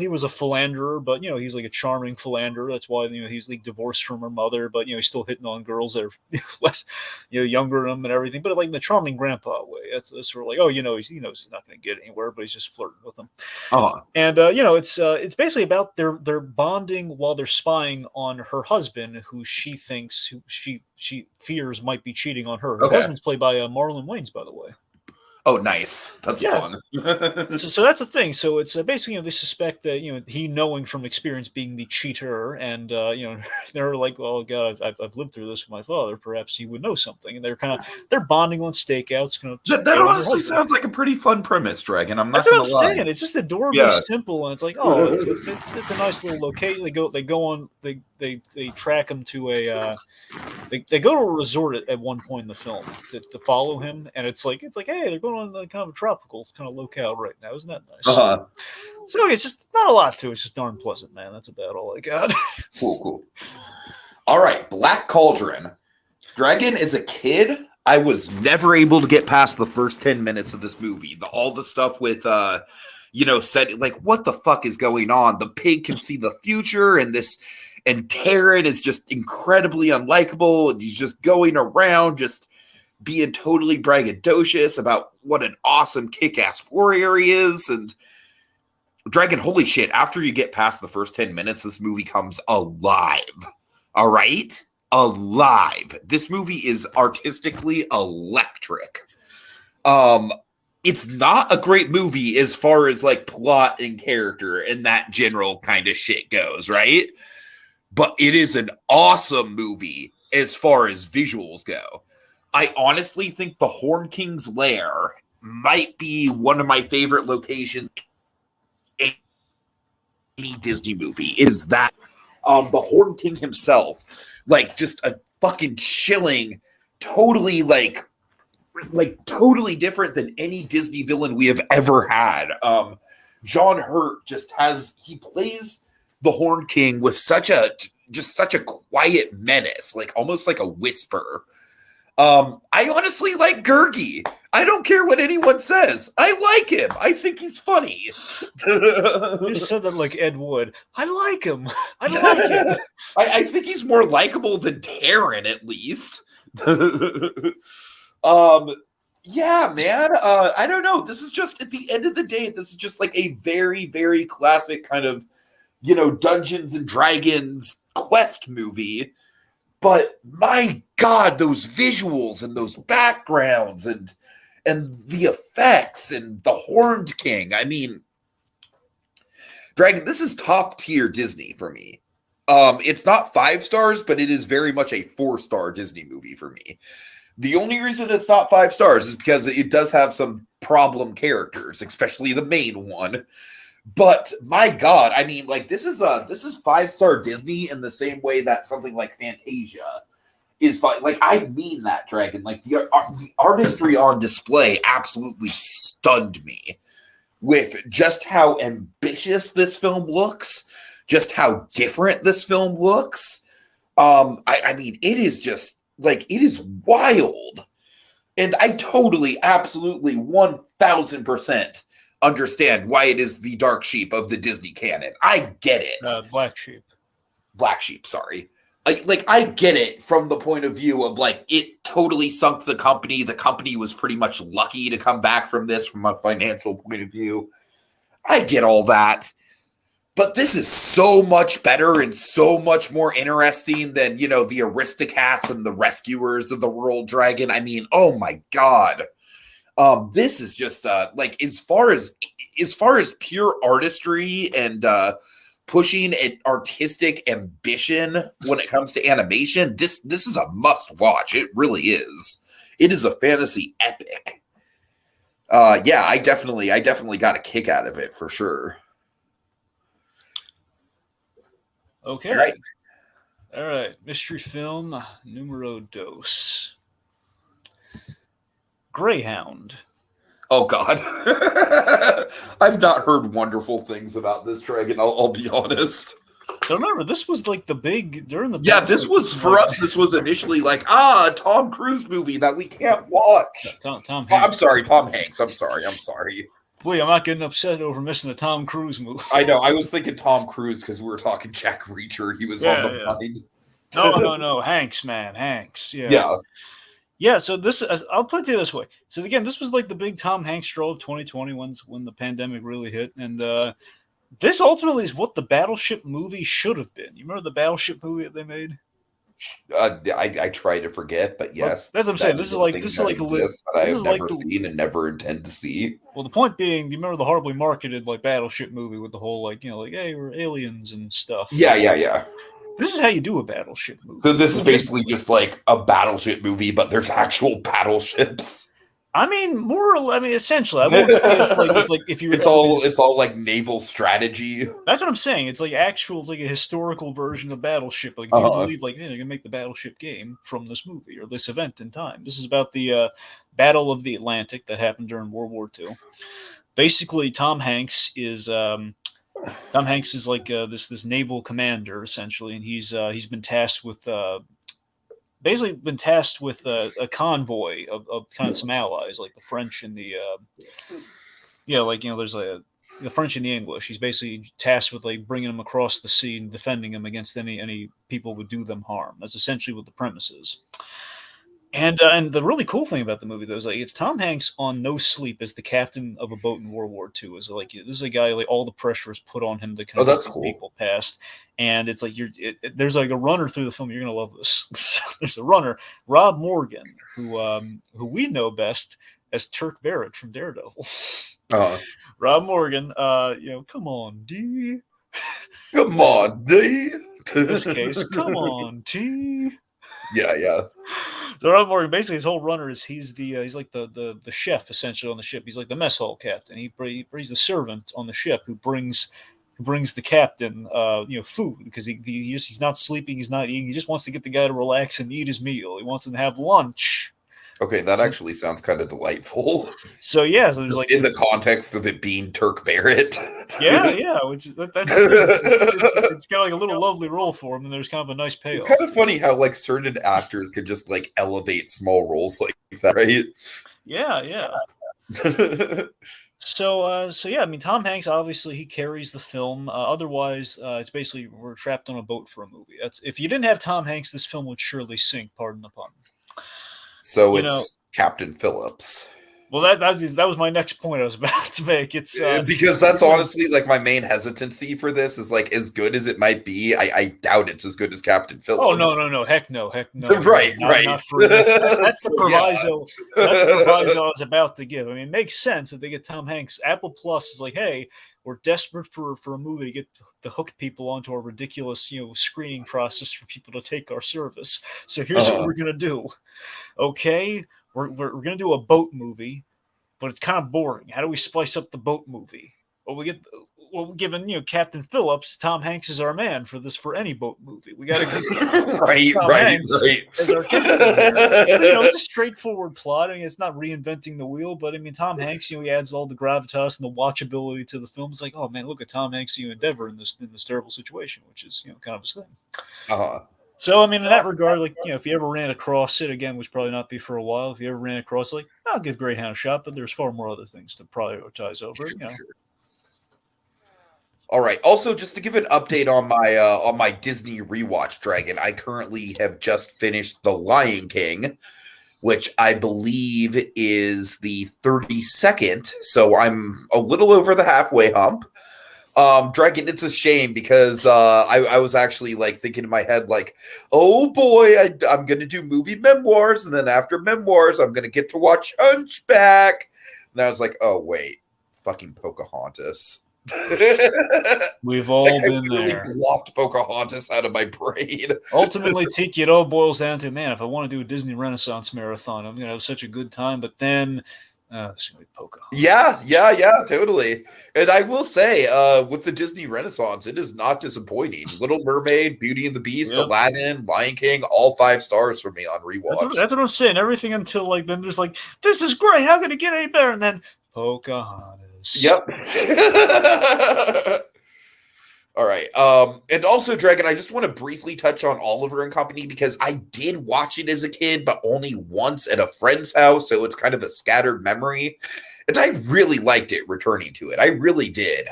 S2: was a philanderer, but he's like a charming philanderer. That's why he's like divorced from her mother, but he's still hitting on girls that are less younger than him and everything. But like in the charming grandpa way, that's sort of like, he knows he's not going to get anywhere, but he's just flirting with them. And it's basically about their bonding while they're spying on her husband, who she fears might be cheating on her. Her husband's played by Marlon Wayans, by the way.
S1: Oh, nice. That's fun.
S2: So that's the thing. So it's basically, they suspect that, he knowing from experience being the cheater, and, they're like, well, God, I've lived through this with my father. Perhaps he would know something. And they're bonding on stakeouts.
S1: That honestly sounds like a pretty fun premise, Dragon. I'm not
S2: That's
S1: going
S2: what
S1: to
S2: I'm
S1: lie.
S2: saying. It's just adorably simple. And it's like, it's a nice little location. They track him to they go to a resort at one point in the film to follow him, and it's like, hey, they're going on kind of a tropical kind of locale right now. Isn't that nice? So it's just not a lot to it. It's just darn pleasant, man. That's about all I got.
S1: Cool. All right, Black Cauldron. Dragon, as a kid, I was never able to get past the first 10 minutes of this movie. All the stuff with said, like, what the fuck is going on? The pig can see the future, and Taryn is just incredibly unlikable, and he's just going around just being totally braggadocious about what an awesome kick-ass warrior he is. And Dragon, holy shit, after you get past the first 10 minutes, this movie comes alive. All right? Alive. This movie is artistically electric. It's not a great movie as far as like plot and character and that general kind of shit goes, right? But it is an awesome movie as far as visuals go. I honestly think the Horn King's lair might be one of my favorite locations in any Disney movie. Is that the Horn King himself, like just a fucking chilling, totally totally different than any Disney villain we have ever had. John Hurt he plays the Horn King with such a quiet menace, like almost like a whisper. I honestly like Gurgi. I don't care what anyone says. I like him. I think he's funny.
S2: You said that like Ed Wood. I like him.
S1: I think he's more likable than Taryn, at least. Yeah, man. I don't know. This is just at the end of the day, this is just like a very, very classic kind of, Dungeons and Dragons quest movie. But my God, those visuals and those backgrounds and the effects and the Horned King. I mean, Dragon, this is top tier Disney for me. It's not 5 stars, but it is very much a 4-star Disney movie for me. The only reason it's not 5 stars is because it does have some problem characters, especially the main one. But my God, I mean, like this is 5-star Disney in the same way that something like Fantasia is fine. Like I mean that, Dragon. Like the artistry on display absolutely stunned me with just how ambitious this film looks, just how different this film looks. I mean, it is just like it is wild, and I totally, absolutely, 1000% understand why it is the dark sheep of the Disney canon. I get it.
S2: Black sheep.
S1: Black sheep. Sorry. Like I get it from the point of view of like it totally sunk the company. The company was pretty much lucky to come back from this from a financial point of view. I get all that. But this is so much better and so much more interesting than, the Aristocats and the Rescuers of the World, Dragon. I mean, oh my God. This is just like as far as pure artistry and pushing an artistic ambition when it comes to animation, this is a must watch. It really is. It is a fantasy epic. Yeah, I definitely got a kick out of it for sure.
S2: Okay. All right. Mystery film numero dos. Greyhound.
S1: Oh God. I've not heard wonderful things about this, Dragon. I'll be honest.
S2: So remember, this was like the big during the
S1: this was for us. This was initially like a Tom Cruise movie that we can't watch.
S2: Tom Hanks.
S1: I'm sorry, Tom Hanks. I'm sorry.
S2: Please, I'm not getting upset over missing a Tom Cruise movie.
S1: I know. I was thinking Tom Cruise because we were talking Jack Reacher. He was on the mind.
S2: No. Hanks, man. Hanks. Yeah. Yeah, so this I'll put it this way. So again, this was like the big Tom Hanks draw of 2020 when the pandemic really hit. And this ultimately is what the Battleship movie should have been. You remember the Battleship movie that they made?
S1: I try to forget, but yes.
S2: That's what I'm saying. This is like
S1: I have never seen and never intend to see.
S2: Well, the point being, do you remember the horribly marketed like Battleship movie with the whole like hey, we're aliens and stuff?
S1: Yeah.
S2: This is how you do a Battleship movie.
S1: So this is basically just like a Battleship movie, but there's actual battleships.
S2: I mean, essentially, I won't say it's like if you.
S1: It's all like naval strategy.
S2: That's what I'm saying. It's like it's like a historical version of Battleship. Like if you believe, like you're gonna make the Battleship game from this movie or this event in time. This is about the Battle of the Atlantic that happened during World War II. Basically, Tom Hanks is like this naval commander essentially, and he's been tasked with. Basically been tasked with a convoy of kind of some allies like the French and the there's the French and the English. He's basically tasked with like bringing them across the sea and defending them against any people who would do them harm. That's essentially what the premise is. And the really cool thing about the movie though is like it's Tom Hanks on no sleep as the captain of a boat in World War II. Is like this is a guy like all the pressure is put on him to kind of get people past. And it's like there's like a runner through the film. You're gonna love this. There's a runner, Rob Morgan, who we know best as Turk Barrett from Daredevil. Rob Morgan, come on, D.
S1: Come on, D.
S2: In this case, come on, T.
S1: Yeah.
S2: So Rob Morgan, basically, his whole runner is he's like the chef essentially on the ship. He's like the mess hall captain. He's the servant on the ship who brings the captain food because he's not sleeping, he's not eating. He just wants to get the guy to relax and eat his meal. He wants him to have lunch.
S1: Okay, that actually sounds kind of delightful.
S2: So there's
S1: like in the context of it being Turk Barrett.
S2: yeah, which that's it's kind of like a little lovely role for him, and there's kind of a nice payoff.
S1: It's kind of funny how like certain actors can just like elevate small roles like that, right?
S2: Yeah. So yeah, I mean, Tom Hanks obviously he carries the film. Otherwise, it's basically we're trapped on a boat for a movie. If you didn't have Tom Hanks, this film would surely sink. Pardon the pun.
S1: So
S2: You know,
S1: it's Captain Phillips.
S2: well, that was my next point I was about to make. It's
S1: Because that's honestly like my main hesitancy for this is like as good as it might be, I doubt it's as good as Captain
S2: Oh
S1: Phillips.
S2: no, heck no,
S1: Right, right.
S2: not for that's the
S1: So,
S2: proviso.
S1: yeah.
S2: So that's the proviso I was about to give. I mean, it makes sense that they get Tom Hanks. Apple Plus is like, hey, we're desperate for a movie to get to hook people onto our ridiculous screening process for people to take our service. So here's what we're gonna do. Okay, we're gonna do a boat movie, but it's kind of boring. How do we spice up the boat movie? Well, given Captain Phillips, Tom Hanks is our man for any boat movie. We got to
S1: right,
S2: Tom
S1: right,
S2: Hanks
S1: right.
S2: as our captain. It's a straightforward plot. I mean, it's not reinventing the wheel, but I mean, Tom Hanks, he adds all the gravitas and the watchability to the film. It's like, oh man, look at Tom Hanks, endeavor in this terrible situation, which is kind of his thing.
S1: Uh-huh.
S2: So, I mean, in that regard, like, if you ever ran across it, again, which probably not be for a while, if you ever ran across it, like, I'll give Greyhound a shot, but there's far more other things to prioritize over it,
S1: Sure. All right. Also, just to give an update on my Disney rewatch, Dragon, I currently have just finished The Lion King, which I believe is the 32nd. So I'm a little over the halfway hump. Dragon, it's a shame because I was actually like thinking in my head, like, oh boy, I'm gonna do movie memoirs, and then after memoirs, I'm gonna get to watch Hunchback. And I was like, oh wait, fucking Pocahontas.
S2: We've all
S1: like,
S2: been
S1: I literally
S2: there.
S1: blocked Pocahontas out of my brain.
S2: Ultimately, Tiki, it all boils down to, man, if I want to do a Disney Renaissance marathon, I'm gonna have such a good time, but then it's gonna be Pocahontas.
S1: Yeah, totally. And I will say, with the Disney Renaissance, it is not disappointing. Little Mermaid, Beauty and the Beast, Aladdin, Lion King, all 5 stars for me on rewatch.
S2: That's what I'm saying. Everything until like then there's like, this is great. How can it get any better? And then Pocahontas.
S1: Yep. All right. And also, Dragon, I just want to briefly touch on Oliver and Company because I did watch it as a kid, but only once at a friend's house, so it's kind of a scattered memory. And I really liked it returning to it. I really did.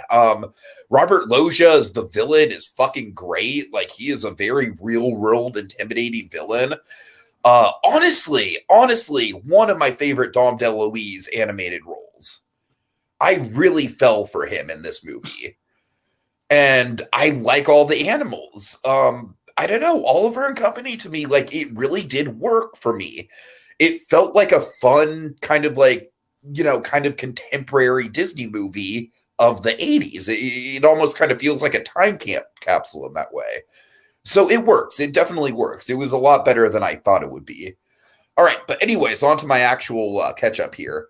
S1: Robert Loggia as the villain is fucking great. Like, he is a very real world intimidating villain. Honestly, one of my favorite Dom DeLuise animated roles. I really fell for him in this movie. And I like all the animals. I don't know, Oliver and Company to me, like, it really did work for me. It felt like a fun kind of like, kind of contemporary Disney movie of the 80s. It almost kind of feels like a time capsule in that way. So it works. It definitely works. It was a lot better than I thought it would be. All right. But anyways, on to my actual catch up here.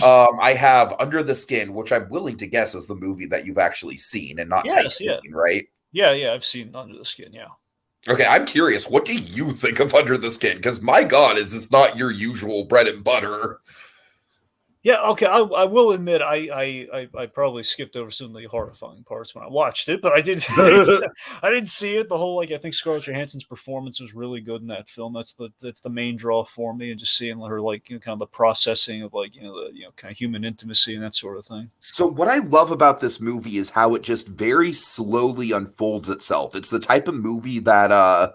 S1: I have Under the Skin, which I'm willing to guess is the movie that you've actually seen and not Titan, right?
S2: Yeah, I've seen Under the Skin, yeah.
S1: Okay, I'm curious, what do you think of Under the Skin? Because my God, is this not your usual bread and butter?
S2: Yeah, okay. I will admit I probably skipped over some of the horrifying parts when I watched it, but I didn't see it. The whole I think Scarlett Johansson's performance was really good in that film. That's the main draw for me, and just seeing her kind of the processing of the kind of human intimacy and that sort of thing.
S1: So what I love about this movie is how it just very slowly unfolds itself. It's the type of movie that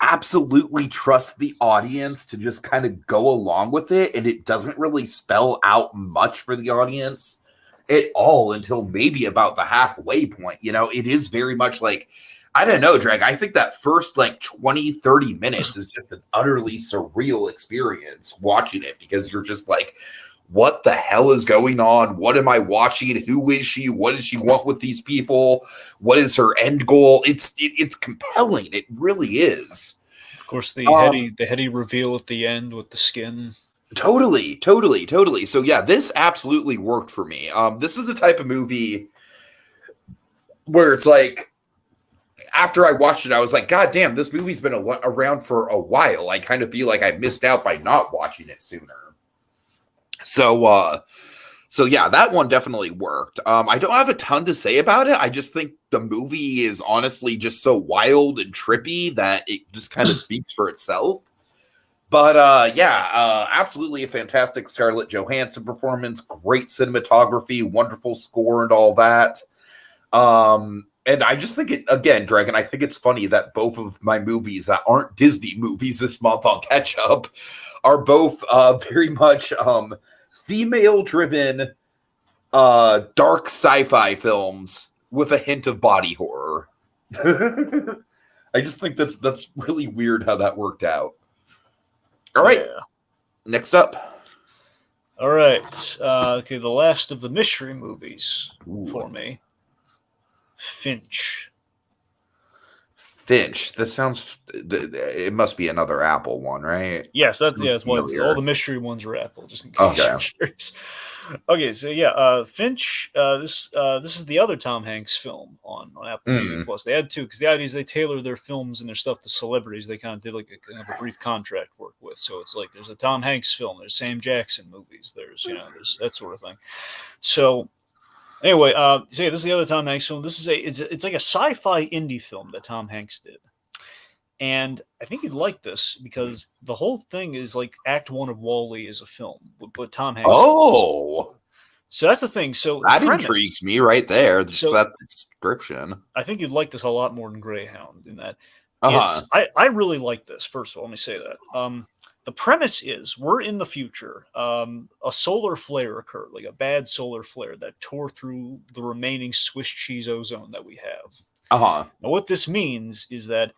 S1: absolutely trust the audience to just kind of go along with it, and it doesn't really spell out much for the audience at all until maybe about the halfway point. It is very much like, I don't know, Drag, I think that first 20-30 minutes is just an utterly surreal experience watching it, because you're just like, what the hell is going on? What am I watching? Who is she? What does she want with these people? What is her end goal? It's compelling. It really is.
S2: Of course, the heady reveal at the end with the skin.
S1: Totally. So yeah, this absolutely worked for me. This is the type of movie where it's like, after I watched it, I was like, God damn, this movie's been around for a while. I kind of feel like I missed out by not watching it sooner. So yeah, that one definitely worked. I don't have a ton to say about it. I just think the movie is honestly just so wild and trippy that it just kind of speaks for itself. But absolutely a fantastic Scarlett Johansson performance, great cinematography, wonderful score and all that. And I just think it again, Dragon. I think it's funny that both of my movies that aren't Disney movies this month on Catch Up are both very much female-driven, dark sci-fi films with a hint of body horror. I just think that's really weird how that worked out. All right, next up.
S2: All right, okay, the last of the mystery movies for me. Finch.
S1: This sounds. It must be another Apple one, right?
S2: Yes, that's all the mystery ones are Apple. Just in case you're curious. Okay, so Finch. This is the other Tom Hanks film on Apple TV Plus. They had two because the idea is they tailor their films and their stuff to celebrities. They kind of did like a brief contract work with. So it's like there's a Tom Hanks film, there's Sam Jackson movies, there's that sort of thing. So. Anyway, this is the other Tom Hanks film. This is it's like a sci-fi indie film that Tom Hanks did, and I think you'd like this because the whole thing is like Act 1 of WALL-E is a film, but Tom Hanks.
S1: Oh,
S2: so that's the thing. So
S1: that intrigues me right there.
S2: So
S1: that description.
S2: I think you'd like this a lot more than Greyhound. In that, I really like this. First of all, let me say that. The premise is we're in the future. A solar flare occurred, like a bad solar flare that tore through the remaining Swiss cheese ozone that we have. Now, what this means is that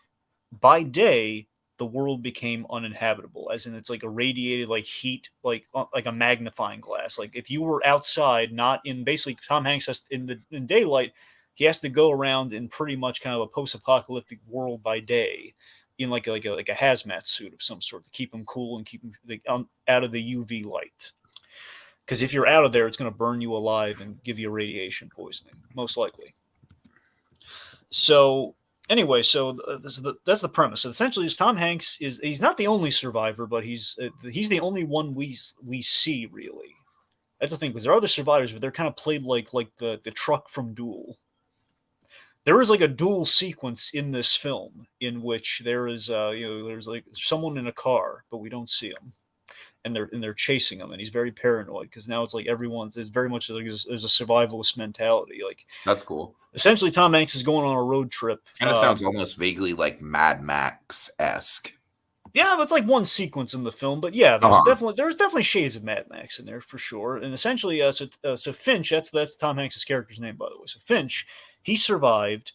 S2: by day, the world became uninhabitable, as in it's like irradiated like heat, like a magnifying glass. Like if you were outside, not in basically Tom Hanks has in daylight, he has to go around in pretty much kind of a post-apocalyptic world by day. In like a hazmat suit of some sort to keep him cool and keep him out of the UV light. Because if you're out of there, it's going to burn you alive and give you radiation poisoning, most likely. So anyway, that's the premise. So essentially, Tom Hanks he's not the only survivor, but he's the only one we see really. That's the thing because there are other survivors, but they're kind of played like the truck from Duel. There is like a duel sequence in this film in which there is there's like someone in a car, but we don't see him, and they're chasing him, and he's very paranoid because now it's like it's very much like there's a survivalist mentality. Like
S1: that's cool.
S2: Essentially, Tom Hanks is going on a road trip.
S1: Kind of sounds almost vaguely like Mad Max-esque.
S2: Yeah, it's like one sequence in the film, but yeah, there's definitely shades of Mad Max in there for sure. And essentially, so Finch, that's Tom Hanks' character's name, by the way. So Finch. He survived.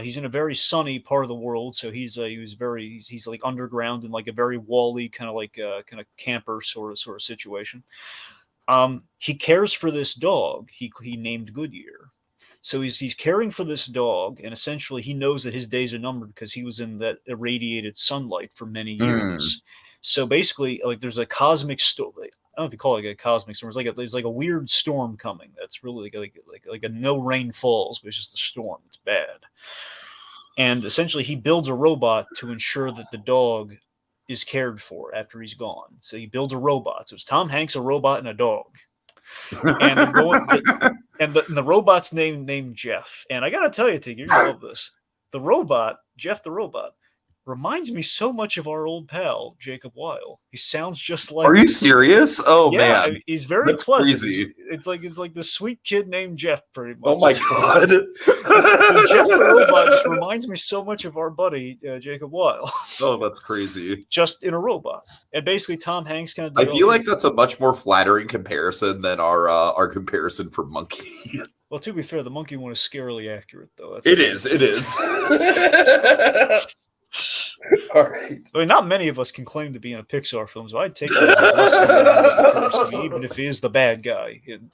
S2: He's in a very sunny part of the world, so he's like underground in like a very WALL-E kind of camper sort of situation. He cares for this dog. He named Goodyear. So he's caring for this dog, and essentially he knows that his days are numbered because he was in that irradiated sunlight for many years. So basically, like there's a cosmic storm. I don't know if you call it like a cosmic storm. There's like a weird storm coming. That's really like a no rain falls, but it's just a storm. It's bad. And essentially, he builds a robot to ensure that the dog is cared for after he's gone. So he builds a robot. So it's Tom Hanks, a robot, and a dog. And the robot's named Jeff. And I gotta tell you, Tiki, you're gonna love this. The robot, Jeff the robot, reminds me so much of our old pal Jacob Weil. He sounds just like.
S1: Are you serious? Oh
S2: yeah,
S1: man,
S2: he's very
S1: that's
S2: pleasant.
S1: Crazy.
S2: It's like the sweet kid named Jeff, pretty much.
S1: Oh my god!
S2: So Jeff the robot just reminds me so much of our buddy Jacob Weil.
S1: Oh, that's crazy.
S2: Just in a robot, and basically Tom Hanks kind of.
S1: I feel like that's a much more flattering comparison than our comparison for Monkey.
S2: Well, to be fair, the Monkey one is scarily accurate, though.
S1: It is. All right.
S2: I mean, not many of us can claim to be in a Pixar film, so I'd take that as a blessing, even if he is the bad guy in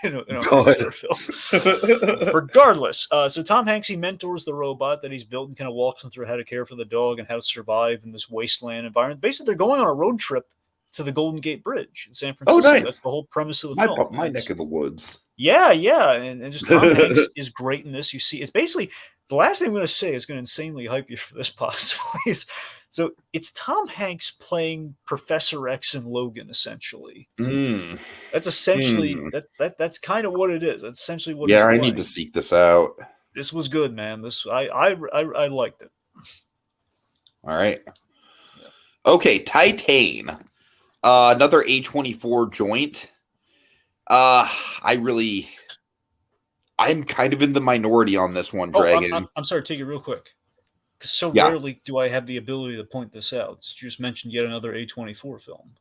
S2: a Pixar film. Regardless, so Tom Hanks, he mentors the robot that he's built and kind of walks him through how to care for the dog and how to survive in this wasteland environment. Basically, they're going on a road trip to the Golden Gate Bridge in San Francisco.
S1: Oh, nice.
S2: That's the whole premise of the film.
S1: My neck of the woods.
S2: Yeah, and just Tom Hanks is great in this. You see, it's basically the last thing I'm going to say is going to insanely hype you for this possibly. So it's Tom Hanks playing Professor X and Logan, essentially. That's essentially that's kind of what it is. That's essentially what.
S1: Yeah, I need to seek this out.
S2: This was good, man. I liked it.
S1: All right. Yeah. Okay, Titan. Another A24 joint. I'm kind of in the minority on this one,
S2: Oh,
S1: Dragon.
S2: I'm sorry, take it real quick. Because so
S1: Yeah.
S2: rarely do I have the ability to point this out. You just mentioned yet another A24 film.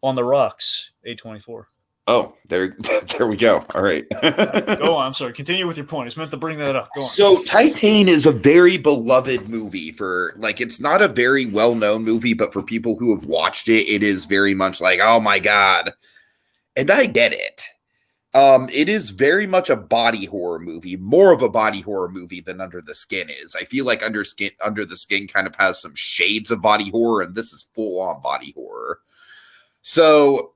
S2: On the Rocks, A24.
S1: Oh, there we go. All right.
S2: Go on. I'm sorry. Continue with your point. It's meant to bring that up. Go on.
S1: So Titan is a very beloved movie for, like, it's not a very well-known movie, but for people who have watched it, it is very much like, oh my God. And I get it. It is very much a body horror movie, more of a body horror movie than Under the Skin is. I feel like Under the Skin kind of has some shades of body horror, and this is full-on body horror. So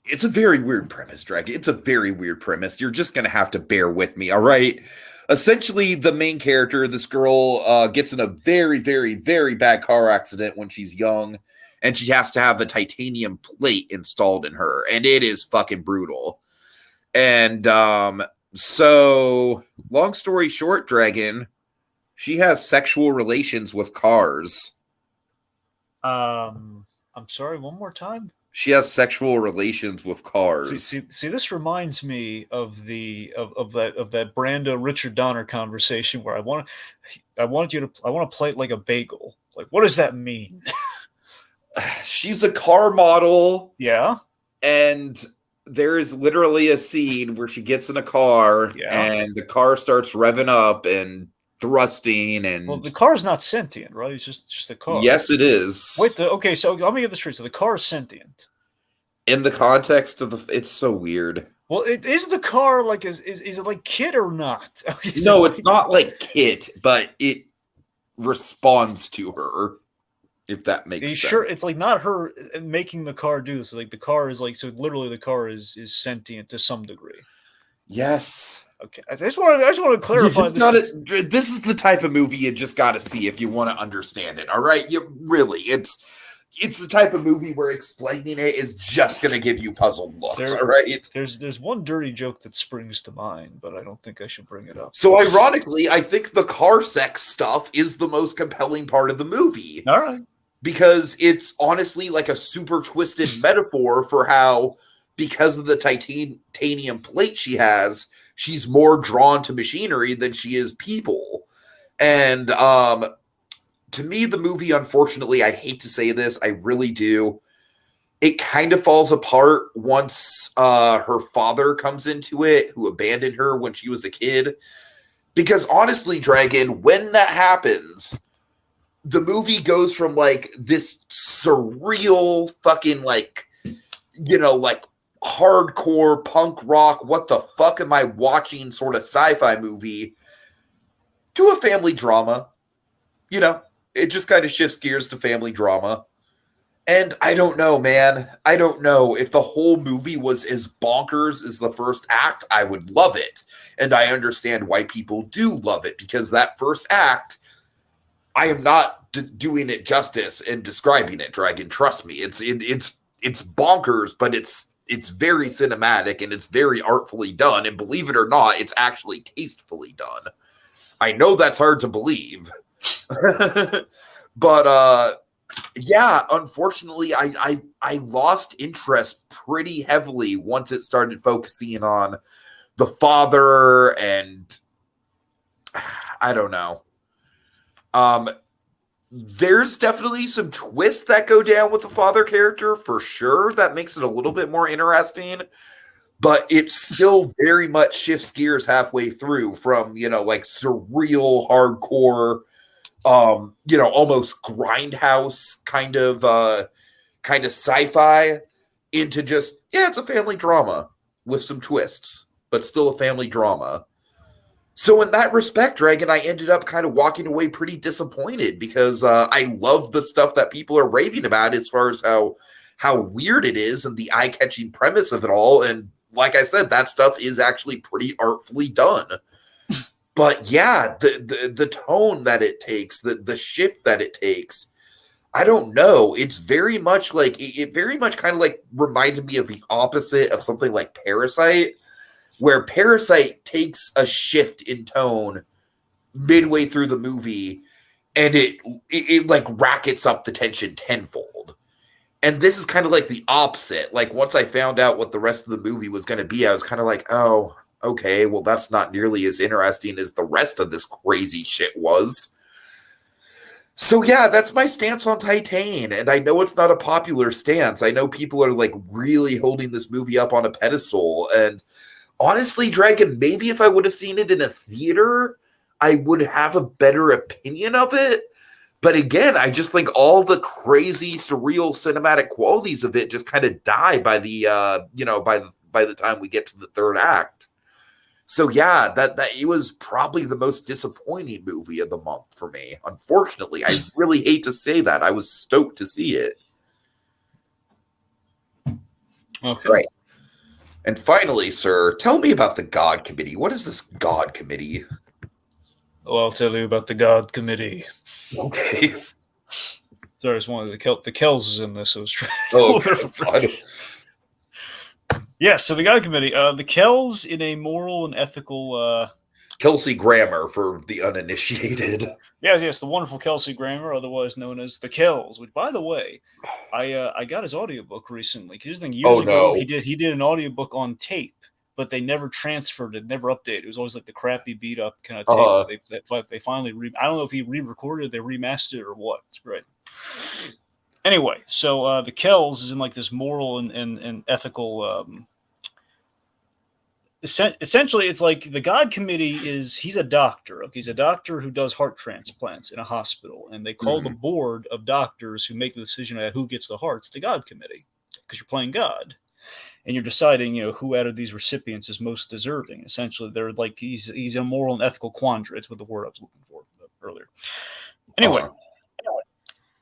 S1: it's a very weird premise, Dragon. It's a very weird premise. You're just going to have to bear with me, all right? Essentially, the main character, this girl, gets in a very, very, very bad car accident when she's young, and she has to have a titanium plate installed in her, and it is fucking brutal. And so, long story short, Dragon, she has sexual relations with cars.
S2: I'm sorry, one more time?
S1: She has sexual relations with cars.
S2: See, this reminds me of that Brando Richard Donner conversation where I want to play it like a bagel. Like, what does that mean?
S1: She's a car model.
S2: Yeah.
S1: And there is literally a scene where she gets in a car and the car starts revving up and thrusting, and
S2: well, the car's not sentient, right? It's just a car.
S1: Yes, it is.
S2: Wait, okay, so let me get this straight. So the car is sentient.
S1: In the context of it's so weird.
S2: Well, is the car like is it like Kit or not?
S1: No, it's not like Kit, but it responds to her. If that makes sense.
S2: Sure, it's like not her making the car do this. Like the car is like, so literally the car is sentient to some degree.
S1: Yes.
S2: Okay, I just want to clarify.
S1: This is the type of movie you just got to see if you want to understand it. All right, it's the type of movie where explaining it is just going to give you puzzled looks. All right,
S2: there's one dirty joke that springs to mind, but I don't think I should bring it up.
S1: So ironically, I think the car sex stuff is the most compelling part of the movie.
S2: All right,
S1: because it's honestly like a super twisted metaphor for how, because of the titanium plate she has, she's more drawn to machinery than she is people. And to me, the movie, unfortunately, I hate to say this, I really do, it kind of falls apart once her father comes into it, who abandoned her when she was a kid. Because honestly, Dragon, when that happens, the movie goes from like this surreal fucking like, like hardcore punk rock, what the fuck am I watching sort of sci-fi movie to a family drama. It just kind of shifts gears to family drama. And I don't know, man. I don't know. If the whole movie was as bonkers as the first act, I would love it. And I understand why people do love it, because that first act, I am not doing it justice and describing it, Dragon. Trust me. It's bonkers, but it's very cinematic and it's very artfully done. And believe it or not, it's actually tastefully done. I know that's hard to believe. But yeah, unfortunately, I lost interest pretty heavily once it started focusing on the father, and I don't know. There's definitely some twists that go down with the father character for sure. That makes it a little bit more interesting, but it still very much shifts gears halfway through from, like surreal, hardcore, almost grindhouse kind of sci-fi into just, it's a family drama with some twists, but still a family drama. So in that respect, Dragon, I ended up kind of walking away pretty disappointed, because I love the stuff that people are raving about as far as how weird it is and the eye-catching premise of it all. And like I said, that stuff is actually pretty artfully done. But yeah, the tone that it takes, the shift that it takes, I don't know. It's very much like, it very much kind of like reminded me of the opposite of something like Parasite, where Parasite takes a shift in tone midway through the movie, and it like rackets up the tension tenfold. And this is kind of like the opposite. Like, once I found out what the rest of the movie was going to be, I was kind of like, oh, okay, well, that's not nearly as interesting as the rest of this crazy shit was. So, yeah, that's my stance on Titan. And I know it's not a popular stance. I know people are, like, really holding this movie up on a pedestal. And honestly, Dragon, maybe if I would have seen it in a theater, I would have a better opinion of it. But again, I just think all the crazy, surreal, cinematic qualities of it just kind of die by the, by the time we get to the third act. So yeah, that it was probably the most disappointing movie of the month for me. Unfortunately, I really hate to say that. I was stoked to see it.
S2: Okay.
S1: Right. And finally, sir, tell me about the God Committee. What is this God Committee?
S2: Oh, I'll tell you about the God Committee.
S1: Okay.
S2: Sorry, it's one of the Kells is in this. So I was trying.
S1: Oh,
S2: yeah, so the God Committee, the Kells in a moral and ethical.
S1: Kelsey Grammer for the uninitiated.
S2: Yes, the wonderful Kelsey Grammer, otherwise known as the Kells. Which, by the way, I got his audiobook recently. Because years ago, he did an audiobook on tape, but they never transferred it, never updated. It was always like the crappy beat up kind of tape. They finally I don't know if he re-recorded it, they remastered it or what. It's great. Anyway, so the Kells is in like this moral and ethical. Essentially, it's like the God Committee he's a doctor. Okay? He's a doctor who does heart transplants in a hospital, and they call the board of doctors who make the decision about who gets the hearts the God Committee, because you're playing God. And you're deciding, who out of these recipients is most deserving. Essentially, they're like he's a moral and ethical quandary. It's what the word I was looking for earlier. Anyway,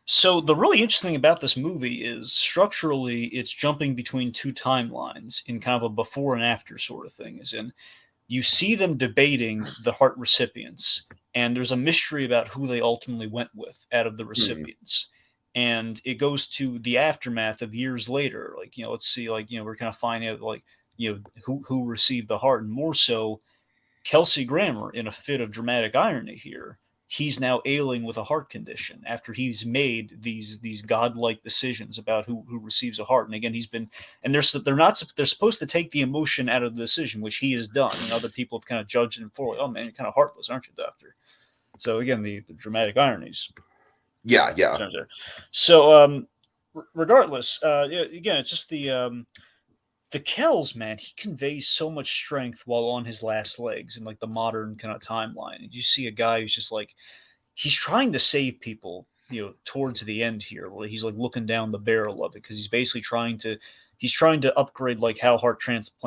S2: so the really interesting thing about this movie is structurally, it's jumping between two timelines in kind of a before and after sort of thing. As in, you see them debating the heart recipients, and there's a mystery about who they ultimately went with out of the recipients. And it goes to the aftermath of years later. Like, let's see, like, we're kind of finding out, like, who received the heart. And more so, Kelsey Grammer, in a fit of dramatic irony here, he's now ailing with a heart condition after he's made these godlike decisions about who receives a heart. And again, they're supposed to take the emotion out of the decision, which he has done. And other people have kind of judged him for, oh man, you're kind of heartless, aren't you, doctor? So again, the dramatic ironies.
S1: Yeah.
S2: So, regardless, again, it's just the Kells, man. He conveys so much strength while on his last legs in like the modern kind of timeline. And you see a guy who's just like he's trying to save people, towards the end here, where he's like looking down the barrel of it because he's basically trying to upgrade like how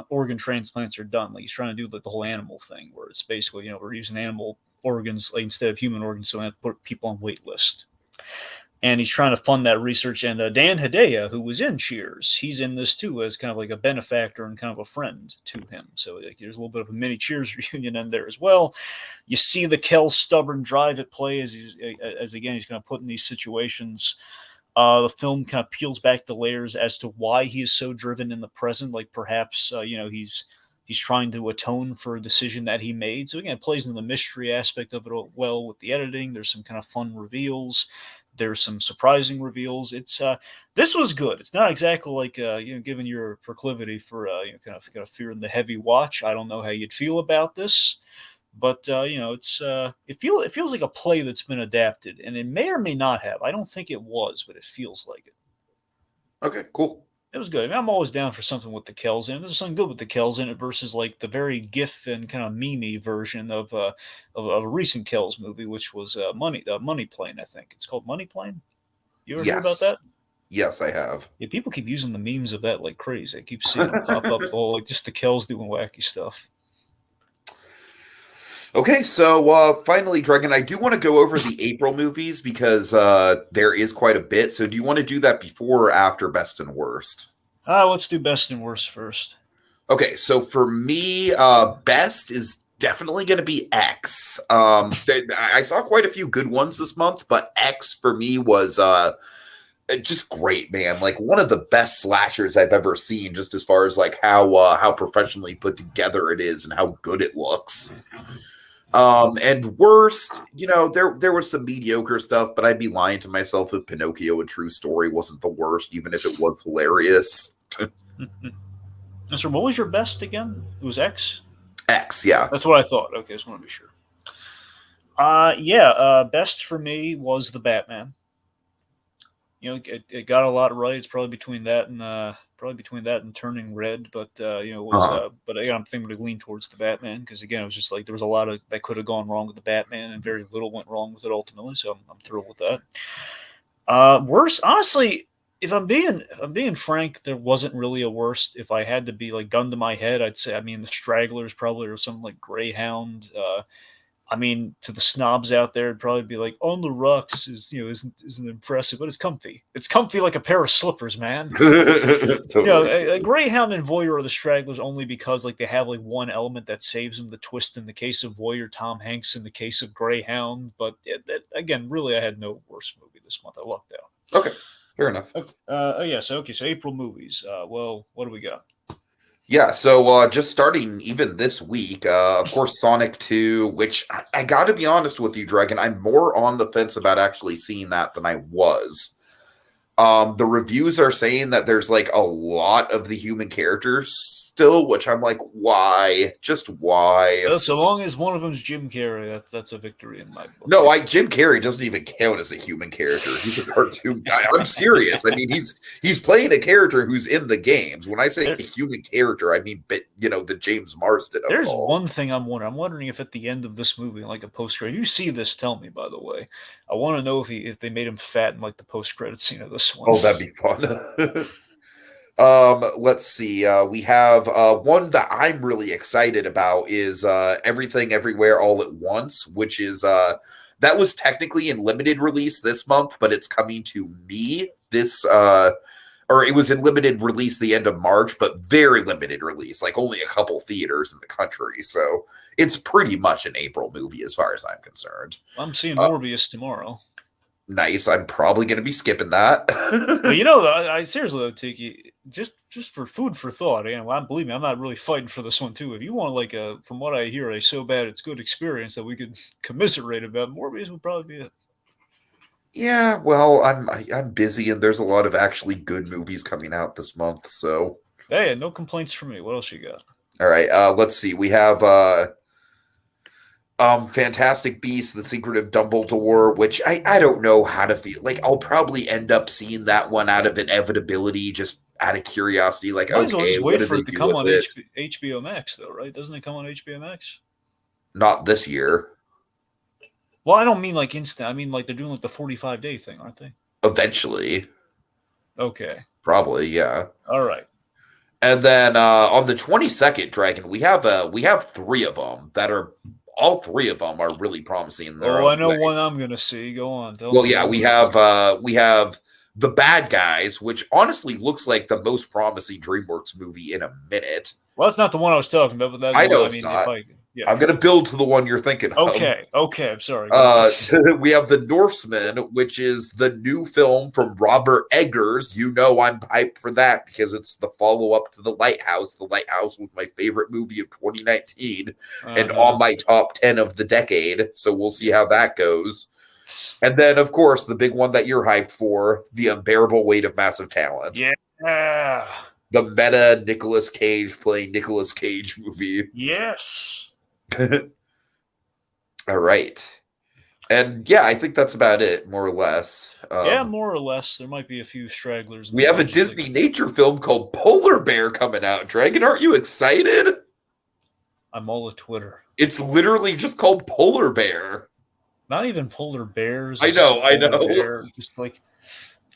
S2: organ transplants are done. Like he's trying to do like the whole animal thing, where it's basically we're using animal organs instead of human organs, so we have to put people on wait list. And he's trying to fund that research. And Dan Hedaya, who was in Cheers, he's in this too as kind of like a benefactor and kind of a friend to him. So like, there's a little bit of a mini Cheers reunion in there as well. You see the Kel's stubborn drive at play as again, he's kind of put in these situations. The film kind of peels back the layers as to why he is so driven in the present. Like perhaps, he's trying to atone for a decision that he made. So again, it plays into the mystery aspect of it well with the editing. There's some kind of fun reveals. There's some surprising reveals. It's this was good. It's not exactly like given your proclivity for kind of fearing the heavy watch. I don't know how you'd feel about this, but it's it feels like a play that's been adapted, and it may or may not have. I don't think it was, but it feels like it.
S1: Okay, cool.
S2: It was good. I mean, I'm always down for something with the Kells in it. There's something good with the Kells in it versus like the very gif and kind of meme version of a recent Kells movie, which was Money Plane. I think it's called Money Plane. You ever heard about that?
S1: Yes, I have.
S2: Yeah, people keep using the memes of that like crazy. I keep seeing them pop up, all like just the Kells doing wacky stuff.
S1: Okay, so finally, Dragon, I do want to go over the April movies because there is quite a bit. So do you want to do that before or after Best and Worst?
S2: Let's do Best and Worst first.
S1: Okay, so for me, Best is definitely going to be X. I saw quite a few good ones this month, but X for me was just great, man. Like one of the best slashers I've ever seen, just as far as like how professionally put together it is and how good it looks. And worst, there was some mediocre stuff, but I'd be lying to myself if Pinocchio: A True Story wasn't the worst, even if it was hilarious.
S2: So what was your best again? It was X?
S1: X, yeah.
S2: That's what I thought. Okay, just want to be sure. Best for me was the Batman. It got a lot right. It's probably between that and Turning Red, but but again, I'm thinking to lean towards the Batman because again, it was just like there was a lot of that could have gone wrong with the Batman, and very little went wrong with it ultimately. So I'm thrilled with that. Worst, honestly, if I'm being frank, there wasn't really a worst. If I had to be like gun to my head, I'd say the Stragglers probably, or something like Greyhound. To the snobs out there, it'd probably be like On the Rocks isn't impressive, but it's comfy. It's comfy like a pair of slippers, man.
S1: Totally.
S2: A Greyhound and Voyeur are the Stragglers only because like they have like one element that saves them. The twist in the case of Voyeur, Tom Hanks in the case of Greyhound. But again, really, I had no worst movie this month. I lucked out.
S1: Okay, fair enough.
S2: So April movies. Well, what do we got?
S1: Yeah, so just starting even this week, of course, Sonic 2, which I got to be honest with you, Dragon, I'm more on the fence about actually seeing that than I was. The reviews are saying that there's like a lot of the human characters still, which I'm like, why? Just why?
S2: Well, so long as one of them's Jim Carrey, that's a victory in my book.
S1: No, Jim Carrey doesn't even count as a human character. He's a cartoon guy. I'm serious. I mean, he's playing a character who's in the games. When I say a human character, I mean, the James Marsden of
S2: There's
S1: all.
S2: one thing I'm wondering. I'm wondering if at the end of this movie, like a post-credit, you see this, tell me, by the way. I want to know if they made him fat in like the post-credit scene of this one.
S1: Oh, that'd be fun. Let's see. We have one that I'm really excited about is Everything Everywhere All at Once, which is that was technically in limited release this month, but it's coming to me this or it was in limited release the end of March, but very limited release, like only a couple theaters in the country. So it's pretty much an April movie as far as I'm concerned.
S2: I'm seeing Morbius tomorrow.
S1: Nice. I'm probably going to be skipping that.
S2: But I seriously though, Tiki, just for food for thought. Again, believe me, I'm not really fighting for this one too. If you want like from what I hear, a so bad it's good experience that we could commiserate about, Morbius would probably be it.
S1: Yeah, well, I'm busy and there's a lot of actually good movies coming out this month, so
S2: hey, no complaints from me. What else you got?
S1: All right, let's see. We have Fantastic Beasts: The Secret of Dumbledore, which I don't know how to feel. Like I'll probably end up seeing that one out of inevitability, just out of curiosity. Like,
S2: might as well
S1: okay,
S2: just
S1: what
S2: wait
S1: do
S2: for
S1: they
S2: it to
S1: do
S2: come
S1: with
S2: on
S1: it?
S2: HBO Max, though, right? Doesn't it come on HBO Max?
S1: Not this year.
S2: Well, I don't mean like instant. I mean like they're doing like the 45-day thing, aren't they?
S1: Eventually.
S2: Okay.
S1: Probably, yeah.
S2: All right.
S1: And then on the 22nd, Dragon, we have three of them that are. All three of them are really promising.
S2: I know one I'm gonna see. Go on.
S1: Well, yeah, we have The Bad Guys, which honestly looks like the most promising DreamWorks movie in a minute.
S2: Well, that's not the one I was talking about, but that's
S1: I know
S2: one,
S1: it's not. I'm
S2: sure.
S1: going to build to the one you're thinking of.
S2: Okay, I'm sorry.
S1: We have The Norseman, which is the new film from Robert Eggers. You know I'm hyped for that because it's the follow-up to The Lighthouse. The Lighthouse was my favorite movie of 2019 and on my top 10 of the decade. So we'll see how that goes. And then, of course, the big one that you're hyped for, The Unbearable Weight of Massive Talent.
S2: Yeah.
S1: The meta Nicolas Cage playing Nicolas Cage movie.
S2: Yes.
S1: All right. And yeah, I think that's about it, more or less.
S2: More or less. There might be a few stragglers.
S1: We have a Disney nature film called Polar Bear coming out. Dragon, aren't you excited?
S2: I'm all at Twitter.
S1: It's literally just called Polar Bear.
S2: Not even polar bears.
S1: I know.
S2: Bear. Just like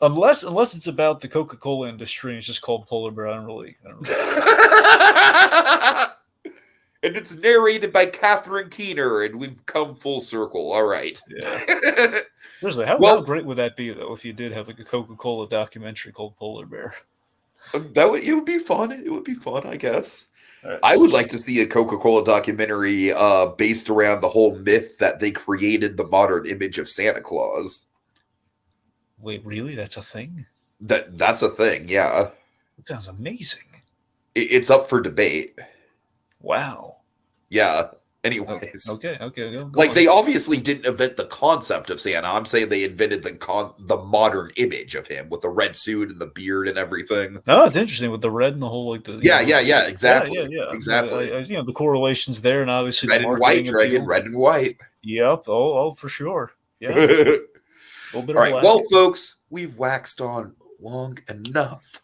S2: unless it's about the Coca-Cola industry and it's just called Polar Bear. I don't really.
S1: And it's narrated by Catherine Keener, and we've come full circle. All right.
S2: Yeah. Seriously, how great would that be, though, if you did have like a Coca-Cola documentary called Polar Bear?
S1: It would be fun. It would be fun, I guess.
S2: Right.
S1: I would like to see a Coca-Cola documentary based around the whole myth that they created the modern image of Santa Claus.
S2: Wait, really? That's a thing?
S1: That's a thing, yeah.
S2: That sounds amazing.
S1: It's up for debate.
S2: Wow.
S1: Yeah. Anyways,
S2: okay, go
S1: like
S2: on.
S1: they obviously didn't invent the concept of Santa. I'm saying they invented the modern image of him with the red suit and the beard and everything.
S2: No, it's interesting with the red and the whole like the
S1: Exactly. Exactly.
S2: The correlations there, and obviously
S1: Red
S2: the
S1: and
S2: marketing
S1: white, Dragon,
S2: appeal.
S1: red and white.
S2: Yep. Oh, for sure. Yeah.
S1: All
S2: A little bit of
S1: right.
S2: black.
S1: Well, folks, we've waxed on long enough.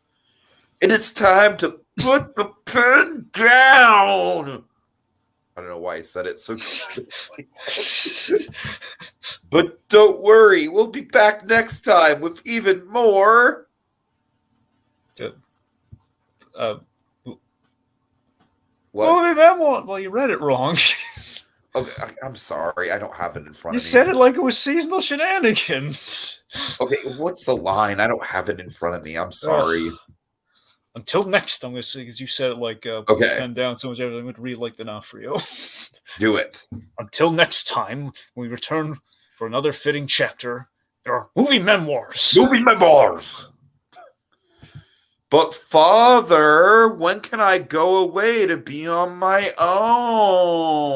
S1: And it's time to put the pen down. I don't know why I said it so. But don't worry, we'll be back next time with even more. What?
S2: Movie memoir. Well, you read it wrong.
S1: Okay, I'm sorry. I don't have it in front
S2: You
S1: of me.
S2: said it like it was seasonal shenanigans.
S1: Okay, what's the line? I don't have it in front of me. I'm sorry.
S2: Until next, I'm going to say, because you said it like, put the pen down so much, I'm going to read like D'Onofrio.
S1: Do it.
S2: Until next time, we return for another fitting chapter in our movie memoirs.
S1: Movie memoirs. But Father, when can I go away to be on my own?